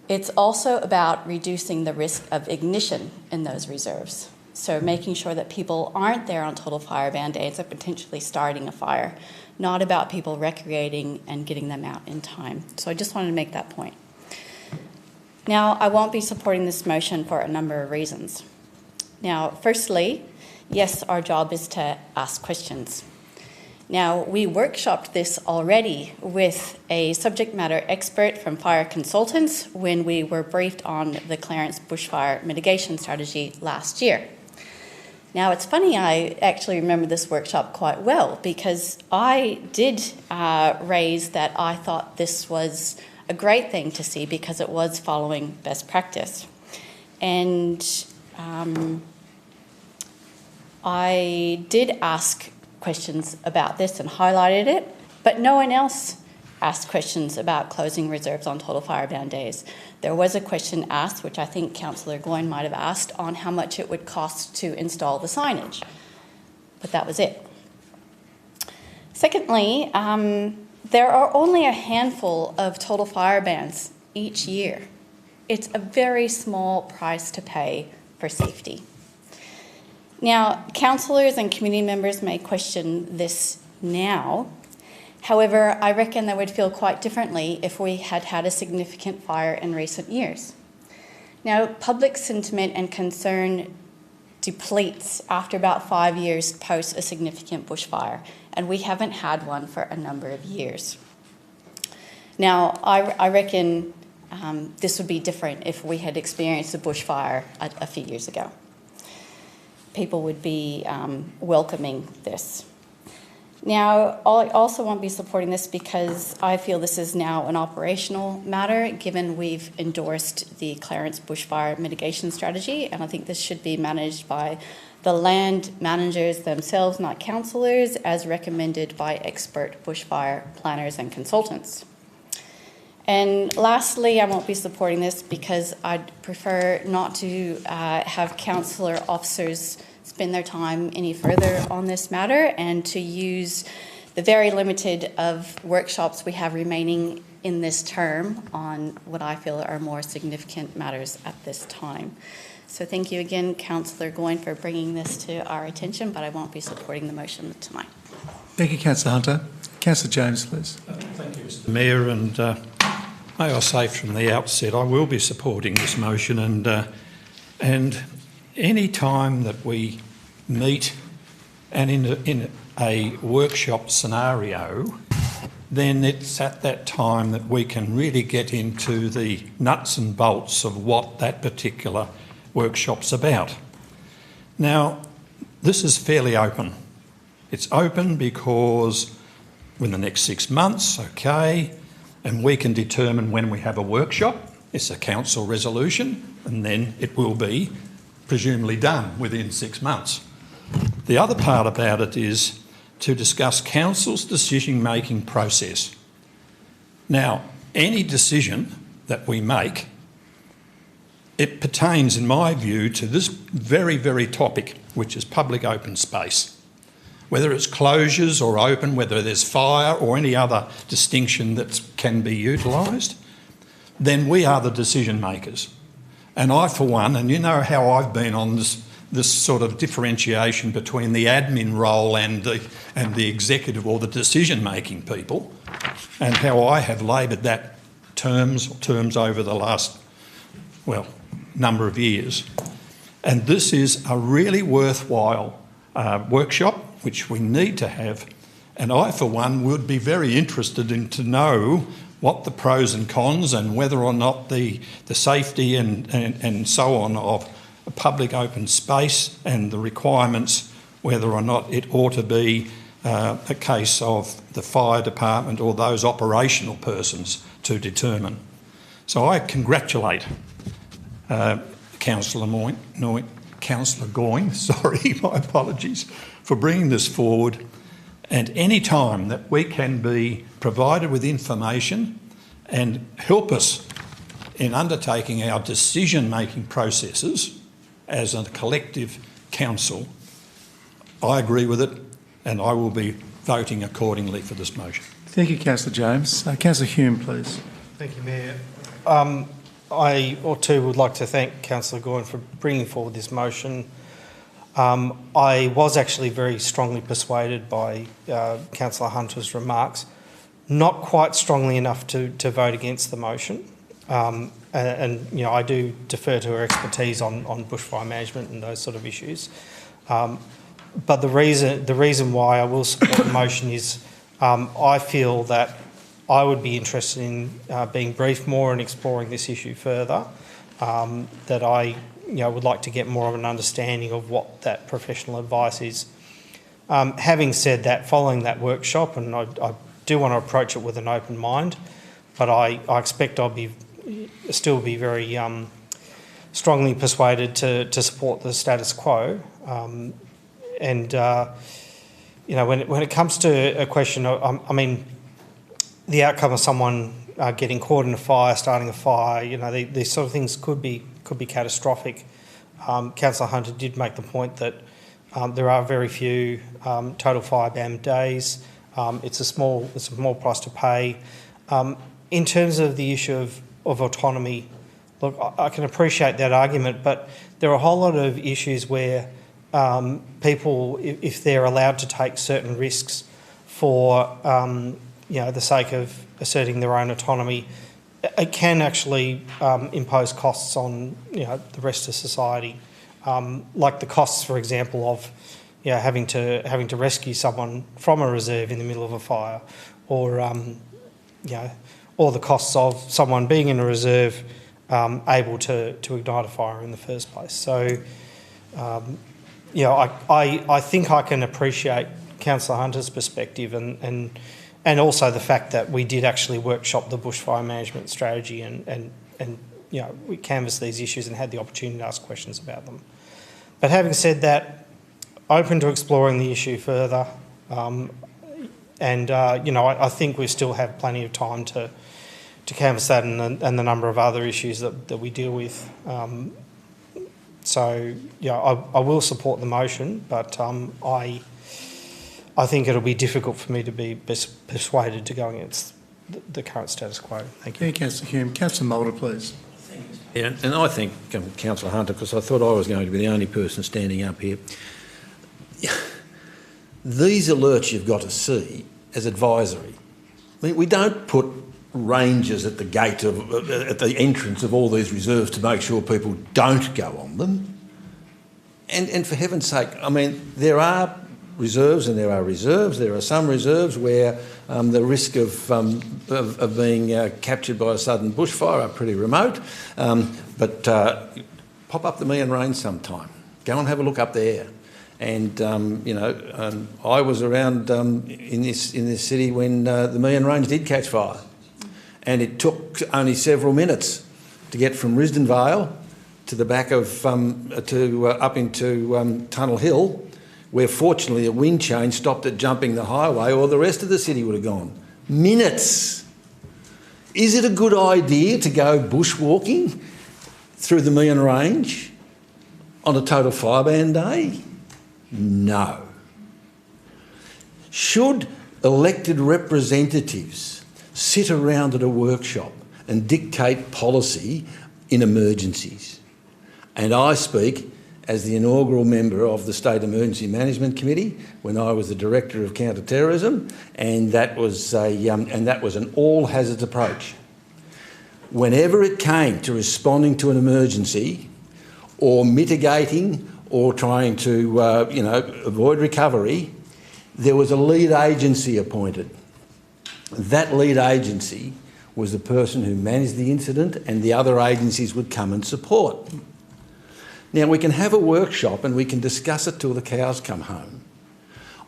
It's also about reducing the risk of ignition in those reserves. So making sure that people aren't there on total fire ban days and potentially starting a fire, not about people recreating and getting them out in time. So I just wanted to make that point. Now, I won't be supporting this motion for a number of reasons. Now, firstly, yes, our job is to ask questions. Now, we workshopped this already with a subject matter expert from Fire Consultants when we were briefed on the Clarence bushfire mitigation strategy last year. Now, it's funny, I actually remember this workshop quite well because I did raise that I thought this was a great thing to see because it was following best practice. And I did ask questions about this and highlighted it, but no one else asked questions about closing reserves on total fire-bound days. There was a question asked, which I think Councillor Goyne might have asked, on how much it would cost to install the signage, but that was it. Secondly, there are only a handful of total fire bans each year. It's a very small price to pay for safety. Now, councillors and community members may question this now. However, I reckon they would feel quite differently if we had had a significant fire in recent years. Now, public sentiment and concern depletes after about 5 years post a significant bushfire, and we haven't had one for a number of years. Now, I reckon this would be different if we had experienced a bushfire a few years ago. People would be welcoming this. Now, I also won't be supporting this because I feel this is now an operational matter, given we've endorsed the Clarence bushfire mitigation strategy, and I think this should be managed by the land managers themselves, not councillors, as recommended by expert bushfire planners and consultants. And lastly, I won't be supporting this because I'd prefer not to have councillor officers spend their time any further on this matter and to use the very limited of workshops we have remaining in this term on what I feel are more significant matters at this time. So thank you again, Councillor Goyne, for bringing this to our attention, but I won't be supporting the motion tonight. Thank you, Councillor Hunter. Councillor Jones, please. Thank you, Mr Mayor, and may I say from the outset I will be supporting this motion, and any time that we meet and in a workshop scenario, then it's at that time that we can really get into the nuts and bolts of what that particular workshop's about. Now, this is fairly open. It's open because in the next 6 months, okay, and we can determine when we have a workshop. It's a council resolution, and then it will be presumably done within 6 months. The other part about it is to discuss council's decision-making process. Now, any decision that we make, it pertains, in my view, to this very, very topic, which is public open space. Whether it's closures or open, whether there's fire or any other distinction that can be utilised, then we are the decision makers. And I, for one, and you know how I've been on this sort of differentiation between the admin role and the executive or the decision-making people, and how I have laboured that terms over the last, well, number of years. And this is a really worthwhile workshop, which we need to have, and I, for one, would be very interested in to know what the pros and cons and whether or not the safety and so on of a public open space and the requirements, whether or not it ought to be a case of the fire department or those operational persons to determine. So I congratulate Councillor Goyne, sorry, my apologies, for bringing this forward. And any time that we can be provided with information and help us in undertaking our decision-making processes as a collective council, I agree with it, and I will be voting accordingly for this motion. Thank you, Councillor James. Councillor Hume, please. Thank you, Mayor. I, too, would like to thank Councillor Goyne for bringing forward this motion. I was actually very strongly persuaded by Councillor Hunter's remarks, not quite strongly enough to vote against the motion. And you know, I do defer to her expertise on bushfire management and those sort of issues. But the reason why I will support the motion is I feel that I would be interested in being briefed more and exploring this issue further. That I would like to get more of an understanding of what that professional advice is. Having said that, following that workshop, and I do want to approach it with an open mind, but I expect I'll still be very strongly persuaded to support the status quo. When it comes to a question, I mean, the outcome of someone getting caught in a fire, starting a fire, these sort of things could be catastrophic. Councillor Hunter did make the point that there are very few total fire ban days. It's a small price to pay. In terms of the issue of autonomy, look, I can appreciate that argument, but there are a whole lot of issues where people, if they're allowed to take certain risks for the sake of asserting their own autonomy, it can actually impose costs on the rest of society, like the costs, for example, of having to rescue someone from a reserve in the middle of a fire, or the costs of someone being in a reserve able to ignite a fire in the first place. So, I think I can appreciate Councillor Hunter's perspective and also the fact that we did actually workshop the bushfire management strategy and we canvassed these issues and had the opportunity to ask questions about them. But having said that, open to exploring the issue further, I think we still have plenty of time to canvass that and the number of other issues that we deal with. I will support the motion, but I think it'll be difficult for me to be persuaded to go against the current status quo. Thank you. Thank you, Councillor Hume. Councillor Mulder, please. Yeah, and I think Councillor Hunter, because I thought I was going to be the only person standing up here. These alerts you've got to see as advisory. I mean, we don't put rangers at the gate at the entrance of all these reserves to make sure people don't go on them. And for heaven's sake, I mean, there are reserves and there are reserves. There are some reserves where the risk of being captured by a sudden bushfire are pretty remote. But pop up the Meon Range sometime. Go and have a look up there. And I was around in this city when the Meon Range did catch fire, and it took only several minutes to get from Risdon Vale to the back of up into Tunnel Hill, where fortunately a wind change stopped it jumping the highway, or the rest of the city would have gone. Minutes. Is it a good idea to go bushwalking through the Meon Range on a total fire ban day? No. Should elected representatives sit around at a workshop and dictate policy in emergencies? And I speak as the inaugural member of the State Emergency Management Committee when I was the Director of Counter-Terrorism, and that was an all-hazards approach. Whenever it came to responding to an emergency or mitigating or trying to avoid recovery, there was a lead agency appointed. That lead agency was the person who managed the incident, and the other agencies would come and support. Now, we can have a workshop and we can discuss it till the cows come home.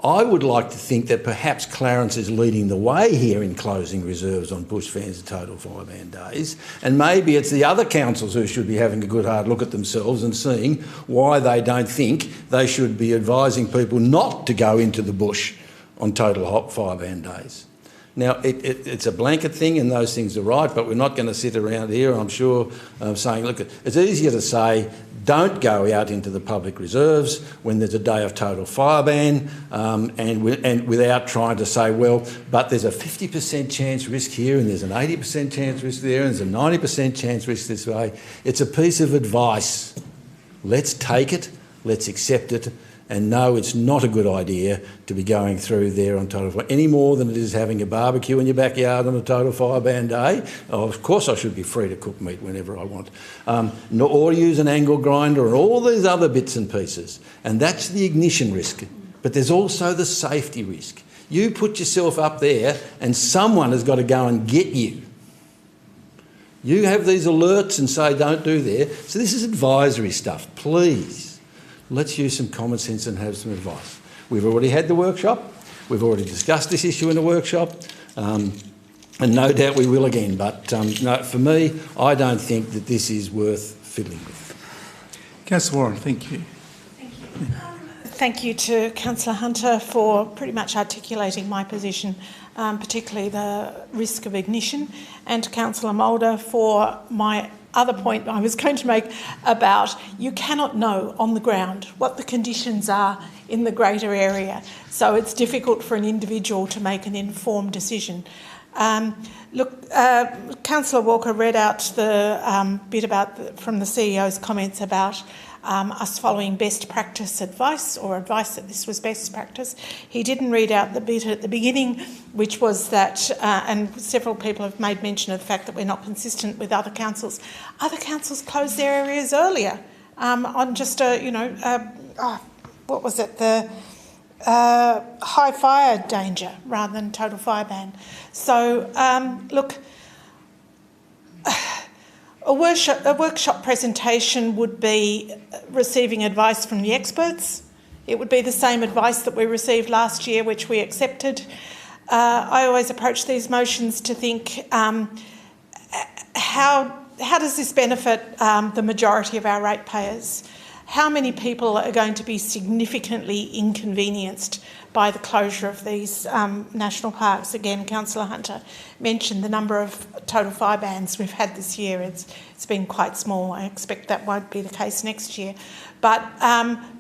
I would like to think that perhaps Clarence is leading the way here in closing reserves on bush fans and total fire ban days, and maybe it's the other councils who should be having a good hard look at themselves and seeing why they don't think they should be advising people not to go into the bush on total hot fire ban days. Now, it's a blanket thing and those things are right, but we're not going to sit around here, I'm sure, saying, look, it's easier to say don't go out into the public reserves when there's a day of total fire ban and without trying to say, well, but there's a 50% chance risk here and there's an 80% chance risk there and there's a 90% chance risk this way. It's a piece of advice. Let's take it, let's accept it, And no, it's not a good idea to be going through there on Total Fire, any more than it is having a barbecue in your backyard on a Total Fire ban day. Oh, of course I should be free to cook meat whenever I want. Or use an angle grinder and all these other bits and pieces. And that's the ignition risk. But there's also the safety risk. You put yourself up there and someone has got to go and get you. You have these alerts and say don't do there. So this is advisory stuff. Please. Let's use some common sense and have some advice. We've already had the workshop. We've already discussed this issue in the workshop. And no doubt we will again. But no, for me, I don't think that this is worth fiddling with. Councillor Warren, thank you. Thank you to Councillor Hunter for pretty much articulating my position, particularly the risk of ignition, and to Councillor Moulder for my other point I was going to make about you cannot know on the ground what the conditions are in the greater area. So it's difficult for an individual to make an informed decision. Councillor Walker read out the bit about from the CEO's comments about us following best practice advice, or advice that this was best practice. He didn't read out the bit at the beginning, which was that, and several people have made mention of the fact that we're not consistent with other councils. Other councils closed their areas earlier on just what was it, the high fire danger rather than total fire ban. So, look, a workshop presentation would be receiving advice from the experts. It would be the same advice that we received last year, which we accepted. I always approach these motions to think, how does this benefit the majority of our ratepayers? How many people are going to be significantly inconvenienced by the closure of these national parks? Again, Councillor Hunter mentioned the number of total fire bans we've had this year. It's been quite small. I expect that won't be the case next year. But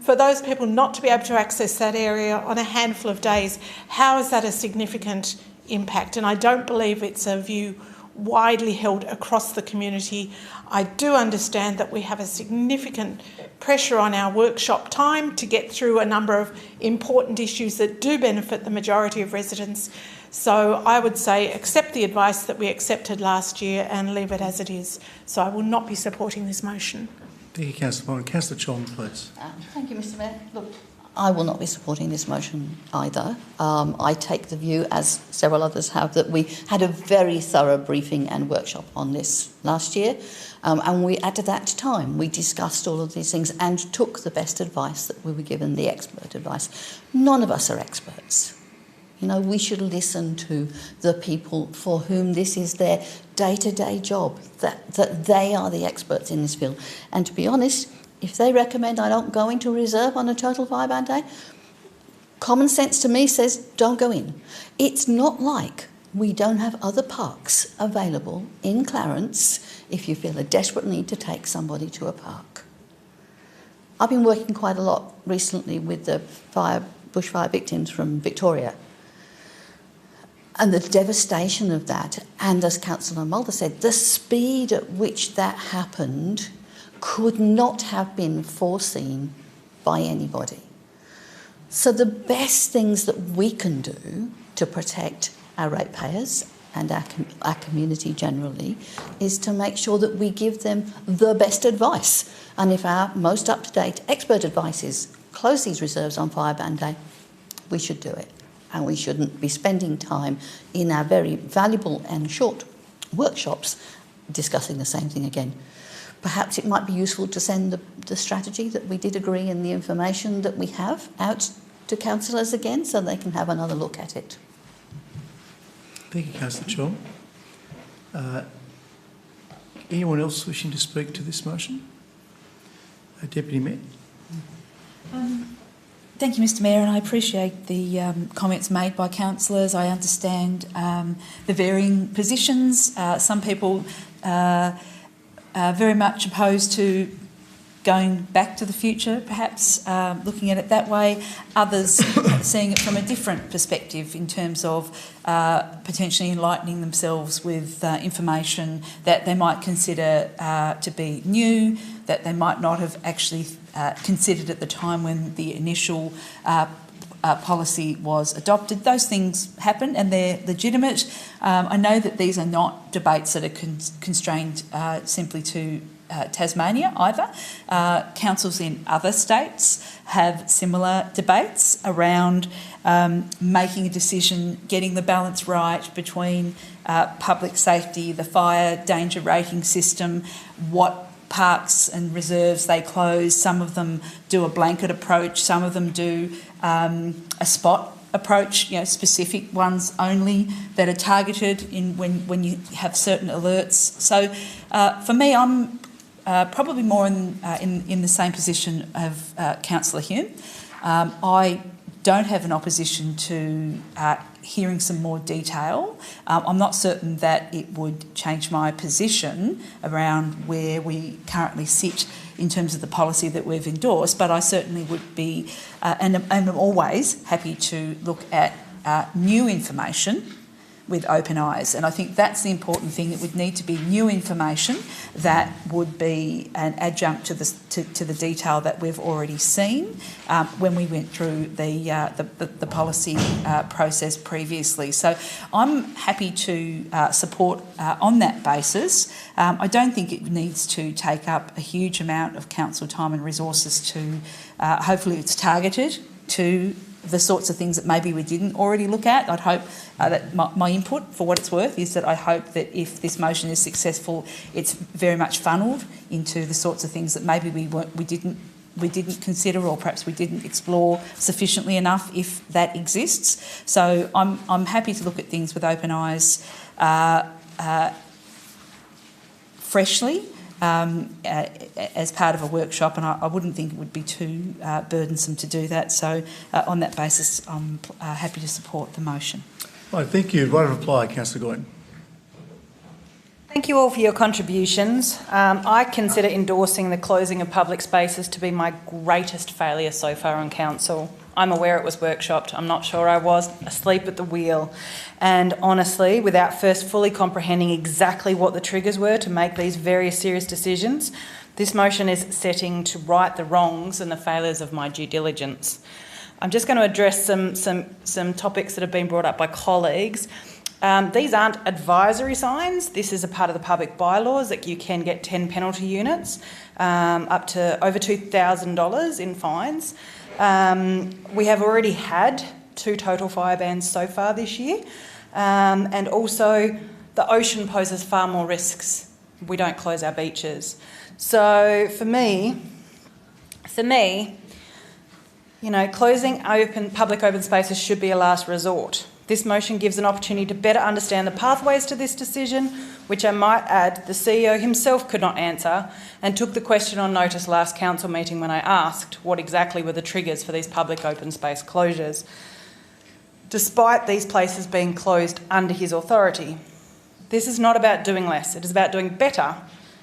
for those people not to be able to access that area on a handful of days, how is that a significant impact? And I don't believe it's a view widely held across the community. I do understand that we have a significant pressure on our workshop time to get through a number of important issues that do benefit the majority of residents. So I would say accept the advice that we accepted last year and leave it as it is. So I will not be supporting this motion. Thank you, Councillor Warren. Councillor Chong, please. Thank you, Mr Mayor. Look, I will not be supporting this motion either. I take the view, as several others have, that we had a very thorough briefing and workshop on this last year. And we, at that time, we discussed all of these things and took the best advice that we were given, the expert advice. None of us are experts. You know, we should listen to the people for whom this is their day-to-day job, that they are the experts in this field. And to be honest, if they recommend I don't go into reserve on a total fire ban day, common sense to me says don't go in. It's not like we don't have other parks available in Clarence if you feel a desperate need to take somebody to a park. I've been working quite a lot recently with the bushfire victims from Victoria, and the devastation of that, and as Councillor Mulder said, the speed at which that happened could not have been foreseen by anybody. So the best things that we can do to protect our ratepayers and our community generally is to make sure that we give them the best advice. And if our most up-to-date expert advice is close these reserves on fire ban day, we should do it. And we shouldn't be spending time in our very valuable and short workshops discussing the same thing again. Perhaps it might be useful to send the strategy that we did agree and the information that we have out to councillors again so they can have another look at it. Thank you, Councillor Chong. Anyone else wishing to speak to this motion? Deputy Mayor. Thank you, Mr Mayor, and I appreciate the comments made by councillors. I understand the varying positions. Some people are very much opposed to going back to the future, perhaps looking at it that way. Others seeing it from a different perspective in terms of potentially enlightening themselves with information that they might consider to be new, that they might not have actually considered at the time when the initial policy was adopted. Those things happen and they're legitimate. I know that these are not debates that are constrained simply to Tasmania either. Councils in other states have similar debates around making a decision, getting the balance right between public safety, the fire danger rating system, what parks and reserves they close. Some of them do a blanket approach, some of them do a spot approach, specific ones only that are targeted in when you have certain alerts. So for me, I'm probably more in the same position of Councillor Hume. I don't have an opposition to hearing some more detail. I'm not certain that it would change my position around where we currently sit in terms of the policy that we've endorsed, but I certainly would be, and I'm always happy to look at new information with open eyes. And I think that's the important thing. It would need to be new information that would be an adjunct to the detail that we've already seen when we went through the policy process previously. So I'm happy to support on that basis. I don't think it needs to take up a huge amount of council time and resources to, hopefully it's targeted to the sorts of things that maybe we didn't already look at. I'd hope that my input, for what it's worth, is that I hope that if this motion is successful, it's very much funnelled into the sorts of things that maybe we didn't consider, or perhaps we didn't explore sufficiently enough, if that exists. So I'm happy to look at things with open eyes, freshly, as part of a workshop, and I wouldn't think it would be too burdensome to do that. So on that basis, I'm happy to support the motion. Right, thank you. Right of reply, Councillor Gordon. Thank you all for your contributions. I consider endorsing the closing of public spaces to be my greatest failure so far on council. I'm aware it was workshopped. I'm not sure I was asleep at the wheel. And honestly, without first fully comprehending exactly what the triggers were to make these very serious decisions, this motion is setting to right the wrongs and the failures of my due diligence. I'm just going to address some topics that have been brought up by colleagues. These aren't advisory signs. This is a part of the public bylaws that you can get 10 penalty units, up to over $2,000 in fines. We have already had 2 total fire bans so far this year, and also the ocean poses far more risks. We don't close our beaches. So for me, closing public open spaces should be a last resort. This motion gives an opportunity to better understand the pathways to this decision, which I might add the CEO himself could not answer, and took the question on notice last council meeting when I asked what exactly were the triggers for these public open space closures, despite these places being closed under his authority. This is not about doing less, it is about doing better.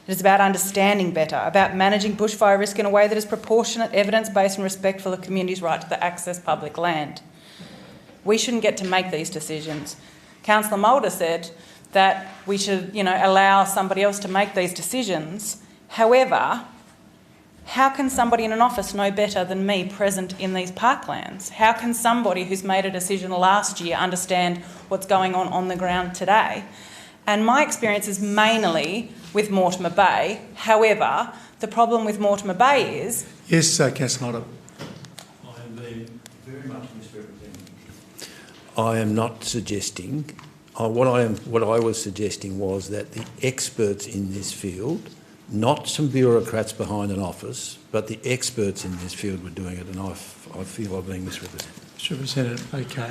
It is about understanding better, about managing bushfire risk in a way that is proportionate, evidence-based and respectful of the community's right to access public land. We shouldn't get to make these decisions. Councillor Mulder said that we should, allow somebody else to make these decisions. However, how can somebody in an office know better than me present in these parklands? How can somebody who's made a decision last year understand what's going on the ground today? And my experience is mainly with Mortimer Bay. However, the problem with Mortimer Bay is... Yes, Councillor Mulder. I am being very much misrepresented. I am not suggesting... What I was suggesting was that the experts in this field, not some bureaucrats behind an office, but the experts in this field were doing it, and I feel I'm being misrepresented. Misrepresented, okay.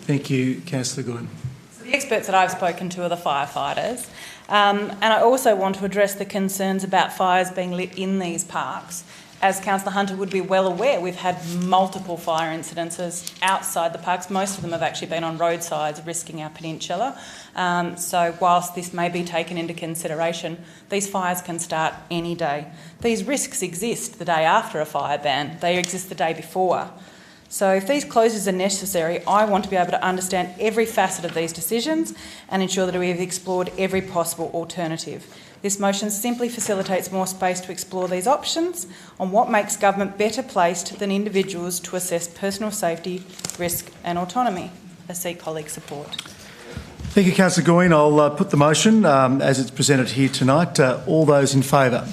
Thank you, Councillor Gordon. So the experts that I've spoken to are the firefighters. And I also want to address the concerns about fires being lit in these parks As Councillor Hunter would be well aware, we've had multiple fire incidences outside the parks. Most of them have actually been on roadsides, risking our peninsula. So whilst this may be taken into consideration, these fires can start any day. These risks exist the day after a fire ban. They exist the day before. So if these closures are necessary, I want to be able to understand every facet of these decisions and ensure that we have explored every possible alternative. This motion simply facilitates more space to explore these options on what makes government better placed than individuals to assess personal safety, risk and autonomy. I seek colleague support. Thank you, Councillor Goyne. I'll put the motion as it's presented here tonight. All those in favour?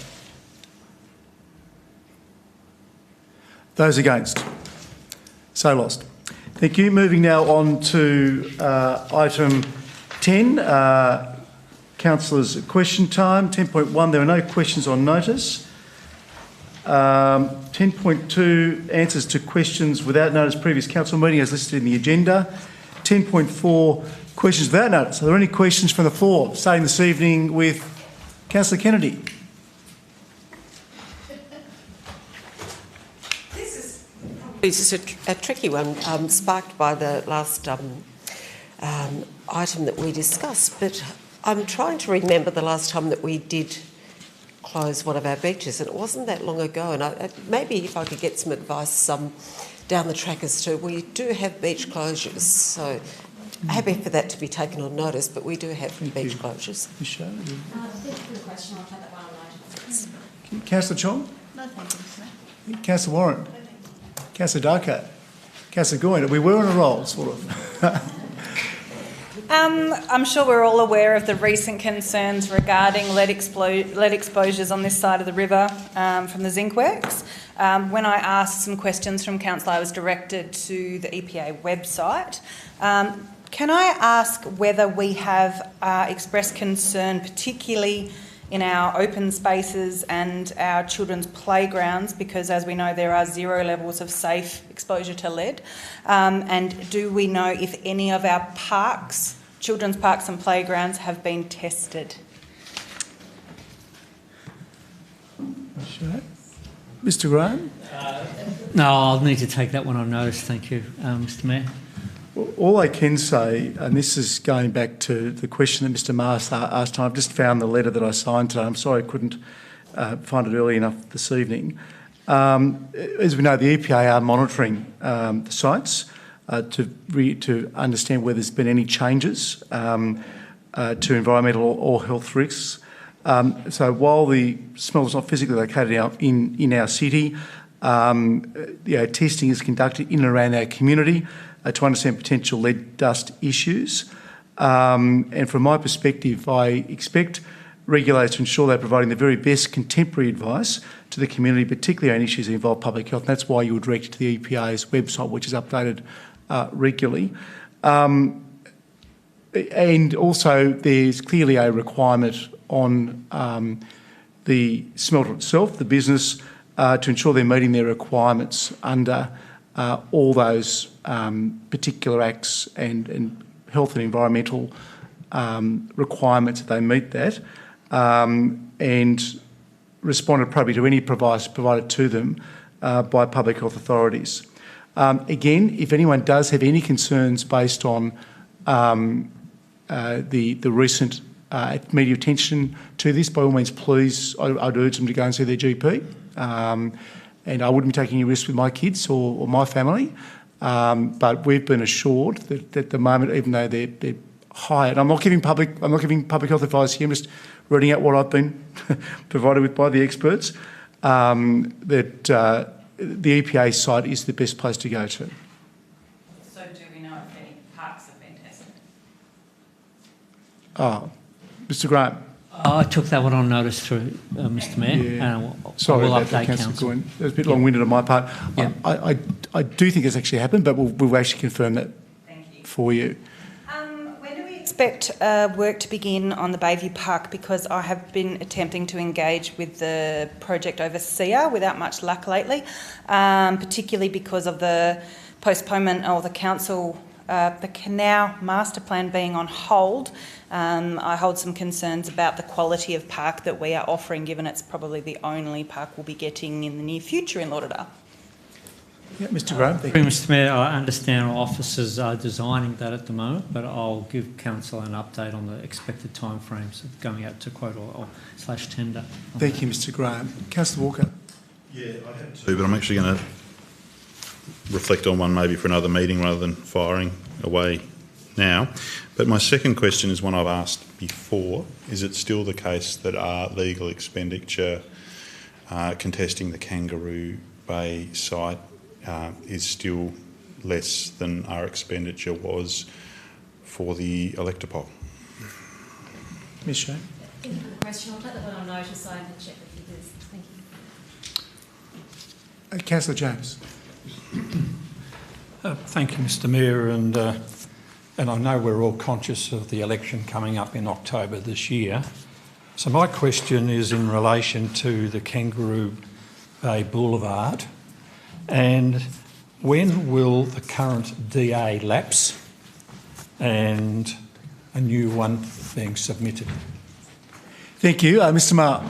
Those against? So lost. Thank you. Moving now on to item 10. Councillors' question time. 10.1, there are no questions on notice. 10.2, answers to questions without notice previous council meeting as listed in the agenda. 10.4, questions without notice. Are there any questions from the floor? Starting this evening with Councillor Kennedy. This is a tricky one, sparked by the last item that we discussed, but I'm trying to remember the last time that we did close one of our beaches, and it wasn't that long ago. And maybe if I could get some advice down the track as to, we do have beach closures, so happy for that to be taken on notice, but we do have beach closures. Michelle? Thank you for the question. I'll take that one on notice. Councillor Chong? No, thank you, Mr. Councillor Warren? Councillor Darko? Councillor Goyne? We were on a roll, sort of. I'm sure we're all aware of the recent concerns regarding lead exposures on this side of the river from the zinc works. When I asked some questions from Council, I was directed to the EPA website. Can I ask whether we have expressed concern, particularly in our open spaces and our children's playgrounds, because as we know there are 0 levels of safe exposure to lead, and do we know if any of our parks, children's parks and playgrounds, have been tested? Mr. Graham? No, I'll need to take that one on notice, thank you, Mr. Mayor. All I can say, and this is going back to the question that Mr. Mars asked, I've just found the letter that I signed today. I'm sorry I couldn't find it early enough this evening. As we know, the EPA are monitoring the sites to understand whether there's been any changes to environmental or health risks. So while the smell is not physically located in our city, testing is conducted in and around our community to understand potential lead dust issues. And from my perspective, I expect regulators to ensure they're providing the very best contemporary advice to the community, particularly on issues that involve public health. And that's why you were directed to the EPA's website, which is updated regularly. And also there's clearly a requirement on the smelter itself, the business, to ensure they're meeting their requirements under all those particular acts and health and environmental requirements, that they meet that, and respond appropriately to any advice provided to them by public health authorities. Again, if anyone does have any concerns based on the recent media attention to this, by all means, please, I'd urge them to go and see their GP. And I wouldn't be taking any risks with my kids or my family. But we've been assured that at the moment, even though they're high, and I'm not giving public health advice here, I'm just reading out what I've been provided with by the experts, that the EPA site is the best place to go to. So do we know if any parks have been tested? Mr. Graham. I took that one on notice through, Mr. Mayor. Yeah. Sorry about update that, Councillor Council. Goyne. It was a bit long-winded on my part. Yeah. I do think it's actually happened, but we'll actually confirm that for you. When do we expect work to begin on the Bayview Park? Because I have been attempting to engage with the project overseer without much luck lately, particularly because of the postponement or the council the canal master plan being on hold, I hold some concerns about the quality of park that we are offering, given it's probably the only park we'll be getting in the near future in Lauderdale. Yeah, Mr. Graham. Thank you, Mr. Mayor. I understand our officers are designing that at the moment, but I'll give Council an update on the expected timeframes of going out to quote or / tender. Thank you, Mr. Graham. Councillor Walker. Yeah, I had two, but I'm actually going to reflect on one maybe for another meeting rather than firing away now. But my second question is one I've asked before. Is it still the case that our legal expenditure contesting the Kangaroo Bay site is still less than our expenditure was for the Electoral? Ms. Shane. Thank you for the question. I'll take that one on notice. I can check the figures. Thank you. Councillor James. Thank you, Mr. Mayor, and I know we're all conscious of the election coming up in October this year. So my question is in relation to the Kangaroo Bay Boulevard, and when will the current DA lapse and a new one being submitted? Thank you. Mr. Marr.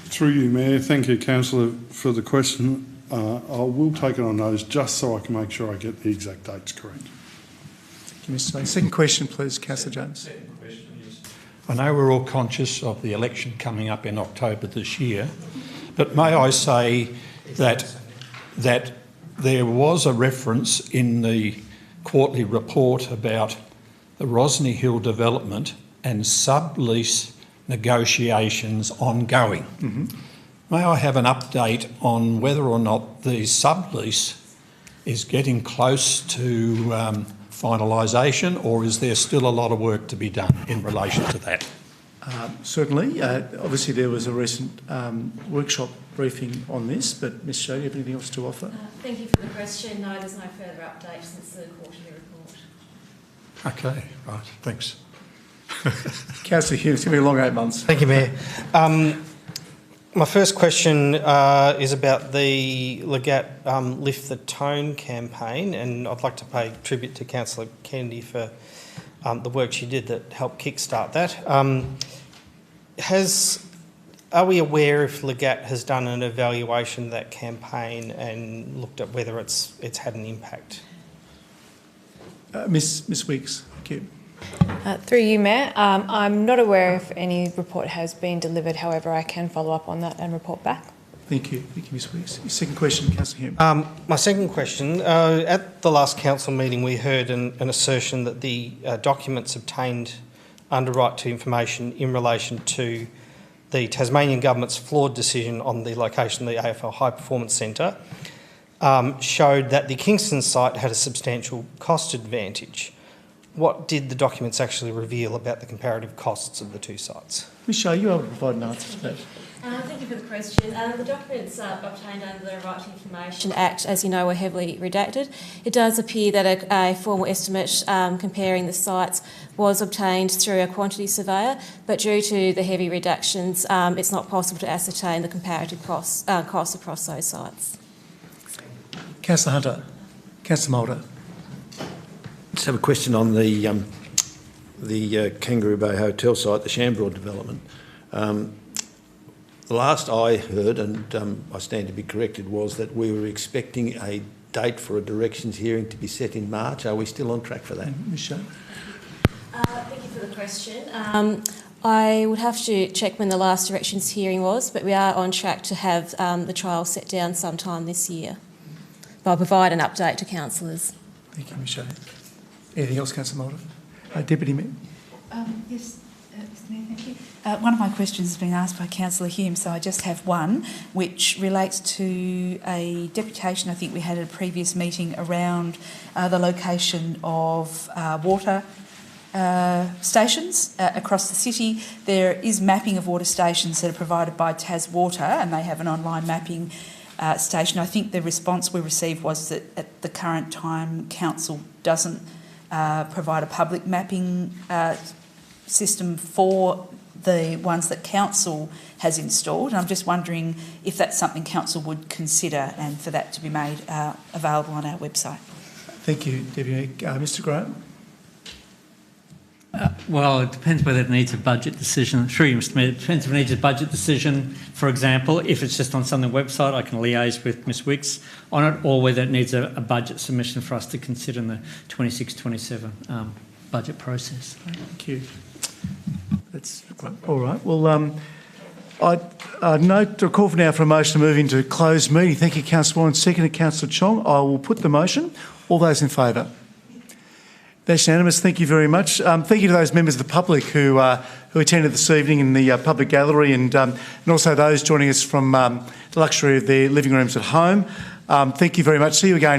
Through you, Mayor. Thank you, Councillor, for the question. I will take it on notice just so I can make sure I get the exact dates correct. Thank you, Mr. Slade. Second question, please, Councillor James. I know we're all conscious of the election coming up in October this year, but may I say that there was a reference in the quarterly report about the Rosny Hill development and sublease negotiations ongoing. Mm-hmm. May I have an update on whether or not the sublease is getting close to finalisation, or is there still a lot of work to be done in relation to that? Certainly. Obviously, there was a recent workshop briefing on this, but Ms. Shea, do you have anything else to offer? Thank you for the question. No, there's no further update since the quarterly report. Okay, right, thanks. Councillor Hume, it's going to be a long 8 months. Thank you, Mayor. My first question is about the Legat Lift the Tone campaign, and I'd like to pay tribute to Councillor Kennedy for the work she did that helped kickstart that. Are we aware if Legat has done an evaluation of that campaign and looked at whether it's had an impact? Ms. Weeks, thank you. Through you, Mayor. I'm not aware if any report has been delivered. However, I can follow up on that and report back. Thank you. Thank you, Ms. Weeks. Your second question, Councillor Hume. My second question, at the last council meeting we heard an assertion that the documents obtained under right to information in relation to the Tasmanian Government's flawed decision on the location of the AFL High Performance Centre showed that the Kingston site had a substantial cost advantage. What did the documents actually reveal about the comparative costs of the two sites? Ms. Shea, are you able to provide an answer to that? Thank you for the question. The documents obtained under the Right to Information Act, as you know, were heavily redacted. It does appear that a formal estimate comparing the sites was obtained through a quantity surveyor, but due to the heavy reductions, it's not possible to ascertain the comparative costs across those sites. Councillor Hunter. Councillor Mulder. Just have a question on the Kangaroo Bay Hotel site, the Shambroad development. The last I heard, and I stand to be corrected, was that we were expecting a date for a directions hearing to be set in March. Are we still on track for that? Ms. Shea. Thank you for the question. I would have to check when the last directions hearing was, but we are on track to have the trial set down sometime this year. But I'll provide an update to councillors. Thank you, Ms. Shea. Anything else, Councillor Mulder? Deputy Mayor. Yes, Mr. Mayor, thank you. One of my questions has been asked by Councillor Hume, so I just have one, which relates to a deputation I think we had at a previous meeting around the location of water stations across the city. There is mapping of water stations that are provided by Tas Water, and they have an online mapping station. I think the response we received was that at the current time, Council doesn't provide a public mapping system for the ones that Council has installed. And I'm just wondering if that's something Council would consider and for that to be made available on our website. Thank you, Deputy Mayor. Mr Graham? Well, it depends whether it needs a budget decision. Through you, Mr Mayor, it depends if it needs a budget decision. For example, if it's just on some website, I can liaise with Ms Wicks on it, or whether it needs a budget submission for us to consider in the 26-27 budget process. Thank you. That's all right. Well, I note to call for now for a motion to move into closed meeting. Thank you, Councillor Warren. Seconded, Councillor Chong. I will put the motion. All those in favour? That's unanimous. Thank you very much. Thank you to those members of the public who attended this evening in the public gallery, and also those joining us from the luxury of their living rooms at home. Thank you very much. See you again.